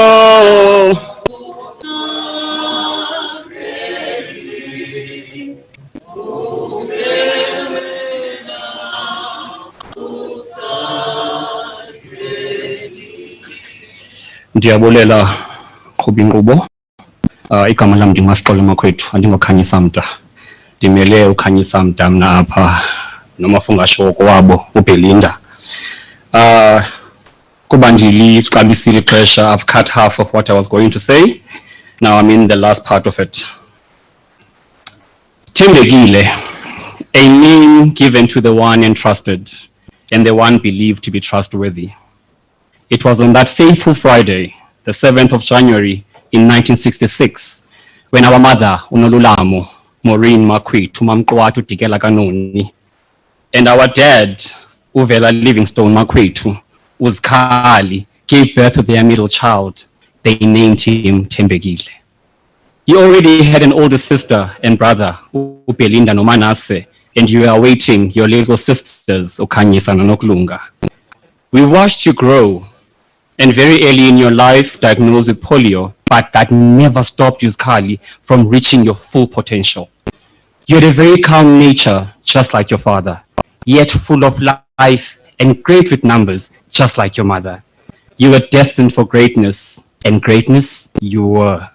ndiyabulela qhubi inkqubo. Igama lam ndinguMasiqolo Makwetu, andingoKhanyisa Mnta. Ndimele uKhanyisa Mnta mna apha nomafungasho wabo uBelinda. Kuba ndilixabisile ixesha, I've cut half of what I was going to say. Now I'm in the last part of it. Thembekile, a name given to the one entrusted and the one believed to be trustworthy. It was on that faithful Friday, the 7th of January in 1966, when our mother, Unolulamo, Maureen Makwetu, Makwetu Tikela Kanoni, and our dad, Uvela Livingstone Makwetu, uZikhali, gave birth to their middle child. They named him Thembekile. You already had an older sister and brother, uBelinda noManase, and you were awaiting your little sisters, uKhanyisa noNokulunga. We watched you grow, and very early in your life diagnosed with polio, but that never stopped you, Uzikhali, from reaching your full potential. You had a very calm nature, just like your father, yet full of life and great with numbers, just like your mother. You were destined for greatness, and greatness you were.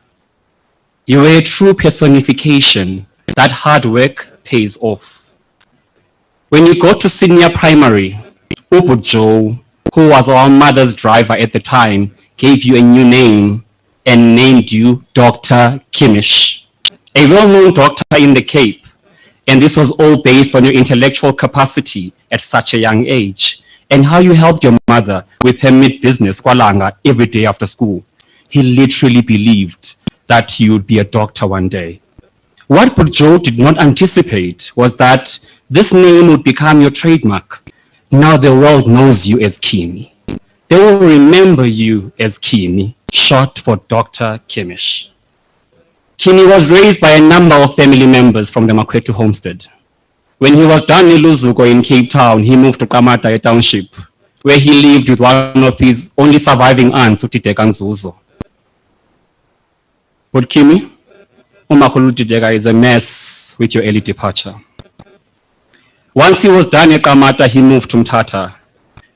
You were a true personification that hard work pays off. When you got to senior primary, Ubu Joe, who was our mother's driver at the time, gave you a new name and named you Dr. Kimish, a well-known doctor in the Cape. And this was all based on your intellectual capacity at such a young age and how you helped your mother with her meat business, Kwalanga, every day after school. He literally believed that you would be a doctor one day. What Joe did not anticipate was that this name would become your trademark. Now the world knows you as Kimi. They will remember you as Kimi, short for Dr. Kimish. Kimi was raised by a number of family members from the Makwetu homestead. When he was done in Luzuko in Cape Town, he moved to Kamata Township, where he lived with one of his only surviving aunts, Utiteka Nzuzo. But Kimi, Umakhulu Utiteka is a mess with your early departure. Once he was done at Kamata, he moved to Mthatha.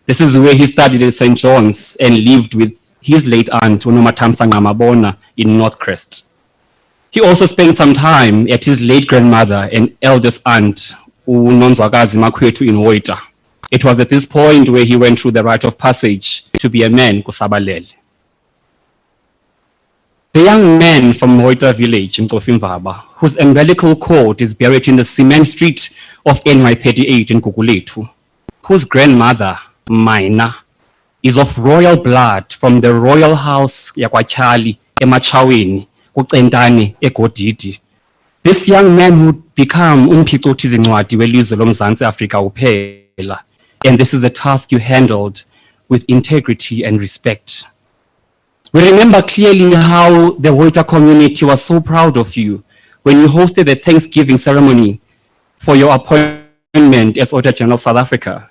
This is where he studied at St. John's and lived with his late aunt, Unomatamsa Ngamabona, in North Crest. He also spent some time at his late grandmother and eldest aunt, Unonzwakazi Makwetu, in Woita. It was at this point where he went through the rite of passage to be a man, Kusabalele. The young man from Woita village in Tsofimvaba, whose umbilical cord is buried in the cement street of NY38 in Gugulethu, whose grandmother, Maina, is of royal blood from the royal house Yakwachali, Emachaweni, Ucentane, Egodidi. This young man would become umphicothi zincwadi welizwe loMzantsi Afrika uphela, and this is a task you handled with integrity and respect. We remember clearly how the Woita community was so proud of you when you hosted the Thanksgiving ceremony for your appointment as Auditor General of South Africa.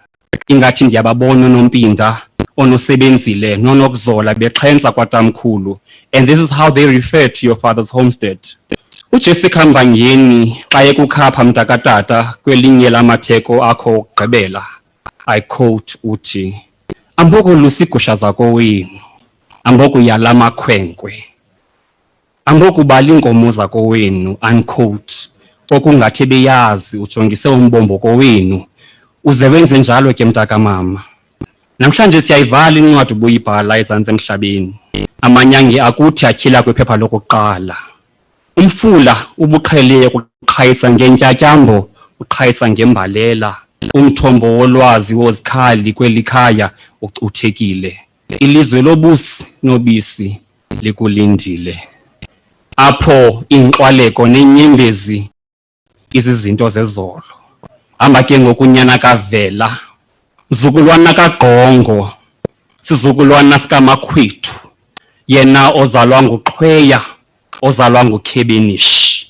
Ingathi ndiyababona uNompinda, onosebenzile, nonokuzola bexhensa kwatamkhulu. And this is how they refer to your father's homestead. uJessica Mbangeni xa ekukhapha mntakatata kwelinye lamatheko akho okugqibela, I quote uthi, ambokulusa iigusha zakowenu, ambokuyala amakhwenkwe, ambokubala iinkomo zakowenu, unquote, okungathi beyazi ujongise umbombo kowenu, uze wenze njalo ke mntakamama. Namhlanje siyayivala incwadi ubuyibhala ezantsi emhlabeni, amanyange akuthi atyhila kwiphepha lokuqala. Umfula ubuqhele ukuqhayisa ngentyatyambo, uqhayisa ngembalela, umthombo wolwazi wozikhali kweli khaya ucuthekile. Ilizwe lobusi nobisi likulindile. Apho inqwaleko nenyembezi izizinto zezolo. Hamba ke ngokunyana kavela, mzukulwana kaGqongo, sizukulwana sikaMakwethu, yena ozalwa nguXhweya, ozalwa nguKhebenish,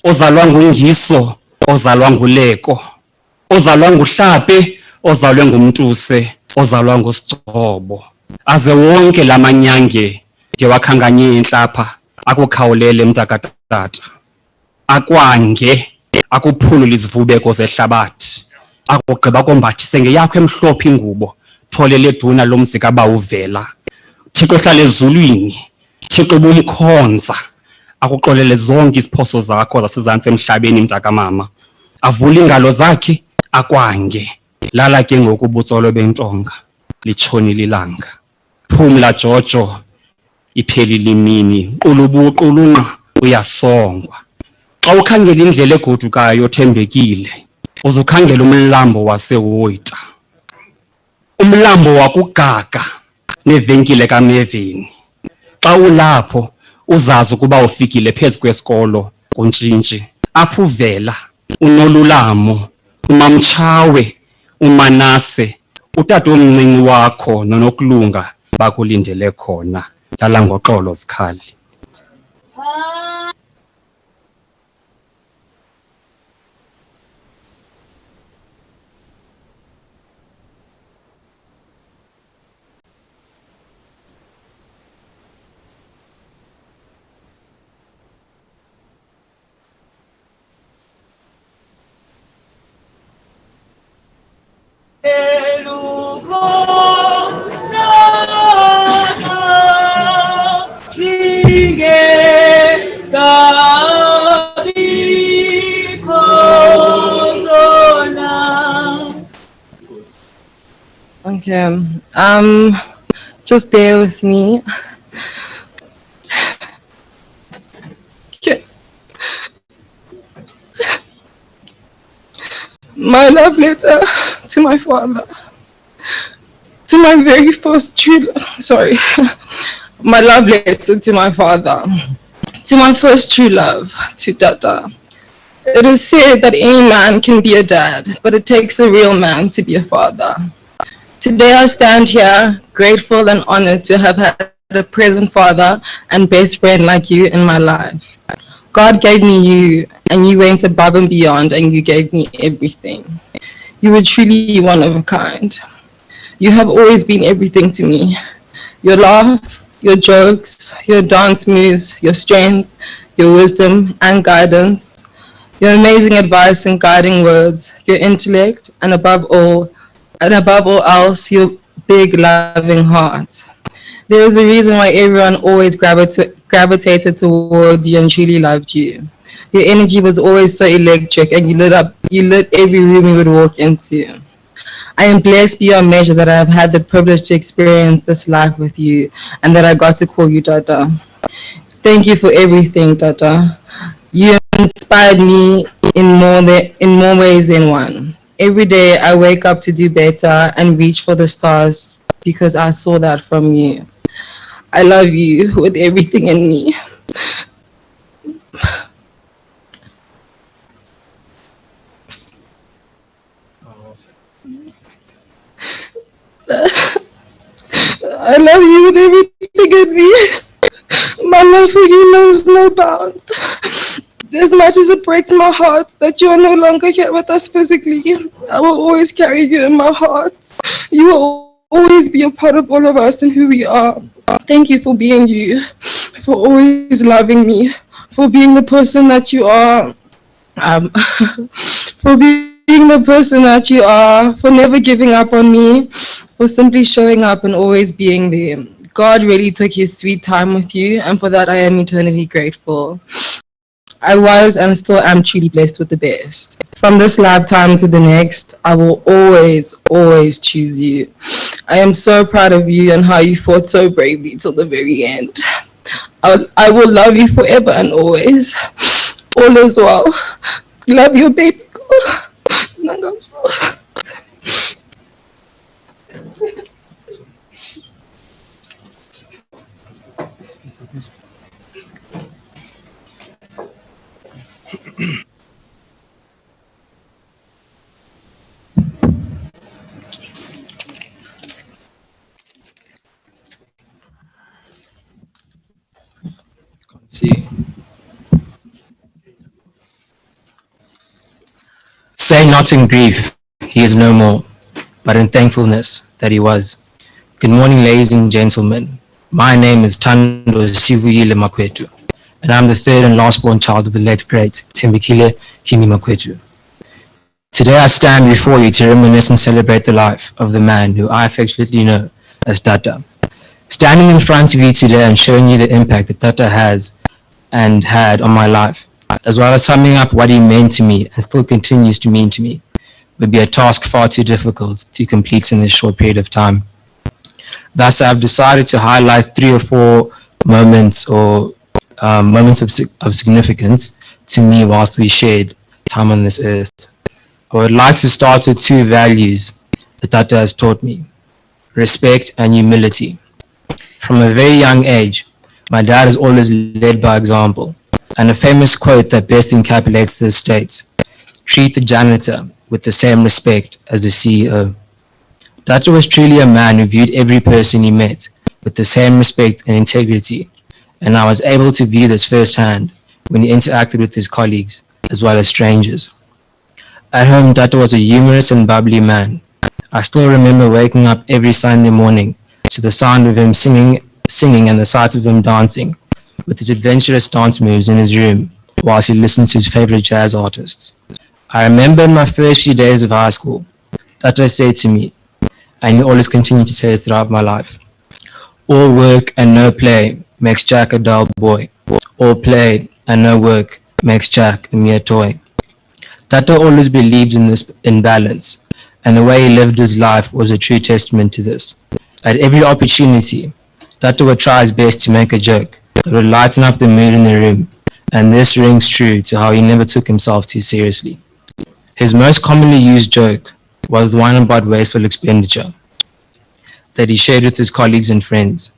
ozalwa nguNgiso, ozalwa nguLeko, ozalwa nguHlape, ozalwe nguMtuse, ozalwa nguSigcobo. Aze wonke lamanyange ndiwakhanganye entlapha, akukhawulele mntakatata. Akwange, akuphulule izivubeko zehlabathi. Akugqiba kombathise ngeyakho emhlophe ingubo, thole leduna lomzi kabawuvela. Thixo hlala ezulwini, Thixo bumkhonza. Akuxolele zonke iziphoso zakho zasezantsi emhlabeni mntakamama. Avule iingalo zakhe, akwange. Lala ke ngoku ubutsolo bentonga, litshonile ilanga. Phumla Jojo, iphelile imini, qulubuqulunqa uyasongwa. Xa ukhangela indlela egodukayo Thembekile, uzukhangela umlambo waseWoita. Umlambo wakuGaga nevenkile kaMeveni. Xa ulapho uzazi ukuba ufikile phezu kwesikolo kuNtshintshi, apho uvela uNolulamo, uMamtshawe, uManase, utata omncinci wakho noNokulunga bakulindele khona. Lala ngoxolo zikhali. Okay, just bear with me. Okay. My love letter to my father, to my very first true my love letter to my father, to my first true love, to Dada. It is said that any man can be a dad, but it takes a real man to be a father. Today I stand here grateful and honored to have had a present father and best friend like you in my life. God gave me you, and you went above and beyond, and you gave me everything. You were truly one of a kind. You have always been everything to me. Your laugh, your jokes, your dance moves, your strength, your wisdom and guidance, your amazing advice and guiding words, your intellect, and above all else, your big loving heart. There is a reason why everyone always gravitated towards you and truly loved you. Your energy was always so electric, and you lit every room you would walk into. I am blessed beyond measure that I have had the privilege to experience this life with you, and that I got to call you Dada. Thank you for everything, Dada. You inspired me in more ways than one. Every day I wake up to do better and reach for the stars because I saw that from you. I love you with everything in me. I love you with everything in me. My love for you knows no bounds. As much as it breaks my heart that you are no longer here with us physically, I will always carry you in my heart. You will always be a part of all of us and who we are. Thank you for being you, for always loving me, for being the person that you are, for being the person that you are, for never giving up on me, for simply showing up and always being there. God really took his sweet time with you, and for that I am eternally grateful. I was and still am truly blessed with the best. From this lifetime to the next, I will always, always choose you. I am so proud of you and how you fought so bravely till the very end. I will love you forever and always. All is well. Love you, baby girl. Nangamso. See. Say not in grief, he is no more, but in thankfulness that he was. Good morning, ladies and gentlemen. My name is Thembekile Makwetu, and I'm the third and last born child of the late great Thembekile Kimi Makwetu. Today I stand before you to reminisce and celebrate the life of the man who I affectionately know as Tata. Standing in front of you today and showing you the impact that Tata has and had on my life, as well as summing up what he meant to me and still continues to mean to me, would be a task far too difficult to complete in this short period of time. Thus, I've decided to highlight 3 or 4 moments or moments of significance to me whilst we shared time on this earth. I would like to start with 2 values that Tata has taught me: respect and humility. From a very young age, my dad has always led by example, and a famous quote that best encapsulates this states, "Treat the janitor with the same respect as the CEO." Tata was truly a man who viewed every person he met with the same respect and integrity, and I was able to view this firsthand when he interacted with his colleagues as well as strangers. At home, Tata was a humorous and bubbly man. I still remember waking up every Sunday morning to the sound of him singing and the sight of him dancing with his adventurous dance moves in his room whilst he listened to his favorite jazz artists. I remember in my first few days of high school, Tata said to me, and he always continued to say this throughout my life, "All work and no play makes Jack a dull boy. All play and no work makes Jack a mere toy." Tata always believed in this balance, and the way he lived his life was a true testament to this. At every opportunity, Tata would try his best to make a joke that would lighten up the mood in the room, and this rings true to how he never took himself too seriously. His most commonly used joke was the one about wasteful expenditure that he shared with his colleagues and friends.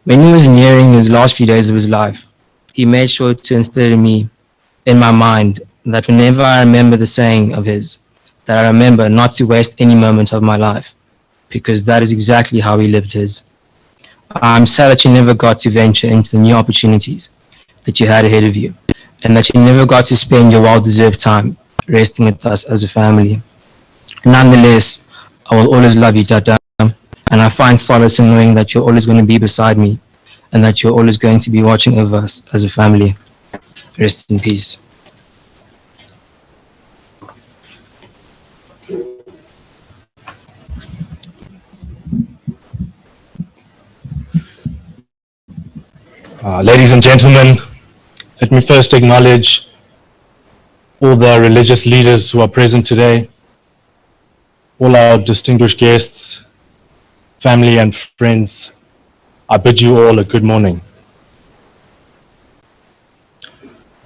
When he was nearing his last few days of his life, he made sure to instill in my mind that whenever I remember the saying of his, that I remember not to waste any moment of my life, because that is exactly how he lived his. I'm sad that you never got to venture into the new opportunities that you had ahead of you, and that you never got to spend your well-deserved time resting with us as a family. Nonetheless, I will always love you, Tata, and I find solace in knowing that you're always going to be beside me, and that you're always going to be watching over us as a family. Rest in peace. Ladies and gentlemen, let me first acknowledge all the religious leaders who are present today, all our distinguished guests, family and friends. I bid you all a good morning.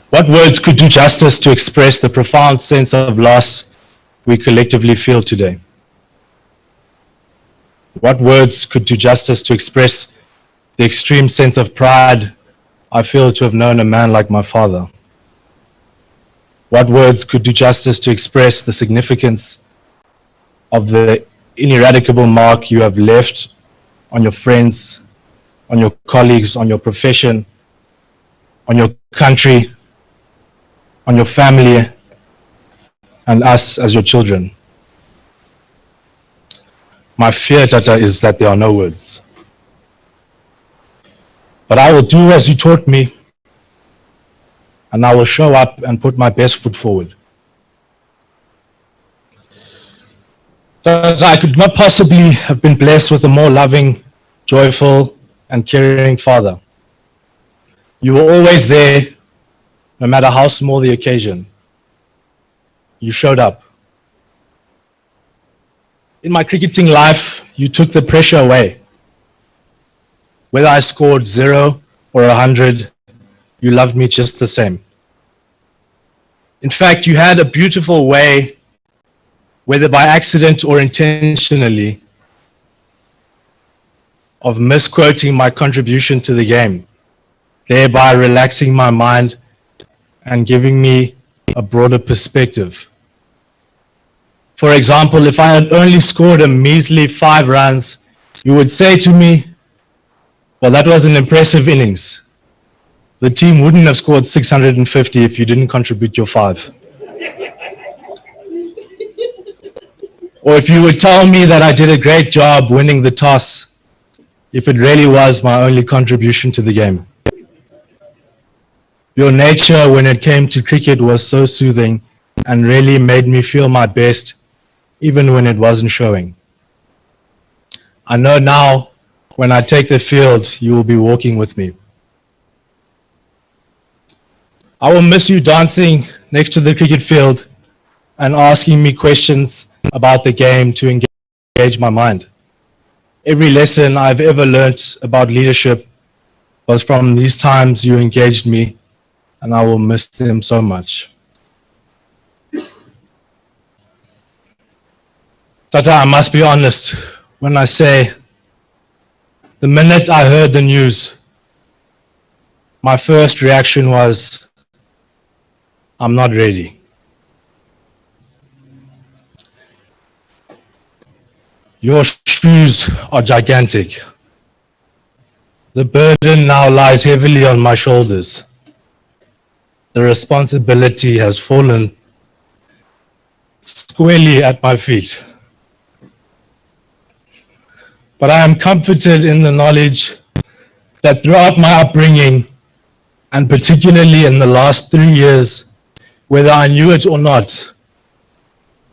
What words could do justice to express the profound sense of loss we collectively feel today? What words could do justice to express the extreme sense of pride I feel to have known a man like my father? What words could do justice to express the significance of the ineradicable mark you have left on your friends, on your colleagues, on your profession, on your country, on your family, and us as your children? My fear, Tata, is that there are no words. But I will do as you taught me. and I will show up and put my best foot forward. That I could not possibly have been blessed with a more loving, joyful, and caring father. You were always there, no matter how small the occasion. You showed up. In my cricketing life, you took the pressure away. Whether I scored 0 or 100, you loved me just the same. In fact, you had a beautiful way, whether by accident or intentionally, of misquoting my contribution to the game, thereby relaxing my mind and giving me a broader perspective. For example, if I had only scored a measly 5 runs, you would say to me, well, that was an impressive innings. The team wouldn't have scored 650 if you didn't contribute your 5. Or if you would tell me that I did a great job winning the toss, if it really was my only contribution to the game. Your nature when it came to cricket was so soothing and really made me feel my best, even when it wasn't showing. I know now, when I take the field, you will be walking with me. I will miss you dancing next to the cricket field and asking me questions about the game to engage my mind. Every lesson I've ever learnt about leadership was from these times you engaged me, and I will miss them so much. Tata, I must be honest when I say, the minute I heard the news, my first reaction was, I'm not ready. Your shoes are gigantic. The burden now lies heavily on my shoulders. The responsibility has fallen squarely at my feet. But I am comforted in the knowledge that throughout my upbringing, and particularly in the last 3 years, whether I knew it or not,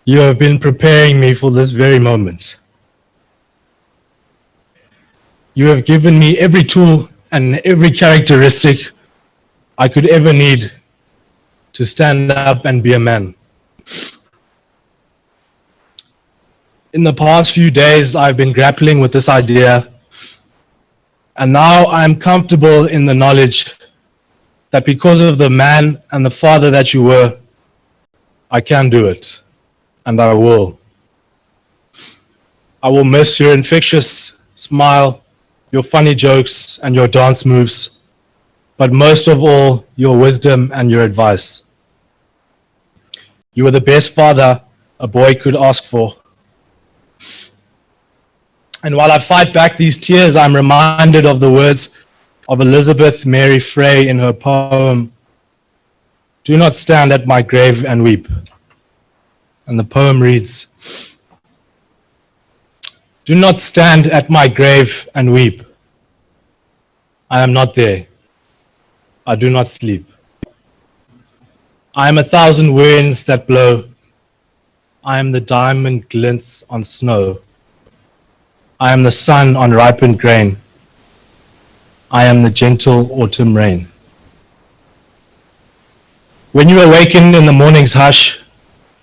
you have been preparing me for this very moment. You have given me every tool and every characteristic I could ever need to stand up and be a man. In the past few days, I've been grappling with this idea, and now I'm comfortable in the knowledge that because of the man and the father that you were, I can do it, and I will. I will miss your infectious smile, your funny jokes, and your dance moves, but most of all, your wisdom and your advice. You were the best father a boy could ask for. And while I fight back these tears, I'm reminded of the words of Elizabeth Mary Frey in her poem, "Do not stand at my grave and weep." And the poem reads, "Do not stand at my grave and weep. I am not there. I do not sleep. I am 1,000 winds that blow. I am the diamond glints on snow. I am the sun on ripened grain. I am the gentle autumn rain. When you awaken in the morning's hush,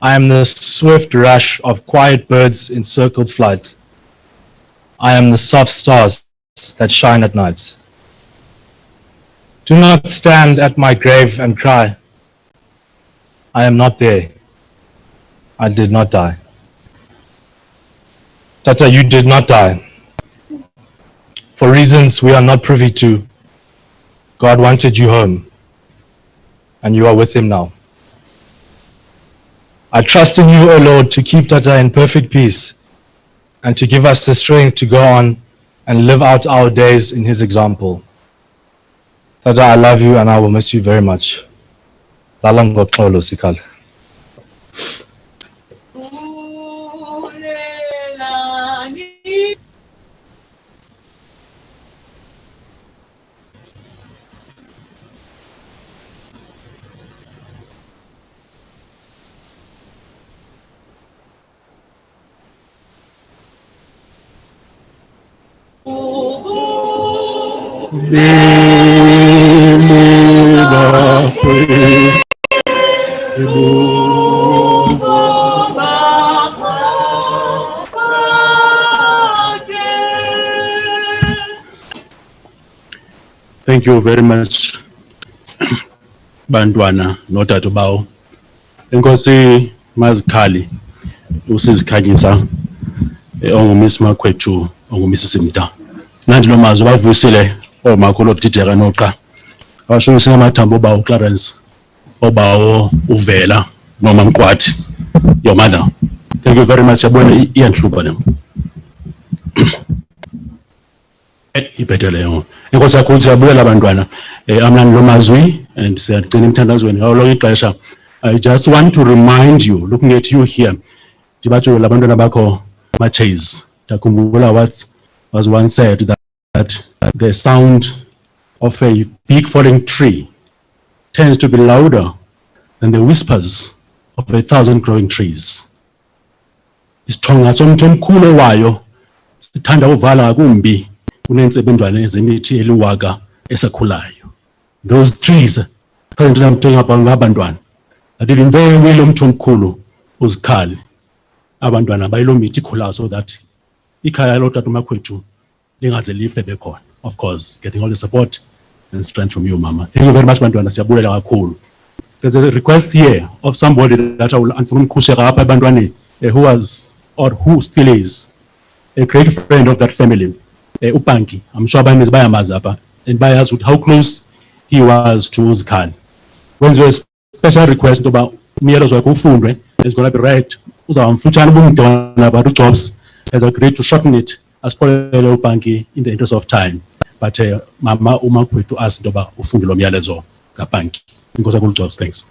I am the swift rush of quiet birds in circled flight. I am the soft stars that shine at night. Do not stand at my grave and cry. I am not there. I did not die." Tata, you did not die. For reasons we are not privy to, God wanted you home, and you are with him now. I trust in you, O Lord, to keep Tata in perfect peace and to give us the strength to go on and live out our days in his example. Tata, I love you and I will miss you very much. Lalang ngoxolo Sikale. Thank you very much, Bantwana, notata bao. Enkosi Mazikhali, usizikhanyisa, onguMiss Makwetu, onguMrs Simta. Nandi lo mazwi bavusile omakhulu obdideka noqa. Abashonise amathambo bawo Clarence, obawo uvela noma Mqwathi. Your mother. Thank you very much. Yabona iyanhlupha le. Ibhetele yonke. Enkosi kakhulu siyabulela abantwana. Amnandi lo mazwi and siyagcina emthandazweni ngawo lonke ixesha. I just want to remind you, looking at you here, ndibatsho labantwana bakho ma-chase. Ndakhumbula what was once said that the sound of a big falling tree tends to be louder than the whispers of 1,000 growing trees. Isithonga somthi omkhulu wayo sithanda uvala kumbi kunensebenzwane ezemithi eliwaka esakhulayo. Those trees, I'm talking about ngabantwana. Adili mvewe lo mthi omkhulu uzikhali. Abantwana bayilo mithi ikhula so that ikhaya lotata Makwetu lingaze life bekhona. Of course, getting all the support and strength from you, Mama. Thank you very much, bantwana. Siyabulela kakhulu. There's a request here of somebody that I will who was or who still is a great friend of that family. Upanki. I'm sure Bayamiz Bayamazapa and Bayaz how close he was to Uzkan. When there's a special request about Miros or Kufundre, it's going to be right. About jobs has agreed to shorten it as per Upanki in the interest of time. But Mama Makwetu asked about Ufundilo Mialezo Kapanki. Because of good jobs, thanks.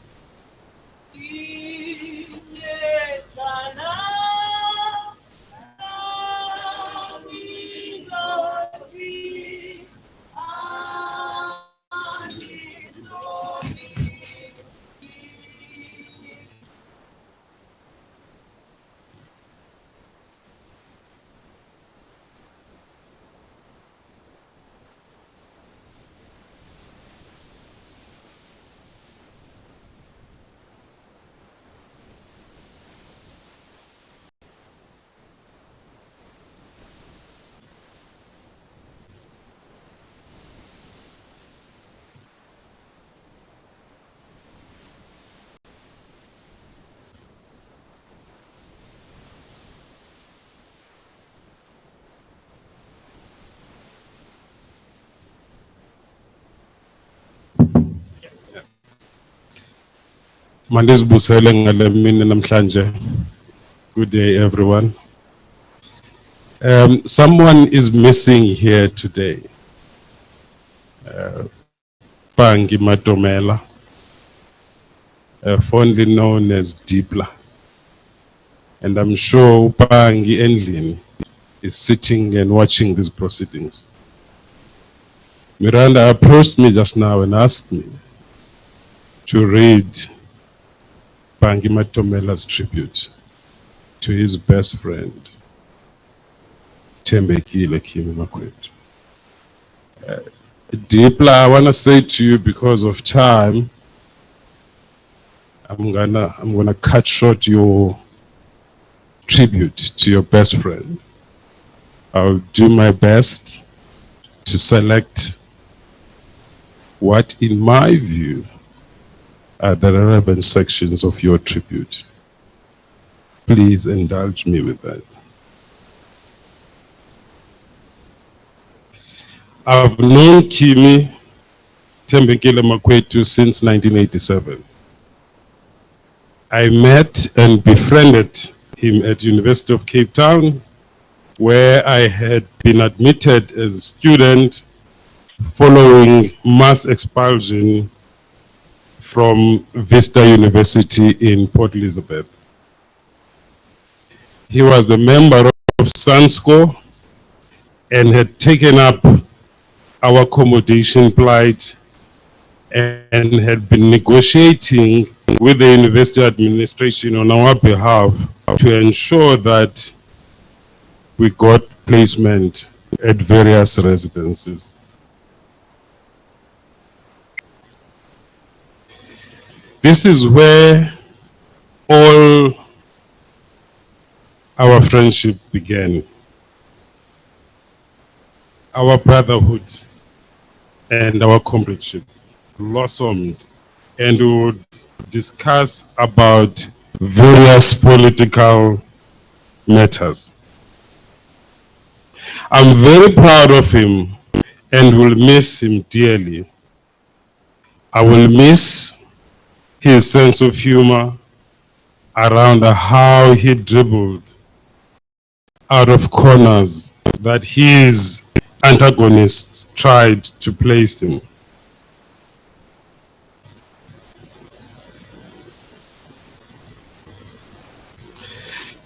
Good day, everyone. Someone is missing here today. Pangi Matomela, fondly known as Dipla. And I'm sure Pangi Endlin is sitting and watching these proceedings. Miranda approached me just now and asked me to read Pangi Matomela's tribute to his best friend, Thembekile Kimi Makwetu. Dipla, I want to say to you, because of time, I'm gonna cut short your tribute to your best friend. I'll do my best to select what, in my view, are the relevant sections of your tribute. Please indulge me with that. I've known Kimi Thembekile Makwetu since 1987. I met and befriended him at University of Cape Town, where I had been admitted as a student following mass expulsion from Vista University in Port Elizabeth. He was the member of Sansco and had taken up our accommodation plight and had been negotiating with the university administration on our behalf to ensure that we got placement at various residences. This is where all our friendship began. Our brotherhood and our comradeship blossomed, and we would discuss about various political matters. I'm very proud of him and will miss him dearly. I will miss his sense of humor around how he dribbled out of corners that his antagonists tried to place him.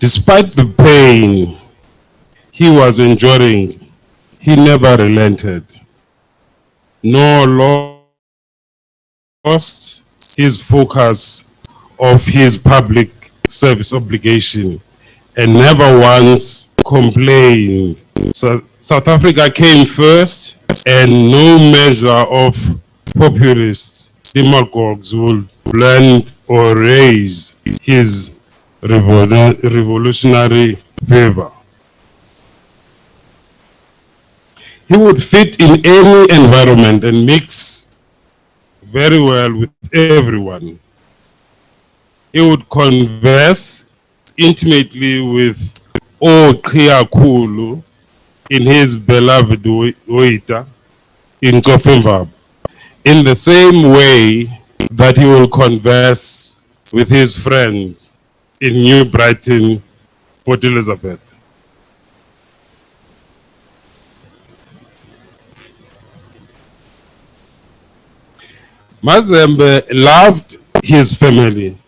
Despite the pain he was enduring, he never relented, nor lost his focus of his public service obligation, and never once complained. South Africa came first, and no measure of populist demagogues would blend or raise his revolutionary favor. He would fit in any environment and mix very well with everyone. He would converse intimately with Oqiakulu in his beloved Oita in Gothenburg, in the same way that he will converse with his friends in New Brighton, Port Elizabeth. Mazembe loved his family,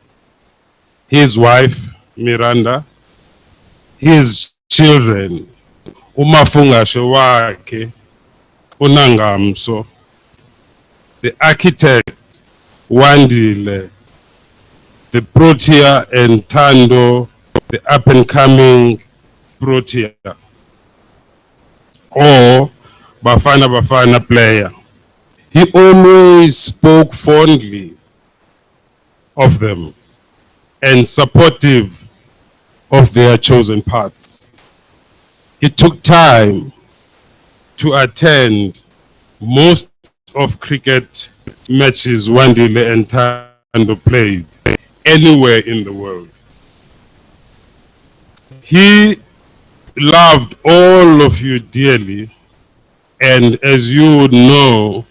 his wife, Miranda, his children, umafungashe wakhe, uNangamso, the architect, Wandile, the Protea and Tando, the up-and-coming Protea, or Bafana Bafana player. He always spoke fondly of them and supportive of their chosen paths. He took time to attend most of cricket matches Wandile and Tando played anywhere in the world. He loved all of you dearly, and as you would know,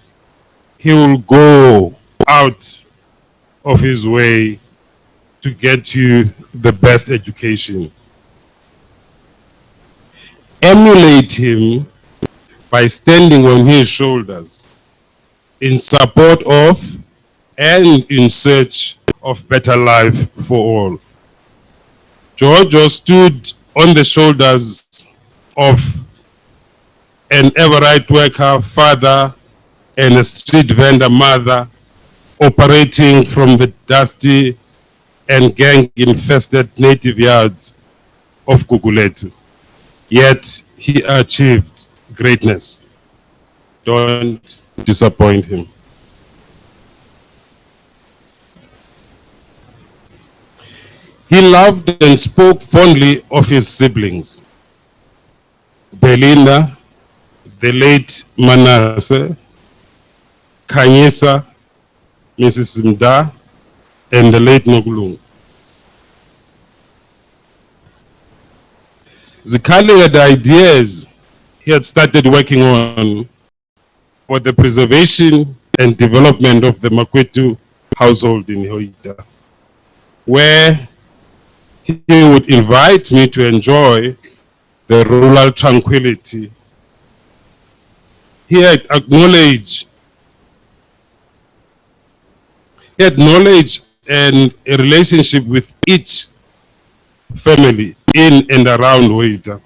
he will go out of his way to get you the best education. Emulate him by standing on his shoulders in support of and in search of better life for all. Giorgio stood on the shoulders of an ever-right worker father and a street vendor mother operating from the dusty and gang-infested native yards of Guguletu. Yet he achieved greatness. Don't disappoint him. He loved and spoke fondly of his siblings. Belinda, the late Manasseh, Kanyisa, Mrs. Mda, and the late Nokulung. Zikali had ideas he had started working on for the preservation and development of the Makwetu household in Hoita, where he would invite me to enjoy the rural tranquility. He had knowledge and a relationship with each family in and around Hoita.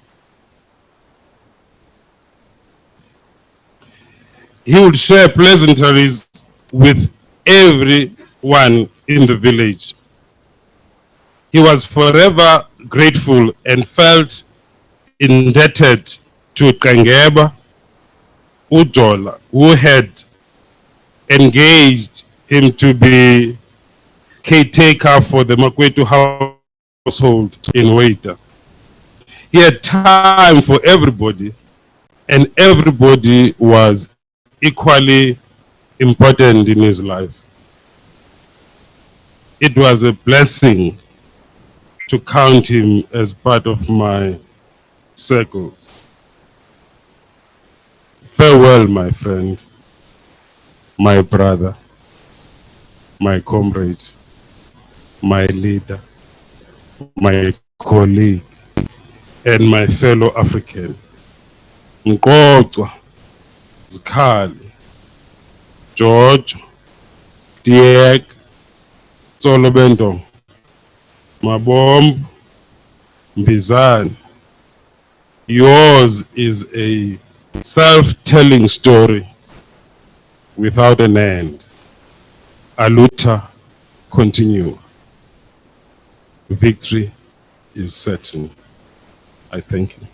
He would share pleasantries with everyone in the village. He was forever grateful and felt indebted to Kangeba Ujola, who had engaged him to be caretaker for the Makwetu household in Waita. He had time for everybody, and everybody was equally important in his life. It was a blessing to count him as part of my circles. Farewell, my friend, my brother, my comrade, my leader, my colleague, and my fellow African. Nkotwa, Zkhali, George, Diek, Solobento, Mabomb, Mbizane. Yours is a self-telling story without an end. Aluta, continue. Victory is certain. I thank you.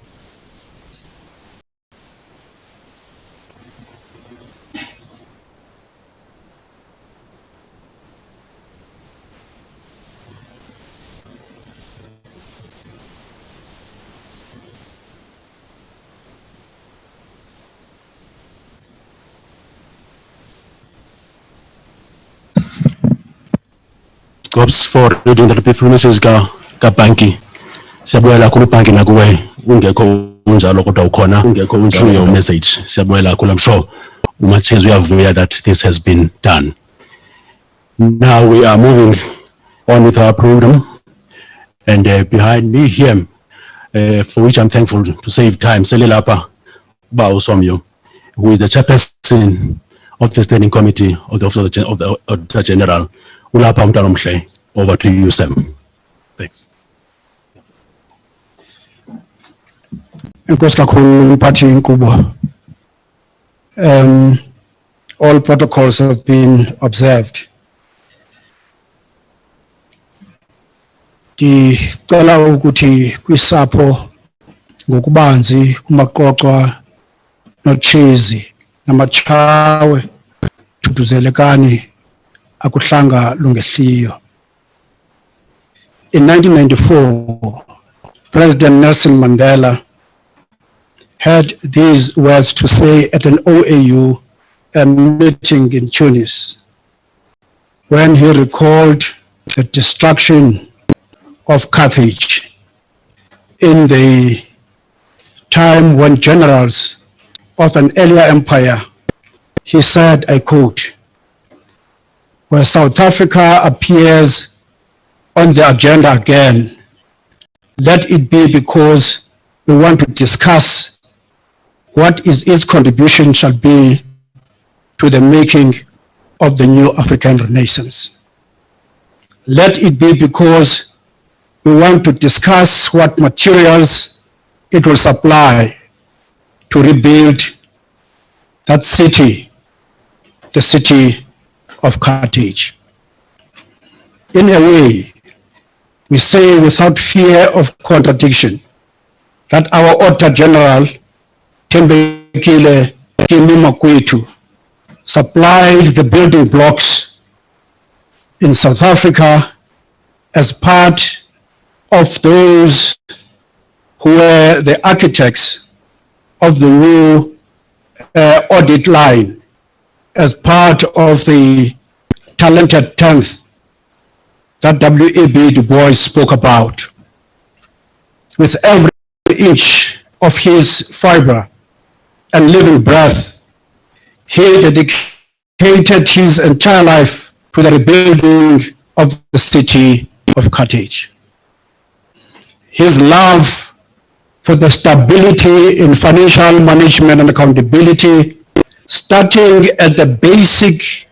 Gops for reading the performances ka banki. Siyabulela kakhulu banki nakuwe ungekho unjalo kodwa ukhona through your message. Siyabulela kakhulu. I'm sure umachezi uyavuya that this has been done. Now we are moving on with our program, and behind me here, for which I'm thankful to save time, Selelapa Baosomyo, who is the chairperson of the standing committee of the Office of the Auditor General. Ulapa Mtalomshe, over to you, Sam. Thanks. Enkosi kakhulu mphathi inkqubo. All protocols have been observed. Ndicela ukuthi kwisapho ngokubanzi kuMaqoqwa noChezi namatshawe thuduzelekani akuhlanga lungehliyo. In 1994, President Nelson Mandela had these words to say at an OAU meeting in Tunis, when he recalled the destruction of Carthage in the time when generals of an earlier empire, he said, I quote, "Where South Africa appears on the agenda again, let it be because we want to discuss what is its contribution shall be to the making of the new African Renaissance. Let it be because we want to discuss what materials it will supply to rebuild that city, the city of Carthage." In a way, we say without fear of contradiction that our Auditor General, Thembekile Kimi Makwetu, supplied the building blocks in South Africa as part of those who were the architects of the new audit line, as part of the talented 10th that W.E.B. Du Bois spoke about. With every inch of his fiber and living breath, he dedicated his entire life to the rebuilding of the city of Carthage. His love for the stability in financial management and accountability, starting at the basic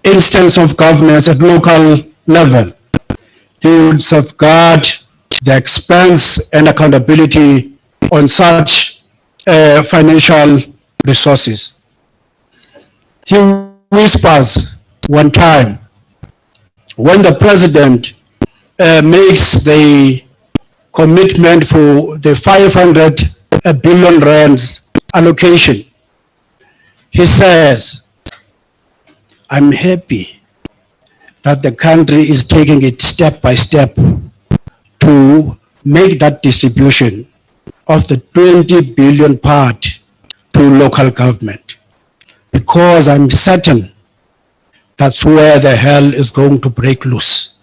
instance of governance at local level, he would safeguard the expense and accountability on such financial resources. He whispers one time, when the president makes the commitment for the 500 billion rands allocation, he says, "I'm happy that the country is taking it step by step to make that distribution of the 20 billion part to local government, because I'm certain that's where the hell is going to break loose.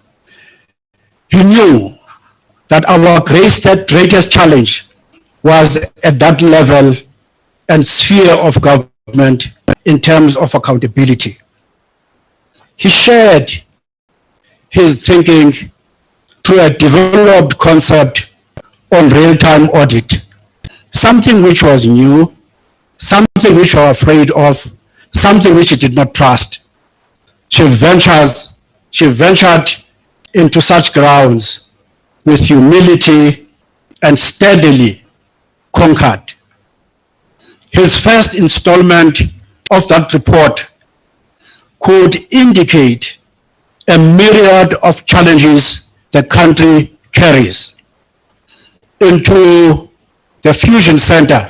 He knew that our greatest challenge was at that level and sphere of government in terms of accountability. He shared his thinking through a developed concept on real-time audit, something which was new, something which we were afraid of, something which he did not trust. She ventured into such grounds with humility and steadily conquered. His first installment of that report could indicate a myriad of challenges the country carries. Into the Fusion Center,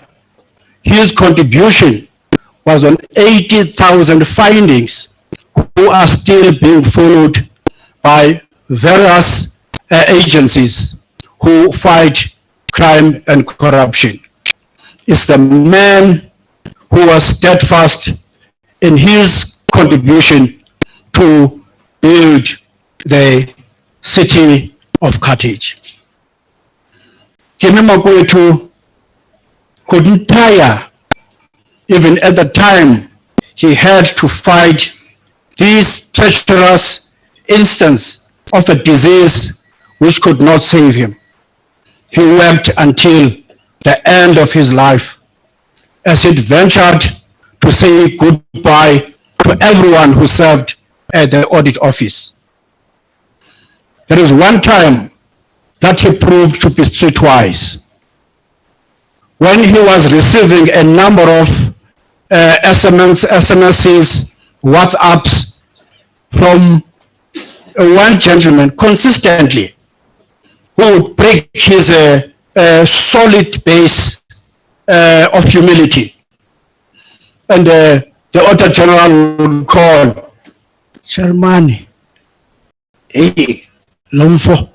his contribution was on 80,000 findings who are still being followed by various agencies who fight crime and corruption. It's the man who was steadfast in his contribution to build the city of Carthage. Kimi Makwetu couldn't tire. Even at the time, he had to fight this treacherous instance of a disease which could not save him. He worked until the end of his life as he ventured to say goodbye to everyone who served at the audit office. There is one time that he proved to be streetwise. When he was receiving a number of SMSs, WhatsApps from one gentleman consistently, who would break his solid base of humility. And the Auditor General would call, Chairman, hey, Lomfo,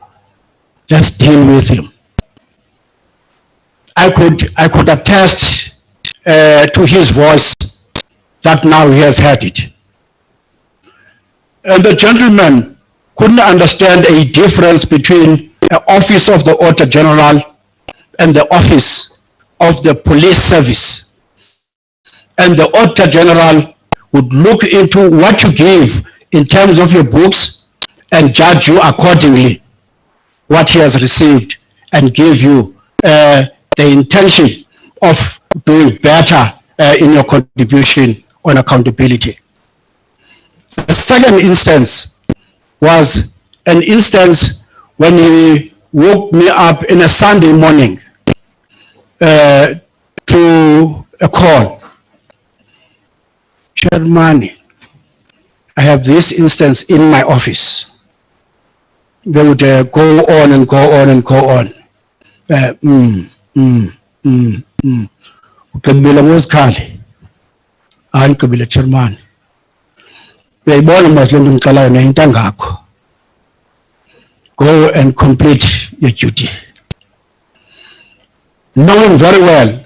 let's deal with him. I could attest to his voice that now he has heard it. And the gentleman couldn't understand a difference between the office of the Auditor General and the office of the police service. And the Auditor General would look into what you give in terms of your books and judge you accordingly what he has received and give you the intention of doing better in your contribution on accountability. The second instance was an instance when he woke me up in a Sunday morning to a call. Chairman, I have this instance in my office. They would go on and go on and go on. Ukabila ngozikhali, hayi ukabila chairman. Uyayibona mazlento ngicalayo nento ngakho. Go and complete your duty. Knowing very well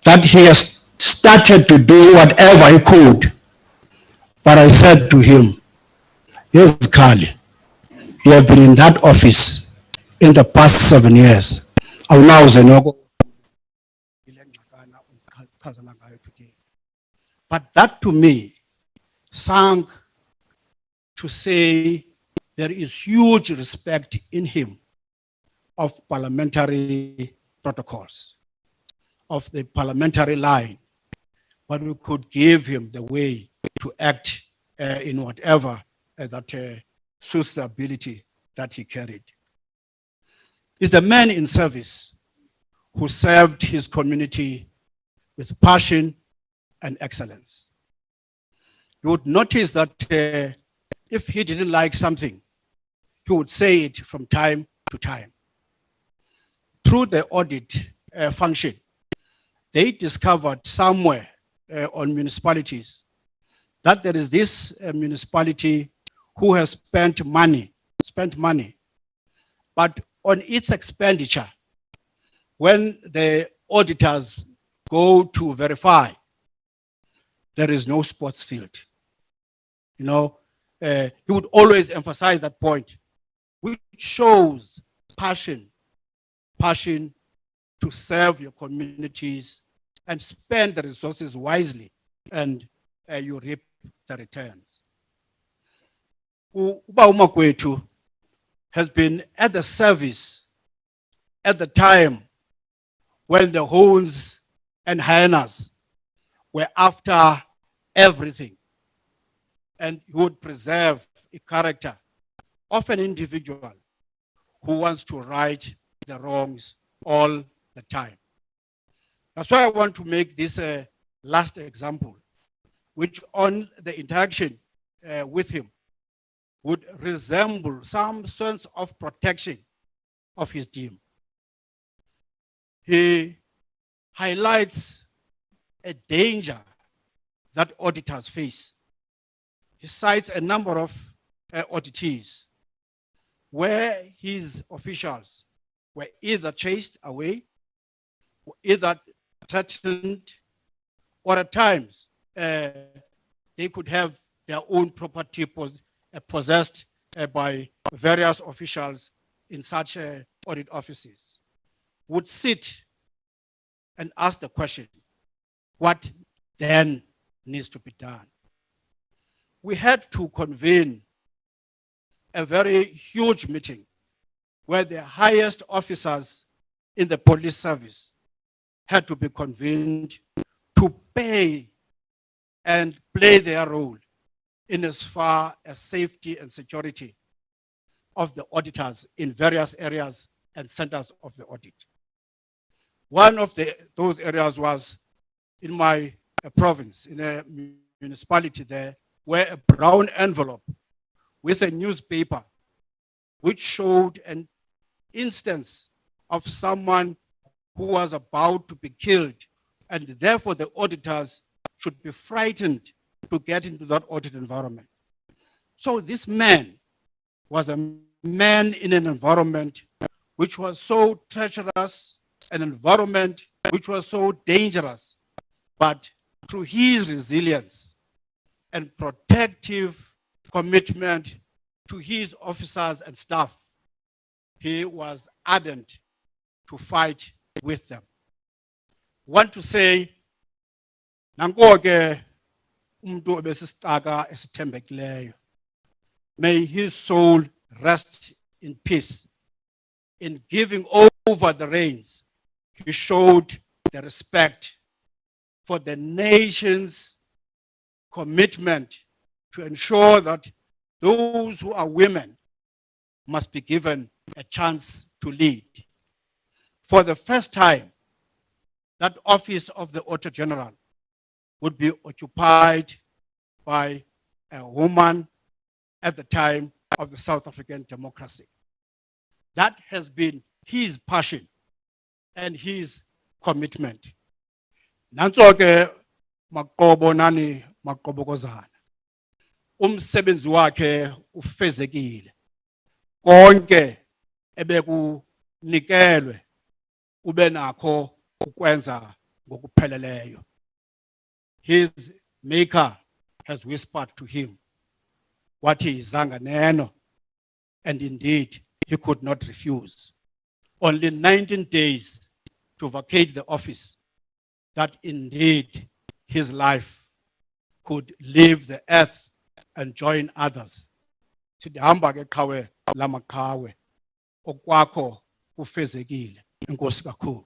that he has started to do whatever he could. But I said to him, yes, Kali, you have been in that office in the past 7 years. But that to me sank to say there is huge respect in him of parliamentary protocols, of the parliamentary line, but we could give him the way to act in whatever that suits the ability that he carried. He's the man in service who served his community with passion and excellence. You would notice that if he didn't like something, he would say it from time to time. Through the audit function, they discovered somewhere on municipalities that there is this municipality who has spent money, but on its expenditure, when the auditors go to verify, there is no sports field. You know, he would always emphasize that point, which shows passion to serve your communities and spend the resources wisely, and you reap the returns. Makwetu has been at the service at the time when the Hoons and hyenas were after everything, and he would preserve a character of an individual who wants to right the wrongs all the time. That's why I want to make this last example, which on the interaction with him would resemble some sense of protection of his team. He highlights a danger that auditors face. He cites a number of auditees where his officials were either chased away, or either threatened, or at times they could have their own property possessed by various officials in such audit offices, would sit and ask the question, what then needs to be done? We had to convene a very huge meeting where the highest officers in the police service had to be convened to pay and play their role in as far as safety and security of the auditors in various areas and centers of the audit. One of those areas was in my province, in a municipality there, where a brown envelope with a newspaper which showed an instance of someone who was about to be killed, and therefore the auditors should be frightened to get into that audit environment. So this man was a man in an environment which was so treacherous, an environment which was so dangerous, but through his resilience and protective commitment to his officers and staff, he was ardent to fight with them. Want to say, nangoke umuntu obesisitaka esithembekileyo. May his soul rest in peace. In giving over the reins, he showed the respect for the nation's commitment to ensure that those who are women must be given a chance to lead. For the first time, that office of the Auditor General would be occupied by a woman at the time of the South African democracy. That has been his passion and his commitment. Nanso-ke Maqobo nani Maqobokozana. Umsebenzi wakhe ufezekile. Konke ebekunikelwe ube nakho ukwenza ngokupheleleyo. His maker has whispered to him what he is zanganeno, and indeed he could not refuse. Only 19 days to vacate the office, that indeed his life could leave the earth and join others. Sidihamba ke qhawe lamaqhawe okwakho kufezekile. Enkosi kakhulu.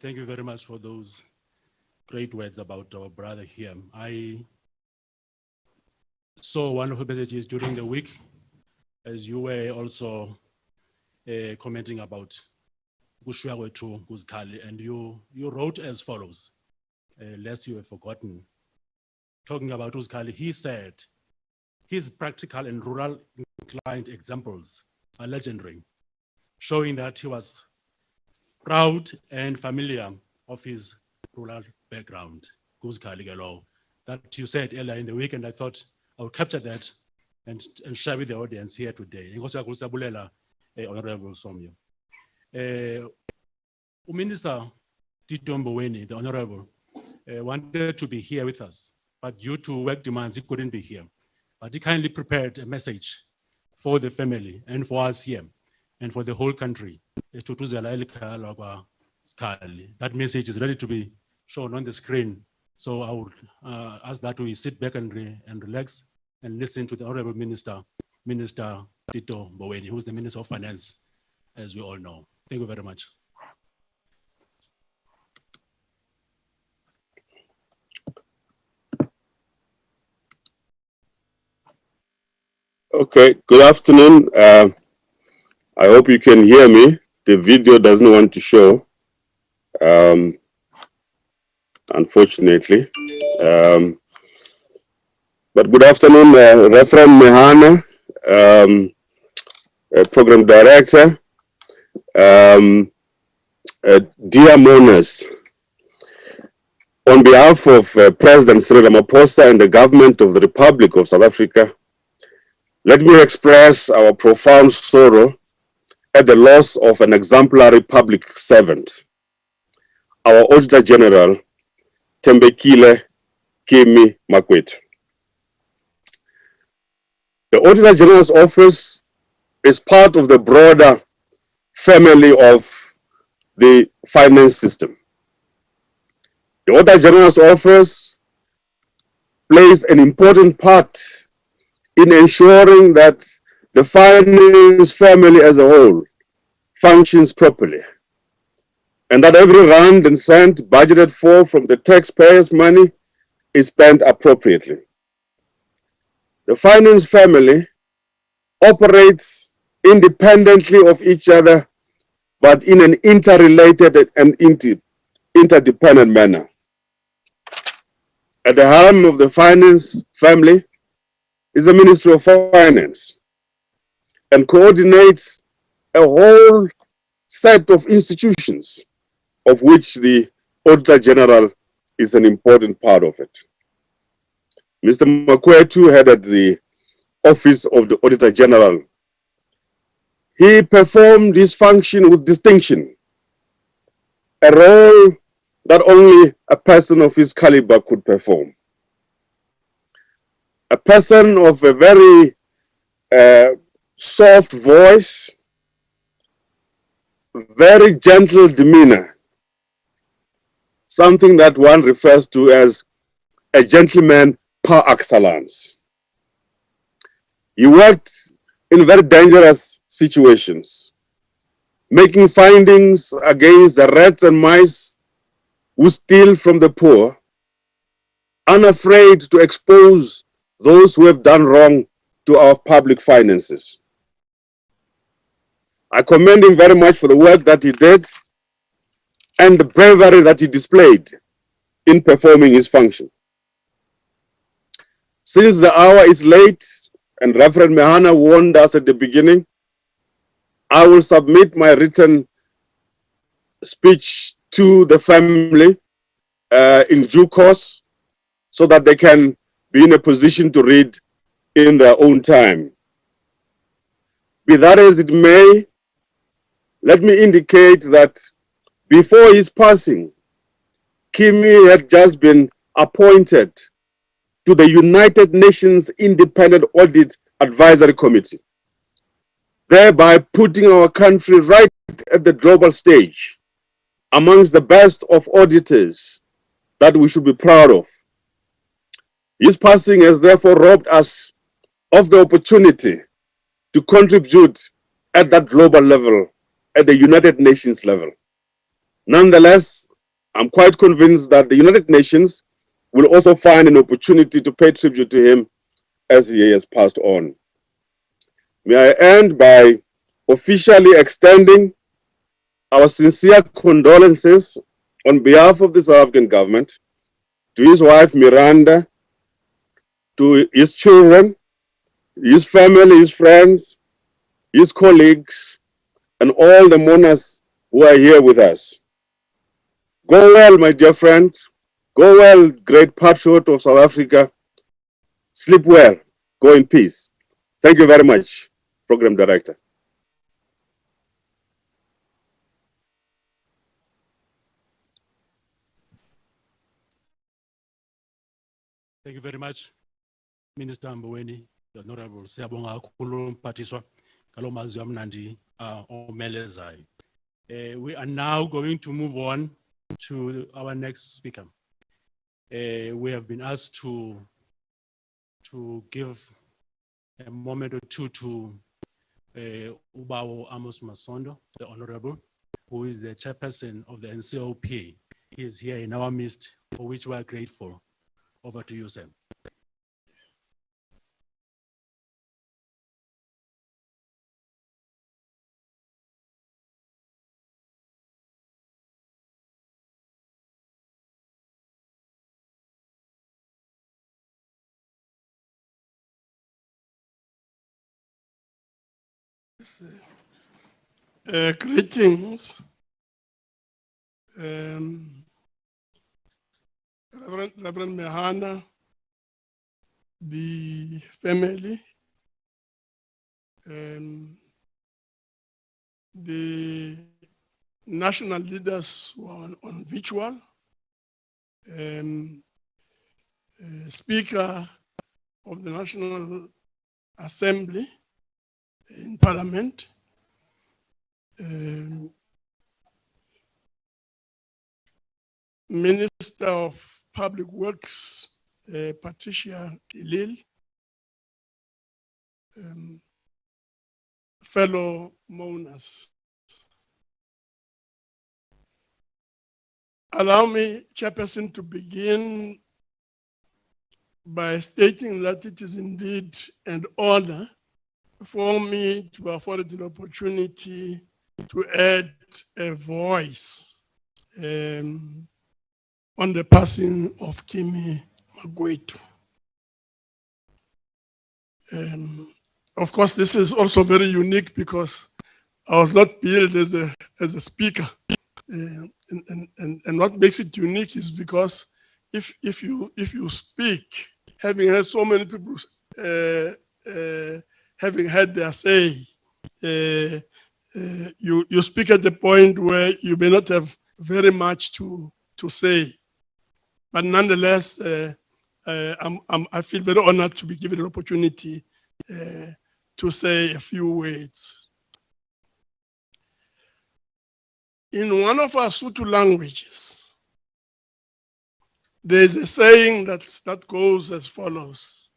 Thank you very much for those great words about our brother here. I saw one of the messages during the week, as you were also commenting about Makwetu Kuzikali, and you wrote as follows, lest you have forgotten. Talking about Kuzikali, he said, his practical and rural inclined examples are legendary, showing that he was proud and familiar of his rural background. That you said earlier in the week, and I thought I would capture that and share with the audience here today. Honorable Somyo. Minister Tito Mboweni, the Honorable, wanted to be here with us, but due to work demands, he couldn't be here. But he kindly prepared a message for the family and for us here and for the whole country. That message is ready to be shown on the screen. So I would ask that we sit back and relax and listen to the Honorable Minister Tito Mboweni, who is the Minister of Finance, as we all know. Thank you very much. Okay, good afternoon. I hope you can hear me. The video doesn't want to show, unfortunately. But good afternoon, Reverend Mehana, Program Director, dear mourners. On behalf of President Cyril Ramaphosa and the government of the Republic of South Africa, let me express our profound sorrow at the loss of an exemplary public servant, our Auditor General, Thembekile Kimi Makwetu. The Auditor General's office is part of the broader family of the finance system. The Auditor General's office plays an important part in ensuring that the finance family as a whole functions properly, and that every rand and cent budgeted for from the taxpayers' money is spent appropriately. The finance family operates independently of each other, but in an interrelated and interdependent manner. At the helm of the finance family is the Ministry of Finance, and coordinates a whole set of institutions, of which the Auditor General is an important part of it. Mr. Makwetu headed the Office of the Auditor General. He performed his function with distinction, a role that only a person of his caliber could perform. A person of a very soft voice, very gentle demeanor, something that one refers to as a gentleman par excellence. He worked in very dangerous situations, making findings against the rats and mice who steal from the poor, unafraid to expose those who have done wrong to our public finances. I commend him very much for the work that he did and the bravery that he displayed in performing his function. Since the hour is late and Reverend Mehana warned us at the beginning, I will submit my written speech to the family in due course so that they can be in a position to read in their own time. Be that as it may, let me indicate that before his passing, Kimi had just been appointed to the United Nations Independent Audit Advisory Committee, thereby putting our country right at the global stage amongst the best of auditors that we should be proud of. His passing has therefore robbed us of the opportunity to contribute at that global level, at the United Nations level. Nonetheless, I'm quite convinced that the United Nations will also find an opportunity to pay tribute to him as he has passed on. May I end by officially extending our sincere condolences on behalf of the South African government to his wife Miranda, to his children, his family, his friends, his colleagues, and all the mourners who are here with us. Go well, my dear friend. Go well, great patriot of South Africa. Sleep well. Go in peace. Thank you very much, Program Director. Thank you very much, Minister Mboweni, the Honorable Siyabonga kakhulu mphathiswa ngalo mazwi amnandi omelezayo. We are now going to move on to our next speaker. We have been asked to give a moment or two to Ubawo Amos Masondo, the Honorable, who is the chairperson of the NCOP. He is here in our midst, for which we are grateful. Over to you, Sam. Greetings, Reverend Mehana, the family, the national leaders who are on virtual, Speaker of the National Assembly in Parliament, Minister of Public Works, Patricia Kilil, fellow mourners. Allow me, Chairperson, to begin by stating that it is indeed an honor for me to afford an opportunity to add a voice on the passing of Kimi Makwetu. Of course, this is also very unique because I was not billed as a speaker. And what makes it unique is because if you speak, having had so many people having had their say, you speak at the point where you may not have very much to say. But nonetheless, I feel very honored to be given an opportunity to say a few words. In one of our Sotho languages, there's a saying that goes as follows.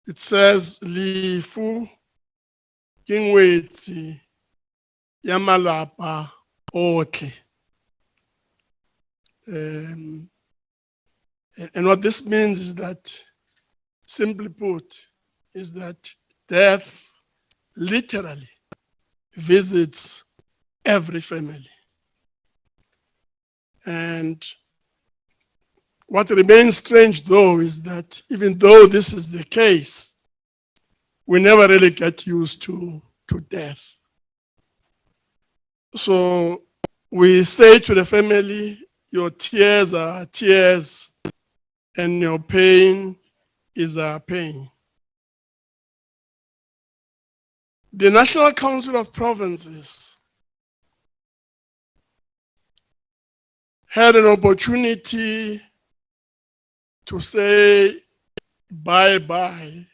It says, Lifu kingwetsi yamalapa otle. And what this means is that, simply put, is that death literally visits every family. And what remains strange, though, is that even though this is the case, we never really get used to death. So we say to the family, your tears are our tears, and your pain is our pain. The National Council of Provinces had an opportunity to say bye-bye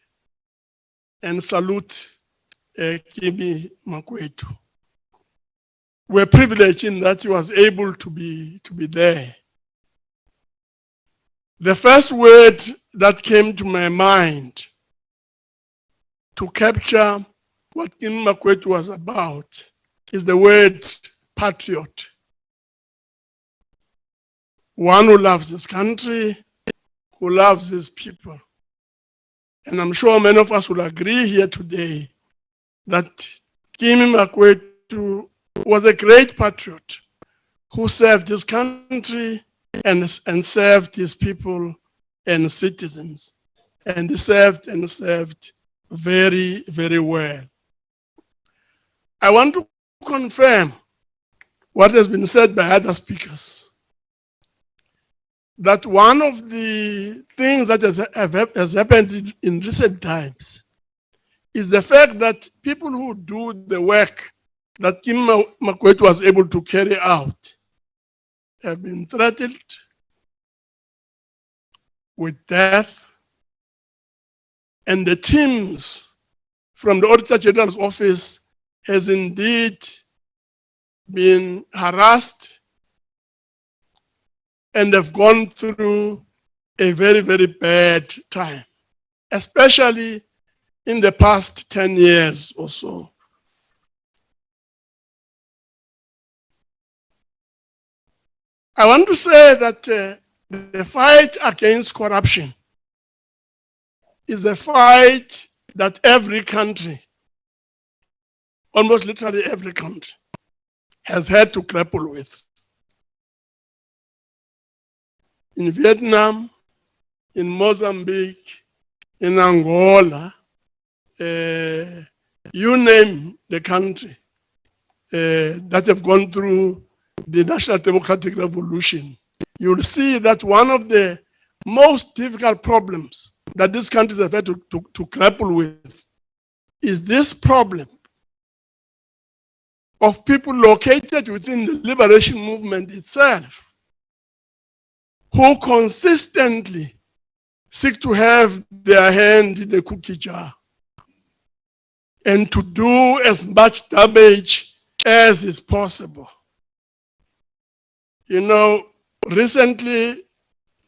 and salute Kimi Makwetu. We're privileged in that he was able to be there. The first word that came to my mind to capture what Kimi Makwetu was about is the word patriot. One who loves his country, who loves his people. And I'm sure many of us will agree here today that Kimi Makwetu was a great patriot who served his country and served his people and citizens. and he served and served very, very well. I want to confirm what has been said by other speakers, that one of the things that has happened in recent times is the fact that people who do the work that Kimi Makwetu was able to carry out have been threatened with death, and the teams from the Auditor General's office has indeed been harassed and have gone through a very, very bad time, especially in the past 10 years or so. I want to say that the fight against corruption is a fight that every country, almost literally every country, has had to grapple with. In Vietnam, in Mozambique, in Angola, you name the country that have gone through the National Democratic Revolution, you'll see that one of the most difficult problems that these countries have had to grapple with is this problem of people located within the liberation movement itself who consistently seek to have their hand in the cookie jar and to do as much damage as is possible. You know, recently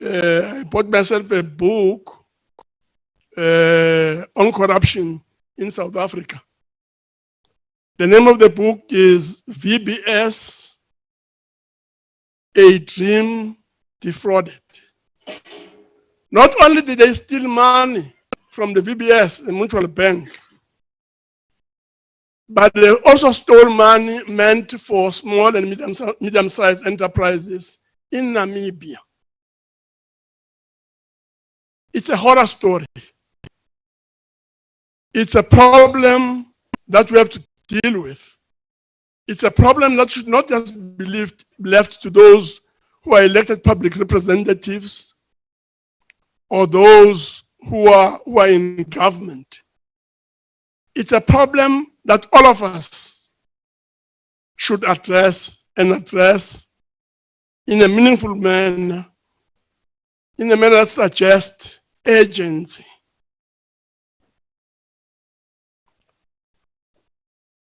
I bought myself a book on corruption in South Africa. The name of the book is VBS, A Dream Defrauded. Not only did they steal money from the VBS, the mutual bank, but they also stole money meant for small and medium-sized enterprises in Namibia. It's a horror story. It's a problem that we have to deal with. It's a problem that should not just be left to those who are elected public representatives or those who are in government. It's a problem that all of us should address, and address in a meaningful manner, in a manner that suggests urgency.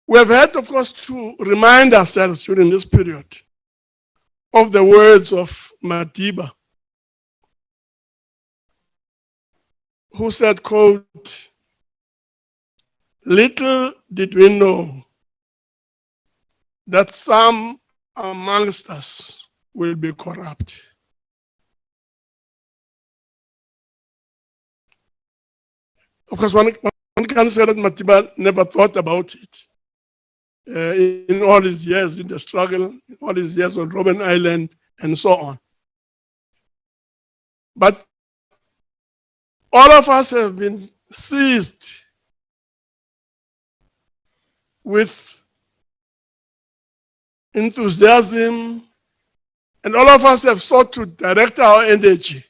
We have had, of course, to remind ourselves during this period of the words of Madiba, who said, quote, "Little did we know that some amongst us will be corrupt." Of course, one can say that Madiba never thought about it. In all his years in the struggle, in all his years on Robben Island, and so on. But all of us have been seized with enthusiasm, and all of us have sought to direct our energy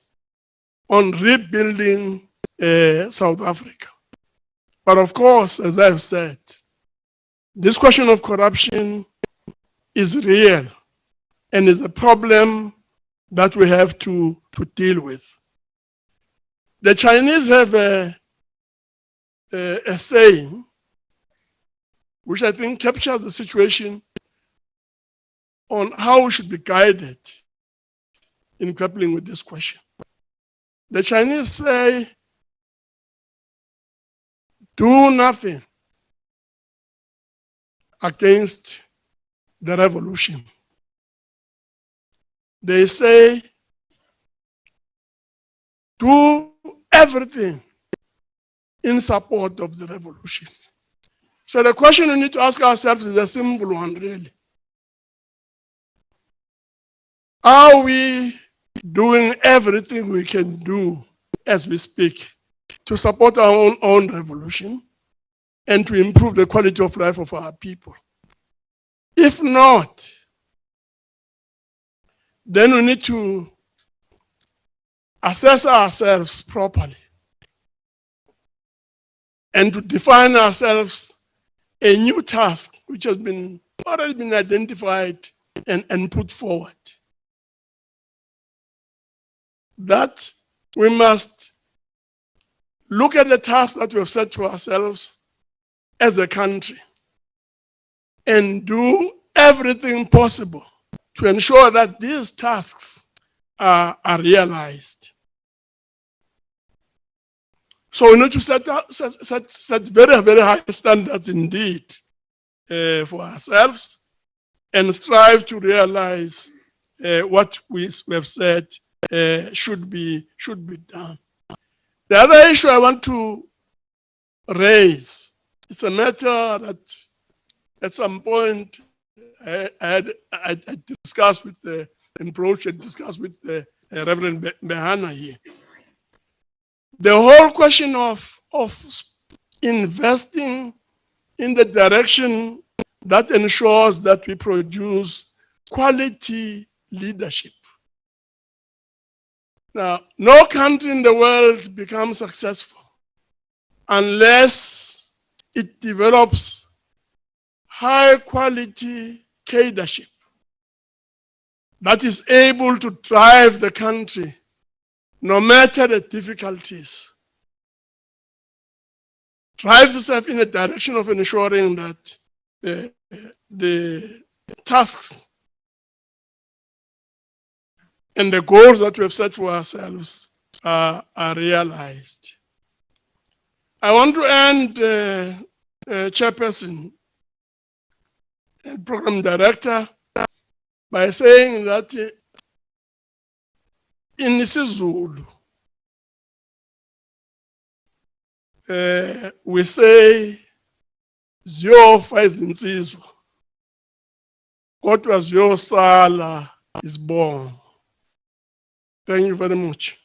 on rebuilding South Africa. But of course, as I've said, this question of corruption is real and is a problem that we have to deal with. The Chinese have a saying which I think captures the situation on how we should be guided in grappling with this question. The Chinese say, do nothing against the revolution. They say, do everything in support of the revolution. So the question we need to ask ourselves is a simple one, really. Are we doing everything we can do as we speak to support our own revolution and to improve the quality of life of our people. If not, then we need to assess ourselves properly and to define ourselves a new task which has already been identified and put forward. That we must look at the task that we have set to ourselves as a country and do everything possible to ensure that these tasks are realized. So we need to set very, very high standards indeed for ourselves and strive to realize what we have said should be done. The other issue I want to raise is a matter that at some point I discussed with the Reverend Behana here. The whole question of investing in the direction that ensures that we produce quality leadership. Now, no country in the world becomes successful unless it develops high quality leadership that is able to drive the country no matter the difficulties, drives itself in the direction of ensuring that the tasks and the goals that we have set for ourselves are realized. I want to end, Chairperson and Program Director, by saying that in isiZulu, we say ziyofa izinsizwa kodwa ziyosala isibongo. Thank you very much.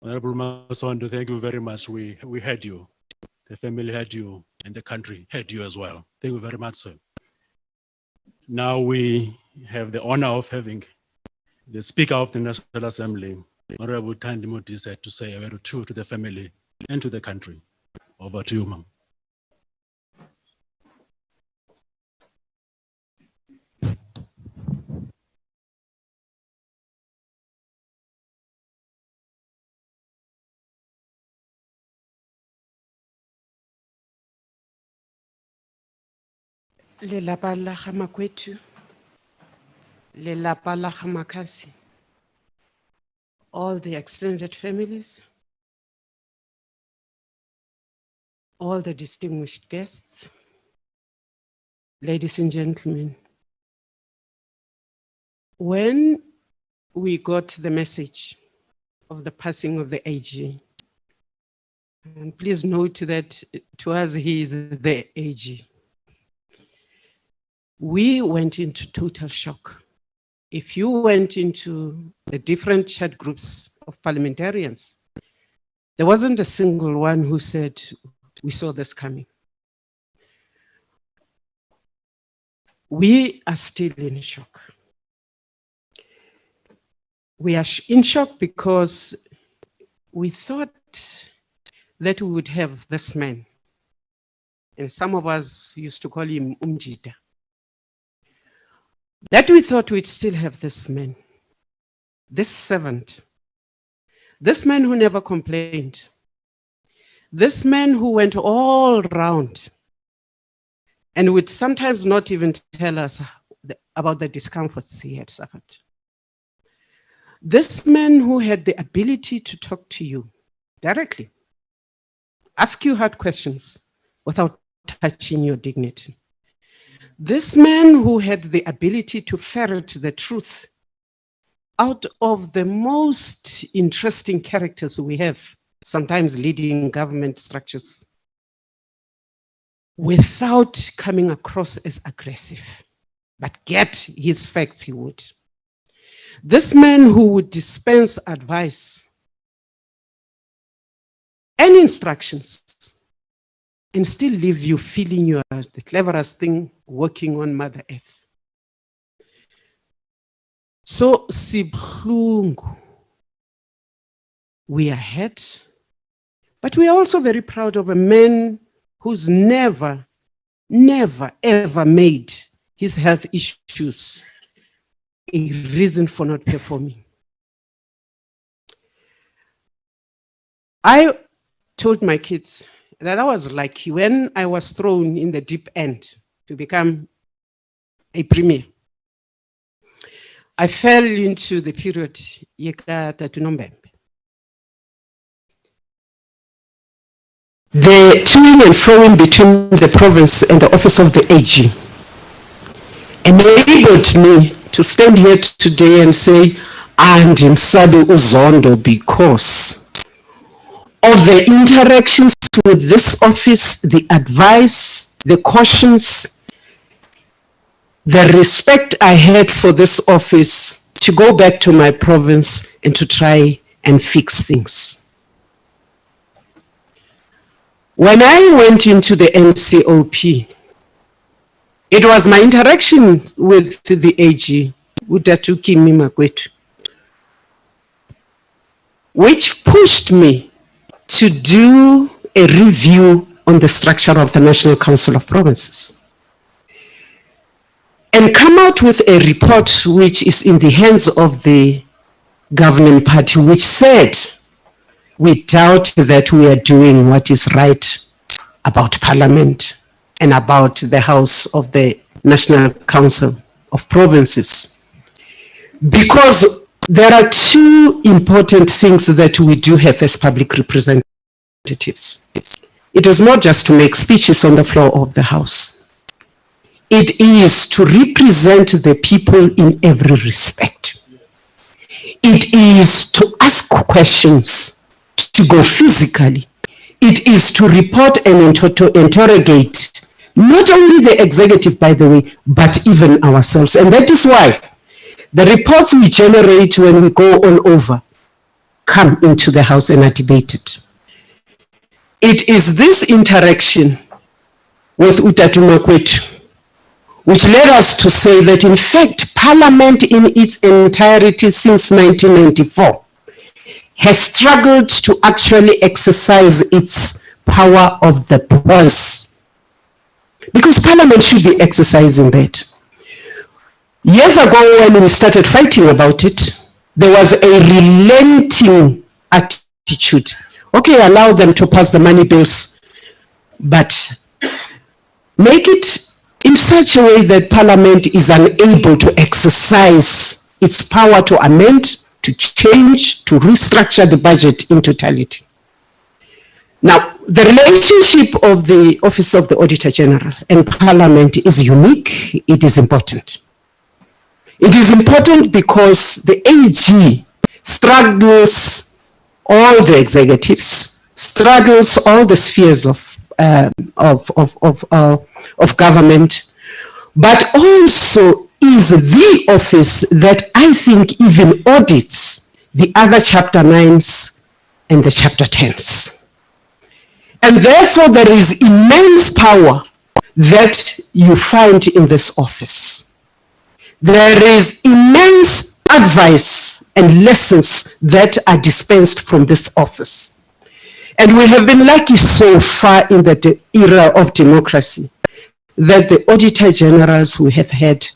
Honorable Masondo, thank you very much. We heard you. The family heard you, and the country heard you as well. Thank you very much, sir. Now we have the honor of having the Speaker of the National Assembly, Honorable Thandi Modise, to say a word or two to the family and to the country. Over to you, ma'am. Lelapa la ga Makwetu, lelapa la ga Makasi, all the extended families, all the distinguished guests, ladies and gentlemen. When we got the message of the passing of the AG, and please note that to us he is the AG, we went into total shock. If you went into the different chat groups of parliamentarians, there wasn't a single one who said, we saw this coming. We are still in shock. We are in shock because we thought that we would have this man, and some of us used to call him Umjida. That we thought we'd still have this man, this servant, this man who never complained, This man who went all round and would sometimes not even tell us about the discomforts he had suffered. This man who had the ability to talk to you directly, ask you hard questions without touching your dignity. This man who had the ability to ferret the truth out of the most interesting characters we have, sometimes leading government structures, without coming across as aggressive, but get his facts he would. This man who would dispense advice and instructions and still leave you feeling you are the cleverest thing working on Mother Earth. So, sibhlungu, we are hurt, but we are also very proud of a man who's never, ever made his health issues a reason for not performing. I told my kids that I was lucky when I was thrown in the deep end to become a premier. I fell into the period yeka tatunombembe. The toing and froing between the province and the office of the AG enabled me to stand here today and say, and Msadu Uzondo, because of the interactions with this office, the advice, the cautions, the respect I had for this office to go back to my province and to try and fix things. When I went into the MCOP, it was my interaction with the AG, Kimi Makwetu, which pushed me to do a review on the structure of the National Council of Provinces and come out with a report which is in the hands of the governing party, which said, we doubt that we are doing what is right about Parliament and about the House of the National Council of Provinces. Because there are two important things that we do have as public representatives. It is not just to make speeches on the floor of the House. It is to represent the people in every respect. It is to ask questions, to go physically. It is to report and to interrogate not only the executive, by the way, but even ourselves. And that is why the reports we generate when we go all over come into the House and are debated. It is this interaction with Makwetu which led us to say that in fact Parliament in its entirety since 1994 has struggled to actually exercise its power of the pulse. Because Parliament should be exercising that. Years ago when we started fighting about it, there was a relenting attitude. Okay, allow them to pass the money bills, but make it in such a way that Parliament is unable to exercise its power to amend, to change, to restructure the budget in totality. Now, the relationship of the Office of the Auditor General and Parliament is unique. It is important. It is important because the AG straddles all the executives, straddles all the spheres of government, but also is the office that I think even audits the other chapter 9s and the chapter 10s. And therefore there is immense power that you find in this office. There is immense advice and lessons that are dispensed from this office. And we have been lucky so far in the era of democracy that the Auditor Generals we have had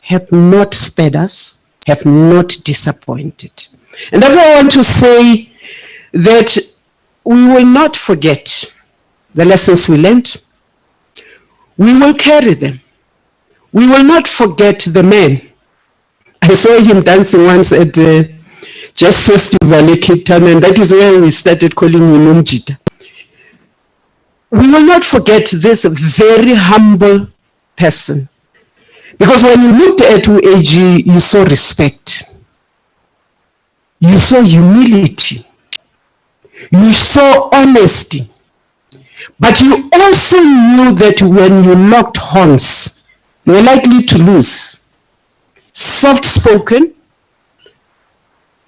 have not spared us, have not disappointed. And therefore I want to say that we will not forget the lessons we learned. We will carry them. We will not forget the man. I saw him dancing once at the Jazz Festival in Cape Town, and that is where we started calling him Umjita. We will not forget this very humble person. Because when you looked at UAG, you saw respect. You saw humility. You saw honesty. But you also knew that when you locked horns, you were likely to lose. Soft-spoken,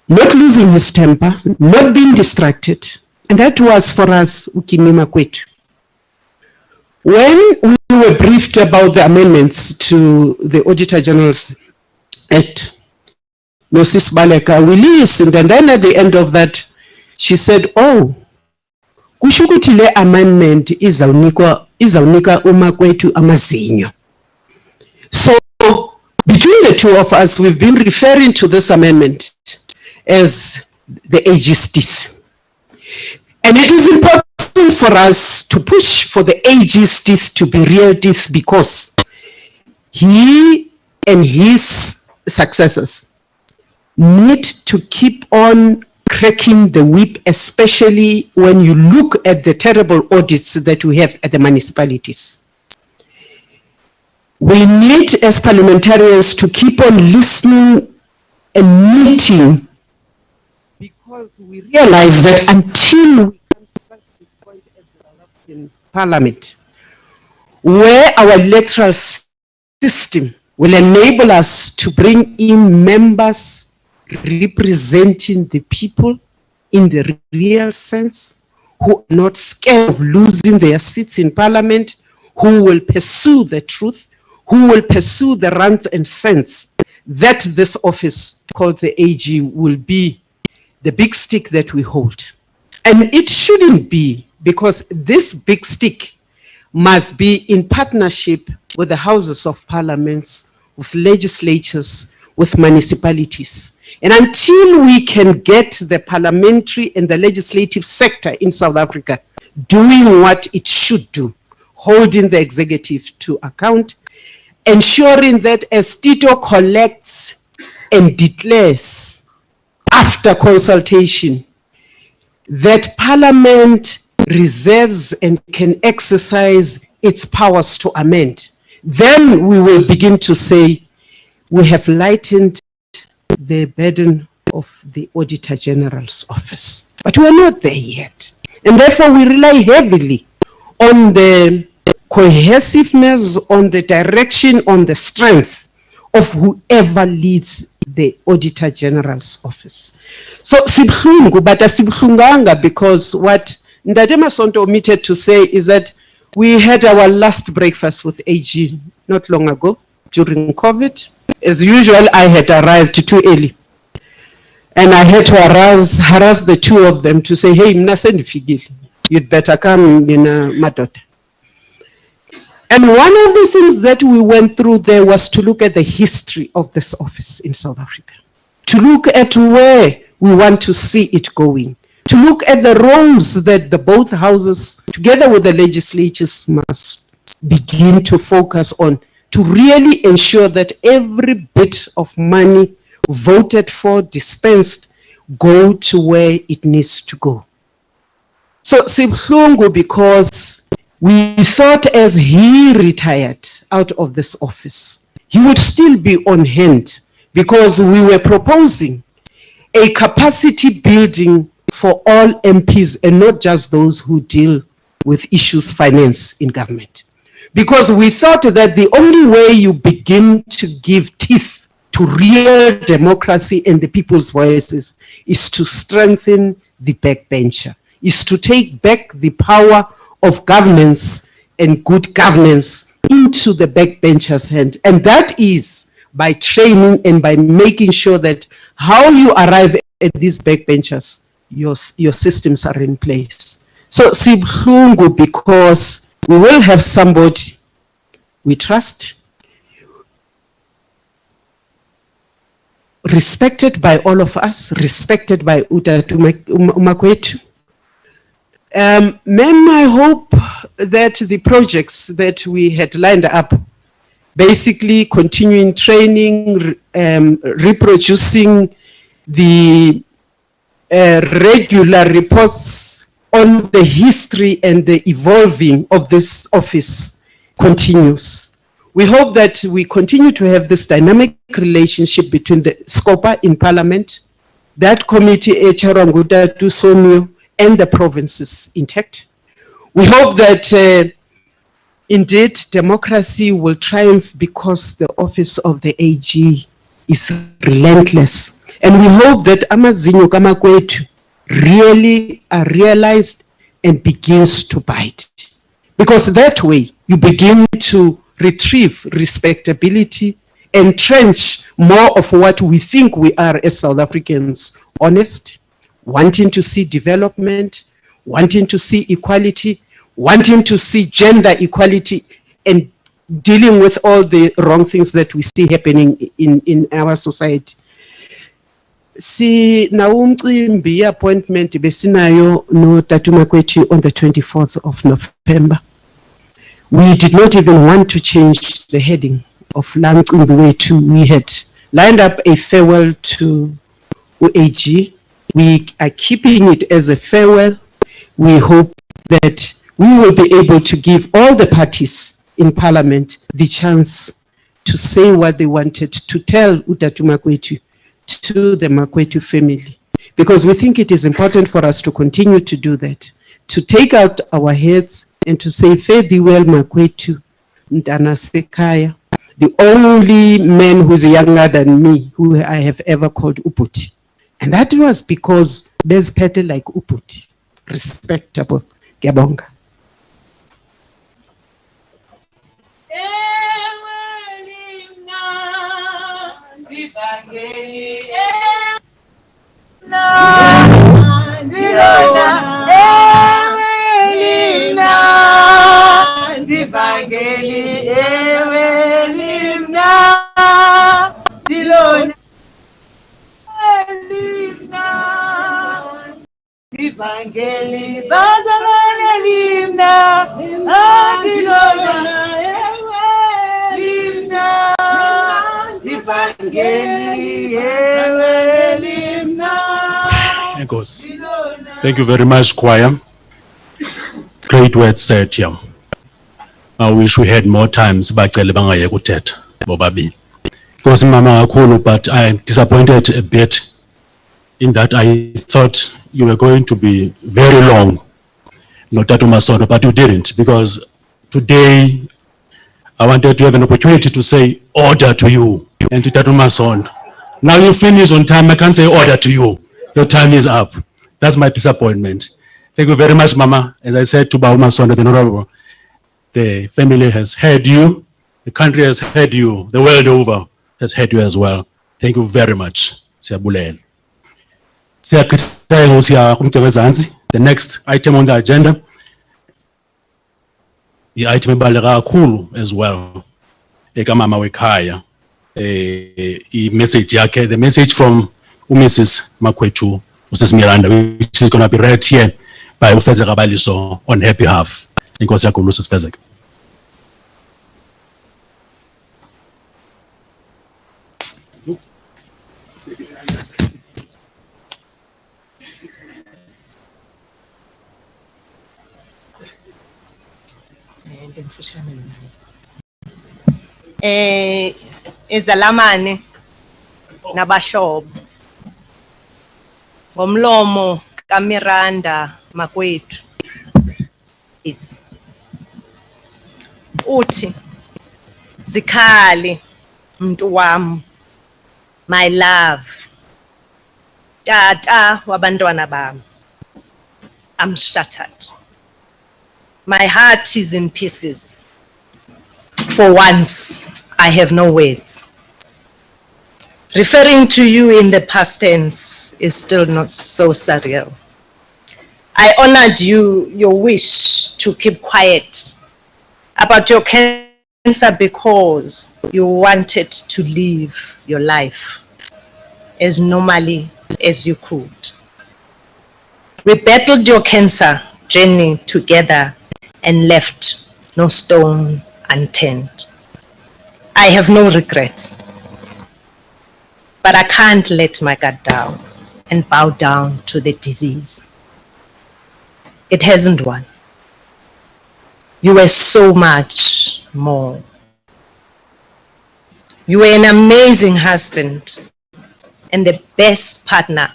not losing his temper, not being distracted. And that was for us, Kimi Makwetu. When we were briefed about the amendments to the Auditor General's Act, Mrs. Baleka, we listened, and then at the end of that, she said, oh, kusho ukuthi le amendment izawunika uMakwetu amazinyo. So, between the two of us, we've been referring to this amendment as the AG's teeth. And it is important for us to push for the AG's teeth to be real teeth, because he and his successors need to keep on cracking the whip, especially when you look at the terrible audits that we have at the municipalities. We need, as parliamentarians, to keep on listening and meeting, because we realize that until we come to such a point as the in Parliament, where our electoral system will enable us to bring in members representing the people in the real sense, who are not scared of losing their seats in Parliament, who will pursue the truth, who will pursue the runs and cents, that this office called the AG will be the big stick that we hold. And it shouldn't be, because this big stick must be in partnership with the Houses of Parliaments, with legislatures, with municipalities. And until we can get the parliamentary and the legislative sector in South Africa doing what it should do, holding the executive to account, ensuring that as Tito collects and declares after consultation, that Parliament reserves and can exercise its powers to amend, then we will begin to say we have lightened the burden of the Auditor General's office. But we are not there yet. And therefore we rely heavily on the cohesiveness, on the direction, on the strength of whoever leads the Auditor General's office. So sibhlungu, but sibhlunganga, because what Ndade Masonto omitted to say is that we had our last breakfast with AG not long ago during COVID. As usual, I had arrived too early. And I had to harass the two of them to say, hey, you'd better come in Madota. And one of the things that we went through there was to look at the history of this office in South Africa, to look at where we want to see it going, to look at the roles that the both houses, together with the legislatures, must begin to focus on, to really ensure that every bit of money voted for, dispensed, go to where it needs to go. So sibhlungu, because we thought as he retired out of this office, he would still be on hand, because we were proposing a capacity building for all MPs and not just those who deal with issues finance in government. Because we thought that the only way you begin to give teeth to real democracy and the people's voices is to strengthen the backbencher, is to take back the power of governance and good governance into the backbencher's hand. And that is by training and by making sure that how you arrive at these backbenchers, your systems are in place. So sibhlungu, because we will have somebody we trust, respected by all of us, respected by Makwetu, Ma'am, I hope that the projects that we had lined up, basically continuing training, reproducing the regular reports on the history and the evolving of this office continues. We hope that we continue to have this dynamic relationship between the SCOPA in Parliament, that committee, Echaranguta to Somio, and the provinces intact. We hope that indeed democracy will triumph because the office of the AG is relentless. And we hope that Amazinyo Makwetu really are realized and begins to bite. Because that way you begin to retrieve respectability, entrench more of what we think we are as South Africans: honest, wanting to see development, wanting to see equality, wanting to see gender equality, and dealing with all the wrong things that we see happening in our society. Si na umcimbi appointment besinayo no Tatu Makwetu on the 24th of November. We did not even want to change the heading of Lamcimbi wetu. We had lined up a farewell to UAG. We are keeping it as a farewell. We hope that we will be able to give all the parties in Parliament the chance to say what they wanted to tell Utatu Makwetu to the Makwetu family. Because we think it is important for us to continue to do that, to take out our heads and to say, fare thee well, Makwetu, Mtana Sekaya, the only man who is younger than me who I have ever called Uputi. And that was because there's petty like Uputi, respectable, Gabonga. Thank you very much, choir. Great words said here. I wish we had more times, but because Mama Akulu, but I'm disappointed a bit in that I thought you were going to be very long, no Tatu Masono, but you didn't, because today I wanted to have an opportunity to say order to you and to Tatu Masono. Now you finish on time, I can't say order to you. Your time is up. That's my disappointment. Thank you very much, Mama. As I said to Bauma Sono, the Honorable, the family has heard you, the country has heard you, the world over has heard you as well. Thank you very much. The next item on the agenda, the item ebaleka kakhulu as well. Eka mama wekhaya, the message from Mrs. Makwetu, Mrs. Miranda, which is going to be read here by Ufeze Kabaliso on her behalf. Inkosi yakho Mrs. Fezek. Izalamane nabashobo ngomlomo kaMiranda Makwetu uthi zikhali mntu wam, my love, tata wabantwana bam, I'm shattered. My heart is in pieces. For once, I have no words. Referring to you in the past tense is still not so surreal. I honored your wish to keep quiet about your cancer because you wanted to live your life as normally as you could. We battled your cancer journey together and left no stone unturned. I have no regrets, but I can't let my guard down and bow down to the disease. It hasn't won. You were so much more. You were an amazing husband and the best partner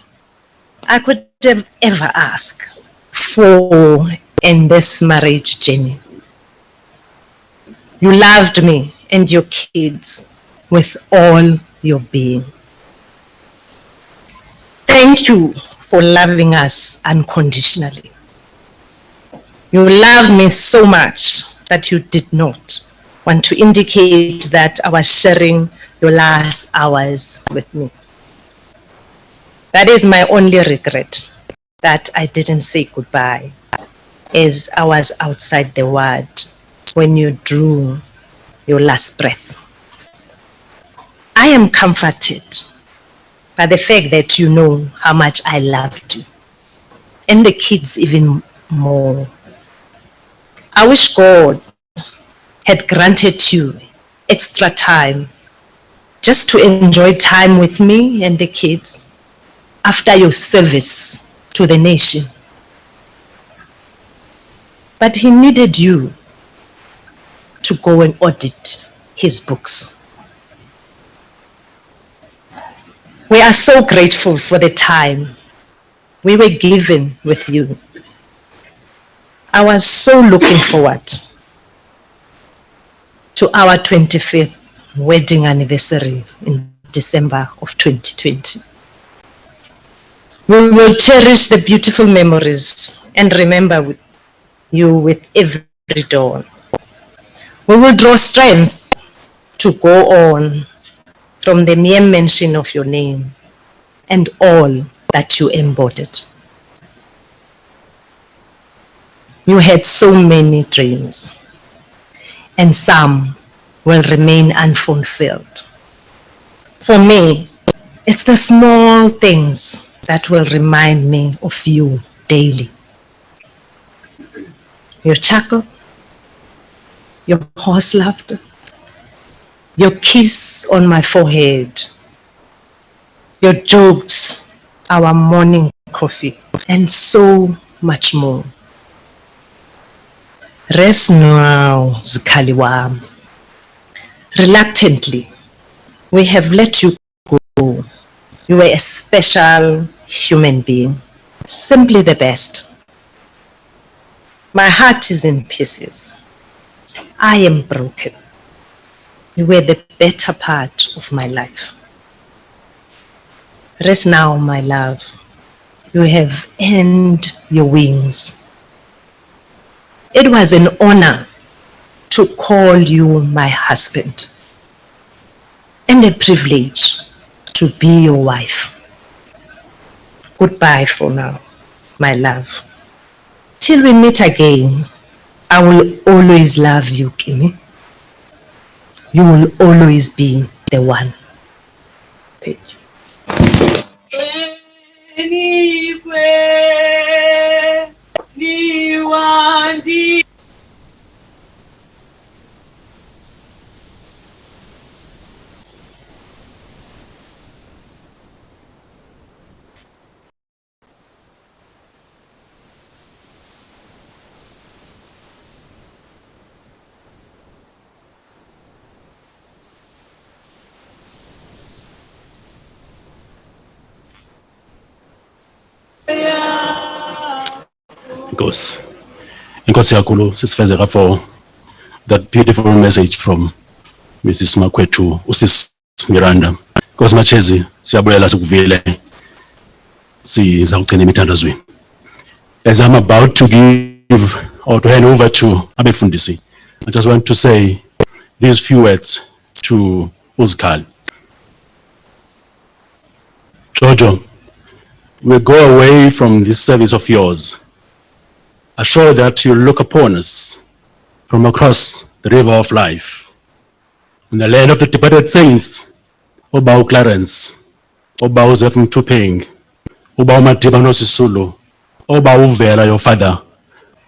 I could have ever asked for in this marriage journey. You loved me and your kids with all your being. Thank you for loving us unconditionally. You loved me so much that you did not want to indicate that I was sharing your last hours with me. That is my only regret, that I didn't say goodbye as I was outside the ward when you drew your last breath. I am comforted by the fact that you know how much I loved you, and the kids even more. I wish God had granted you extra time just to enjoy time with me and the kids after your service to the nation. But he needed you to go and audit his books. We are so grateful for the time we were given with you. I was so looking forward to our 25th wedding anniversary in December of 2020. We will cherish the beautiful memories and remember you with every dawn. We will draw strength to go on from the mere mention of your name and all that you embodied. You had so many dreams, and some will remain unfulfilled. For me, it's the small things that will remind me of you daily. Your chuckle, your horse laughter, your kiss on my forehead, your jokes, our morning coffee, and so much more. Rest now, Zikhali wami. Reluctantly, we have let you go. You were a special human being, simply the best. My heart is in pieces. I am broken. You were the better part of my life. Rest now, my love. You have earned your wings. It was an honor to call you my husband, and a privilege to be your wife. Goodbye for now, my love. Till we meet again, I will always love you, Kimi. You will always be the one. Thank you. Inkosi kakhulu sisifezeka for that beautiful message from Mrs. Makwetu, Usis Miranda. Inkosi Machezi, siyabulela sikuvile. Siza kugcina imithandazweni. As I'm about to give or to hand over to Abefundisi, I just want to say these few words to Uzkal. Jojo, we go away from this service of yours. Assure that you look upon us from across the river of life, in the land of the departed saints, Oba Clarence, Oba Uzef Mtupeng, Oba Madiba Nosisulu, Oba Uvela, your father,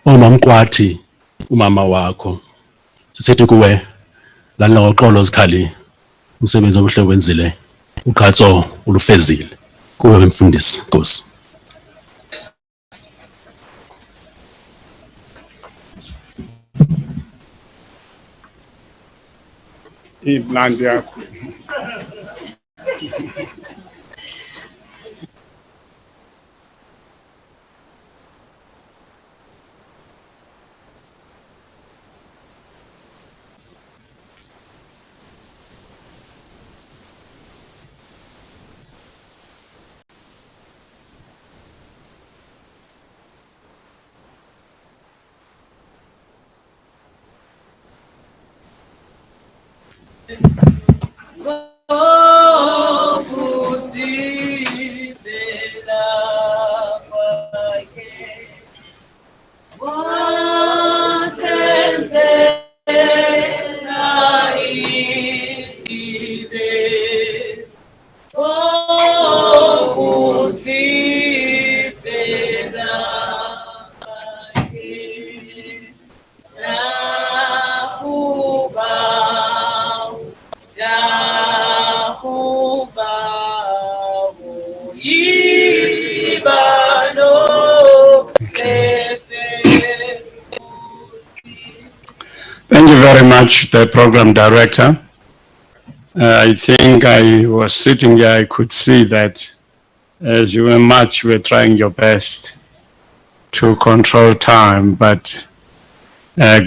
uMamkwathi umama wakho sisithi kuwe lana ngoxolo zikhali umsebenzi omuhle wenzile uqhatso ulufezile kuwe mfundisi Nkosi. Imnandi yakho. Thank you very much, the program director. I think I was sitting here, I could see that as you were much, you were trying your best to control time, but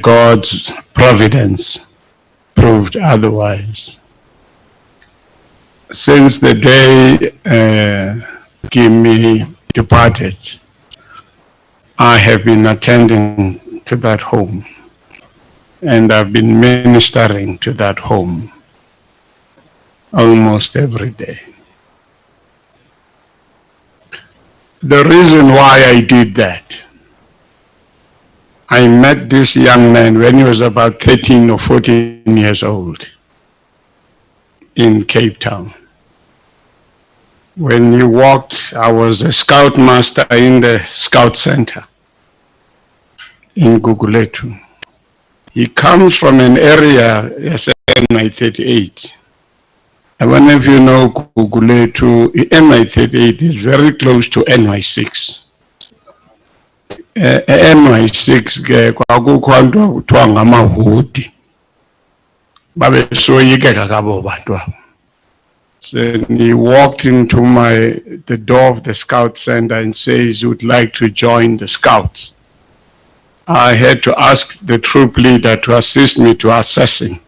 God's providence proved otherwise. Since the day Kimi departed, I have been attending to that home, and I've been ministering to that home almost every day. The reason why I did that, I met this young man when he was about 13 or 14 years old in Cape Town. When he walked, I was a scoutmaster in the scout center in Guguletu. He comes from an area, NI38. I wonder if you know Guguletu, NI38 is very close to NY6. NY6 kwakukho kuthiwa ngamahudi babesoyikeka kabo bantu abo. So he walked into the door of the scout center and says he would like to join the scouts. I had to ask the troop leader to assist me to assessing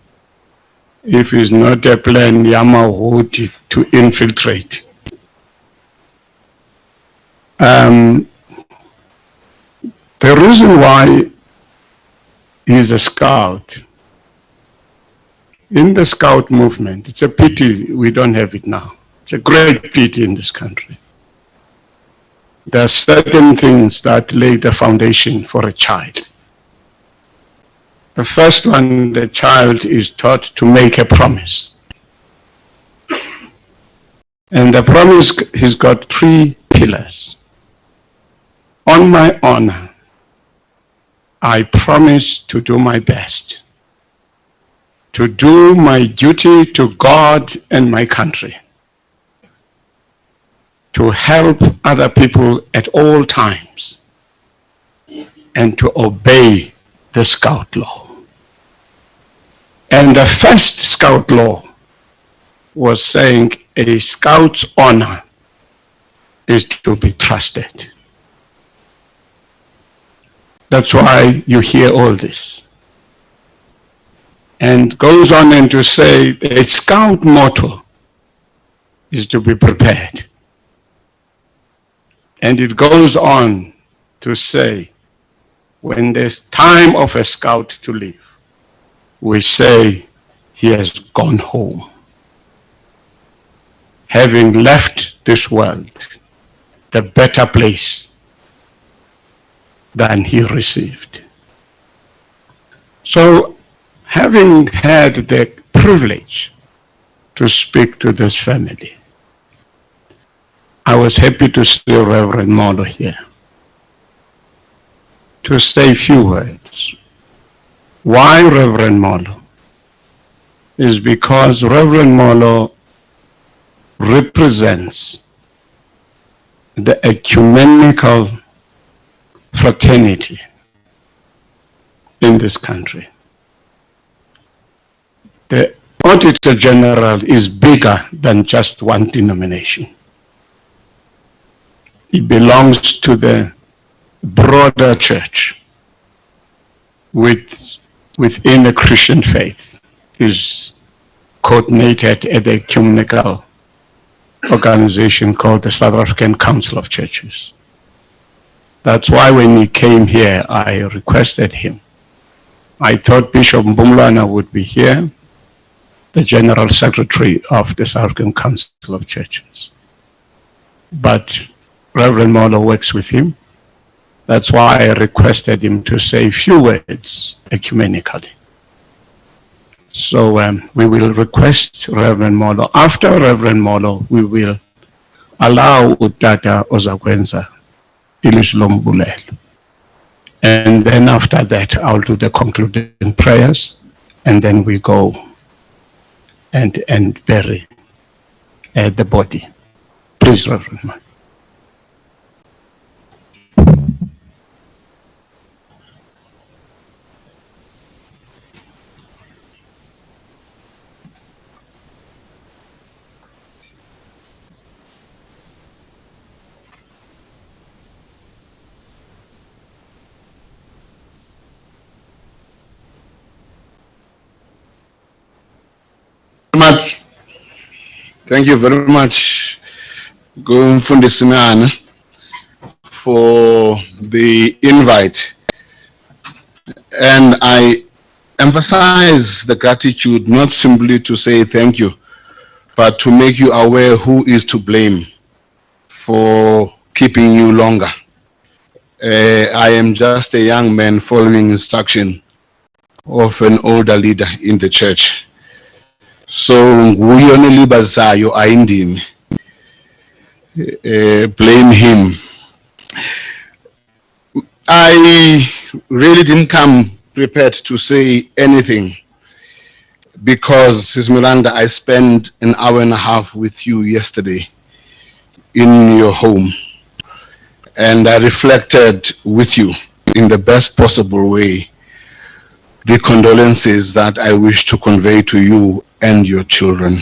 if it's not a plan Yamahudi to infiltrate. The reason why he's a scout, in the scout movement, it's a pity we don't have it now. It's a great pity in this country. There are certain things that lay the foundation for a child. The first one, the child is taught to make a promise. And the promise has got 3 pillars. On my honor, I promise to do my best, to do my duty to God and my country, to help other people at all times, and to obey the scout law. And the first scout law was saying a scout's honor is to be trusted. That's why you hear all this. And goes on and to say a scout motto is to be prepared. And it goes on to say when there's time of a scout to leave, we say he has gone home, having left this world the better place than he received. So, having had the privilege to speak to this family, I was happy to see Reverend Modo here. to say a few words. Why Reverend Molo? Is because Reverend Molo represents the ecumenical fraternity in this country. The Auditor General is bigger than just one denomination. It belongs to the broader church within the Christian faith. Is coordinated at the ecumenical organization called the South African Council of Churches. That's why when he came here, I requested him. I thought Bishop Mbumlwana would be here, the General Secretary of the South African Council of Churches. But Reverend Molo works with him. That's why I requested him to say a few words ecumenically. So we will request Reverend Molo. After Reverend Molo, we will allow Utata Ozakwenza Ilislombulelo. And then after that, I'll do the concluding prayers, and then we go and bury the body. Please, Reverend Molo. Much. Thank you very much, Gumfundisimana, for the invite. And I emphasize the gratitude not simply to say thank you, but to make you aware who is to blame for keeping you longer. I am just a young man following instruction of an older leader in the church. So nguyoneli bazayo ayindimi, blame him. I really didn't come prepared to say anything because, Sis Miranda, I spent an hour and a half with you yesterday in your home, and I reflected with you in the best possible way the condolences that I wish to convey to you and your children.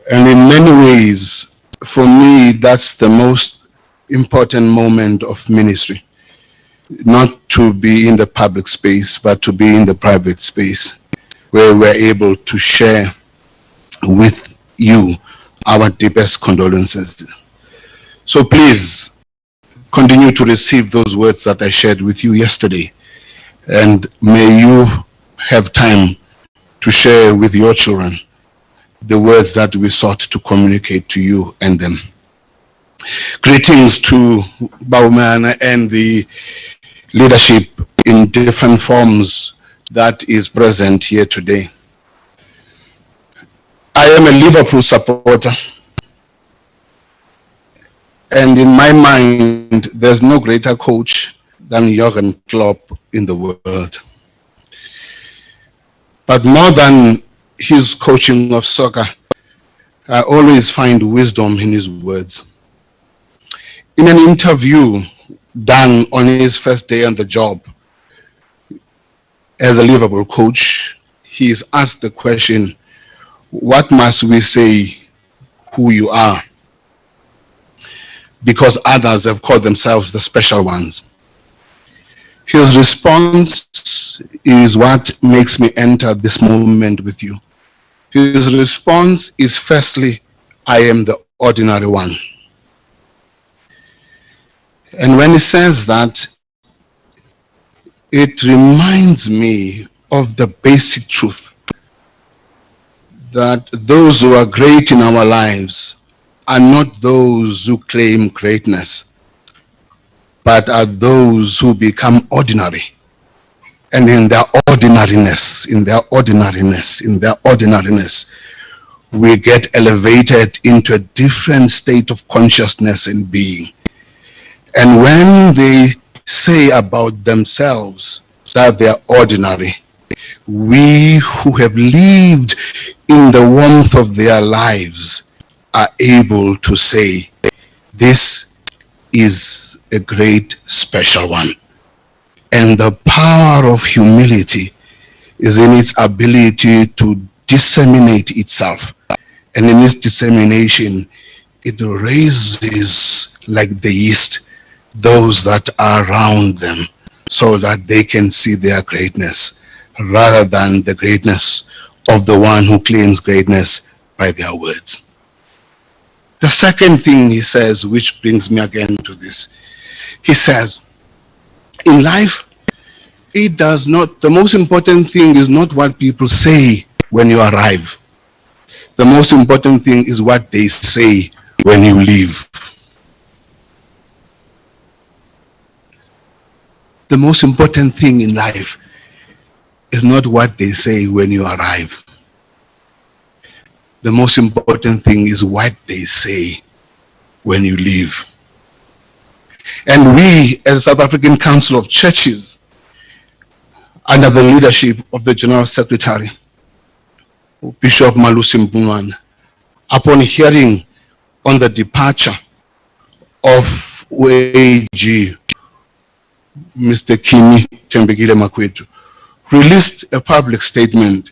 And in many ways, for me, that's the most important moment of ministry. Not to be in the public space, but to be in the private space, where we're able to share with you our deepest condolences. So please continue to receive those words that I shared with you yesterday, and may you have time to share with your children the words that we sought to communicate to you and them. Greetings to Baumana and the leadership in different forms that is present here today. I am a Liverpool supporter, and in my mind, there's no greater coach than Jurgen Klopp in the world. But more than his coaching of soccer, I always find wisdom in his words. In an interview done on his first day on the job as a Liverpool coach, he is asked the question, what must we say who you are? Because others have called themselves the special ones. His response is what makes me enter this moment with you. His response is, firstly, I am the ordinary one. And when he says that, it reminds me of the basic truth that those who are great in our lives are not those who claim greatness, but are those who become ordinary. And in their ordinariness, we get elevated into a different state of consciousness and being. And when they say about themselves that they are ordinary, we who have lived in the warmth of their lives are able to say, this is a great special one. And the power of humility is in its ability to disseminate itself. And in its dissemination, it raises like the yeast those that are around them, so that they can see their greatness rather than the greatness of the one who claims greatness by their words. The second thing he says, which brings me again to this, he says, in life, the most important thing is not what people say when you arrive. The most important thing is what they say when you leave. The most important thing in life is not what they say when you arrive. The most important thing is what they say when you leave. And we, as the South African Council of Churches, under the leadership of the General Secretary, Bishop Malusi Mpumane, upon hearing on the departure of OAG, Mr. Kimi Thembekile Makwetu, released a public statement,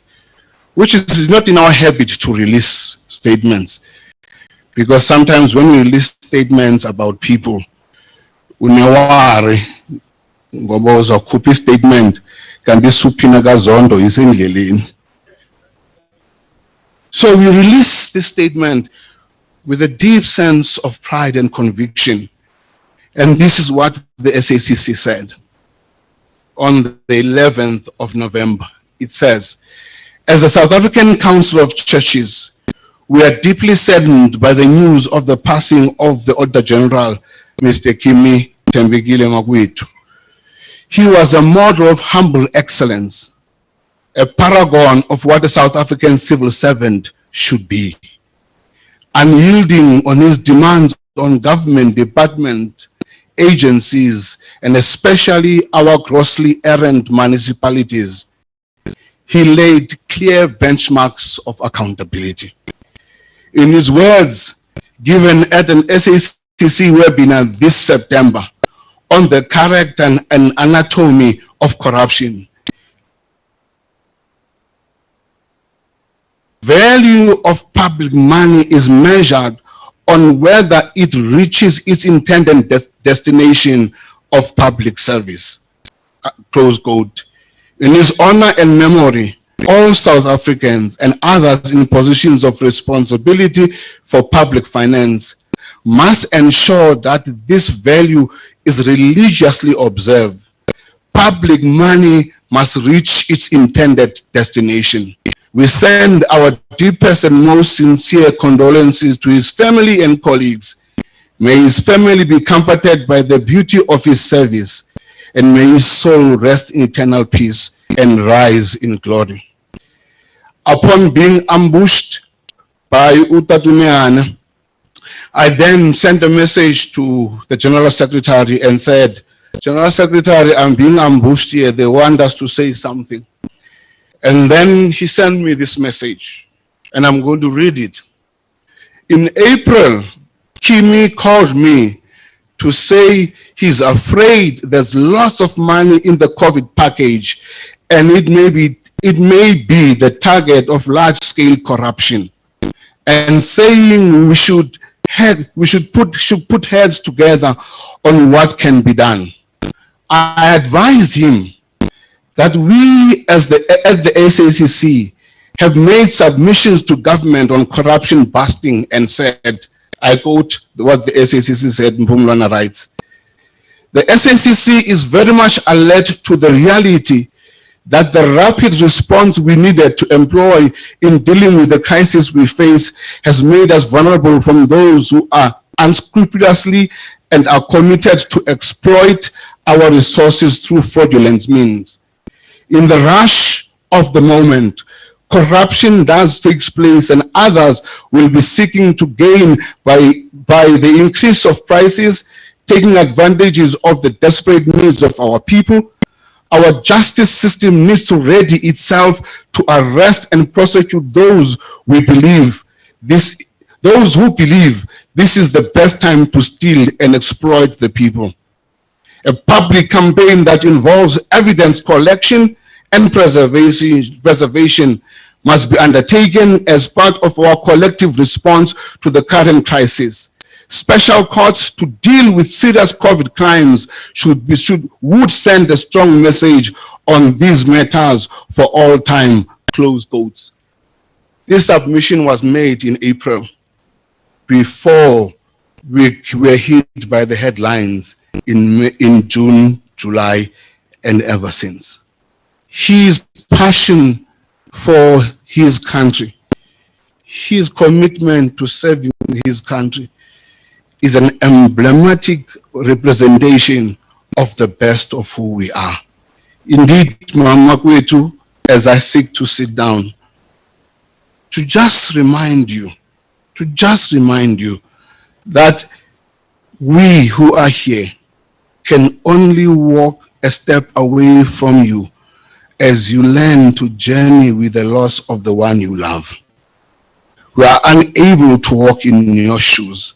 which is not in our habit to release statements, because sometimes when we release statements about people, unewari ngoba uzakhupha statement kanti suphina kazondo isendleleni. So we release this statement with a deep sense of pride and conviction. And this is what the SACC said on the 11th of November. It says, as the South African Council of Churches, we are deeply saddened by the news of the passing of the Auditor General, Mr. Kimi Thembekile Makwetu. He was a model of humble excellence, a paragon of what a South African civil servant should be. Unyielding on his demands on government departments, agencies, and especially our grossly errant municipalities, he laid clear benchmarks of accountability. In his words given at an SACC webinar this September on the character and anatomy of corruption, value of public money is measured on whether it reaches its intended destination of public service. Close quote. In his honor and memory, all South Africans and others in positions of responsibility for public finance must ensure that this value is religiously observed. Public money must reach its intended destination. We send our deepest and most sincere condolences to his family and colleagues. May his family be comforted by the beauty of his service, and may his soul rest in eternal peace and rise in glory. Upon being ambushed by Utatumeana, I then sent a message to the General Secretary and said, General Secretary, I'm being ambushed here. They want us to say something. And then he sent me this message, and I'm going to read it. In April, Kimi called me to say he's afraid there's lots of money in the COVID package, and it may be the target of large-scale corruption, and saying we should put heads together on what can be done. I advised him that we at the SACC have made submissions to government on corruption busting and said, I quote what the SACC said, Mpumane writes, the SACC is very much alert to the reality that the rapid response we needed to employ in dealing with the crisis we face has made us vulnerable from those who are unscrupulously and are committed to exploit our resources through fraudulent means. In the rush of the moment, corruption does take place, and others will be seeking to gain by the increase of prices, taking advantages of the desperate needs of our people. Our justice system needs to ready itself to arrest and prosecute those who believe this is the best time to steal and exploit the people. A public campaign that involves evidence collection and preservation must be undertaken as part of our collective response to the current crisis. Special courts to deal with serious COVID crimes would send a strong message on these matters for all time, close quotes. This submission was made in April, before we were hit by the headlines in June, July, and ever since. His passion for his country, his commitment to serving his country, is an emblematic representation of the best of who we are. Indeed, Makwetu, as I seek to sit down, to just remind you that we who are here can only walk a step away from you as you learn to journey with the loss of the one you love. We are unable to walk in your shoes.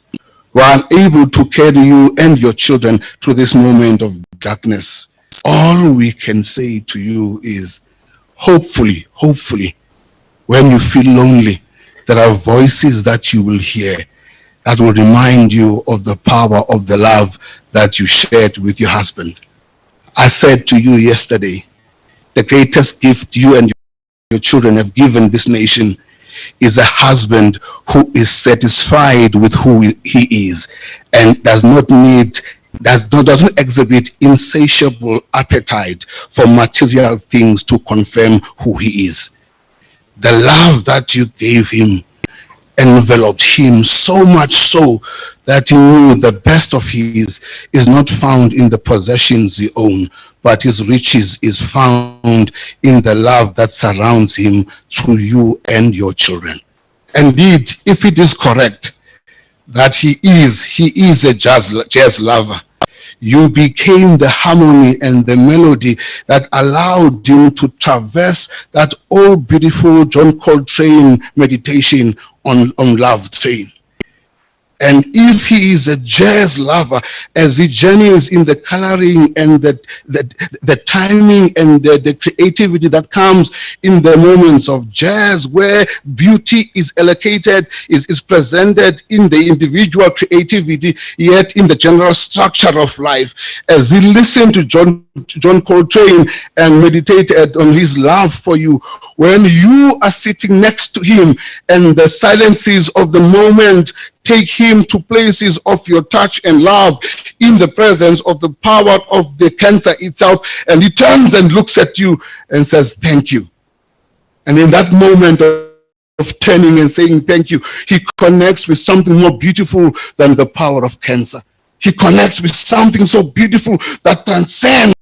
We are unable to carry you and your children through this moment of darkness. All we can say to you is, hopefully, when you feel lonely, there are voices that you will hear that will remind you of the power of the love that you shared with your husband. I said to you yesterday, the greatest gift you and your children have given this nation is a husband who is satisfied with who he is and doesn't exhibit insatiable appetite for material things to confirm who he is. The love that you gave him enveloped him so much so that he knew the best of his is not found in the possessions he owns, but his riches is found in the love that surrounds him through you and your children. Indeed, if it is correct that he is a jazz lover, you became the harmony and the melody that allowed him to traverse that old beautiful John Coltrane meditation on love train. And if he is a jazz lover, as he journeys in the coloring and the timing and the creativity that comes in the moments of jazz, where beauty is allocated, is presented in the individual creativity, yet in the general structure of life. As he listened to John Coltrane and meditated on his love for you, when you are sitting next to him and the silences of the moment take him to places of your touch and love in the presence of the power of the cancer itself, and he turns and looks at you and says, thank you. And in that moment of turning and saying thank you, he connects with something more beautiful than the power of cancer. He connects with something so beautiful that transcends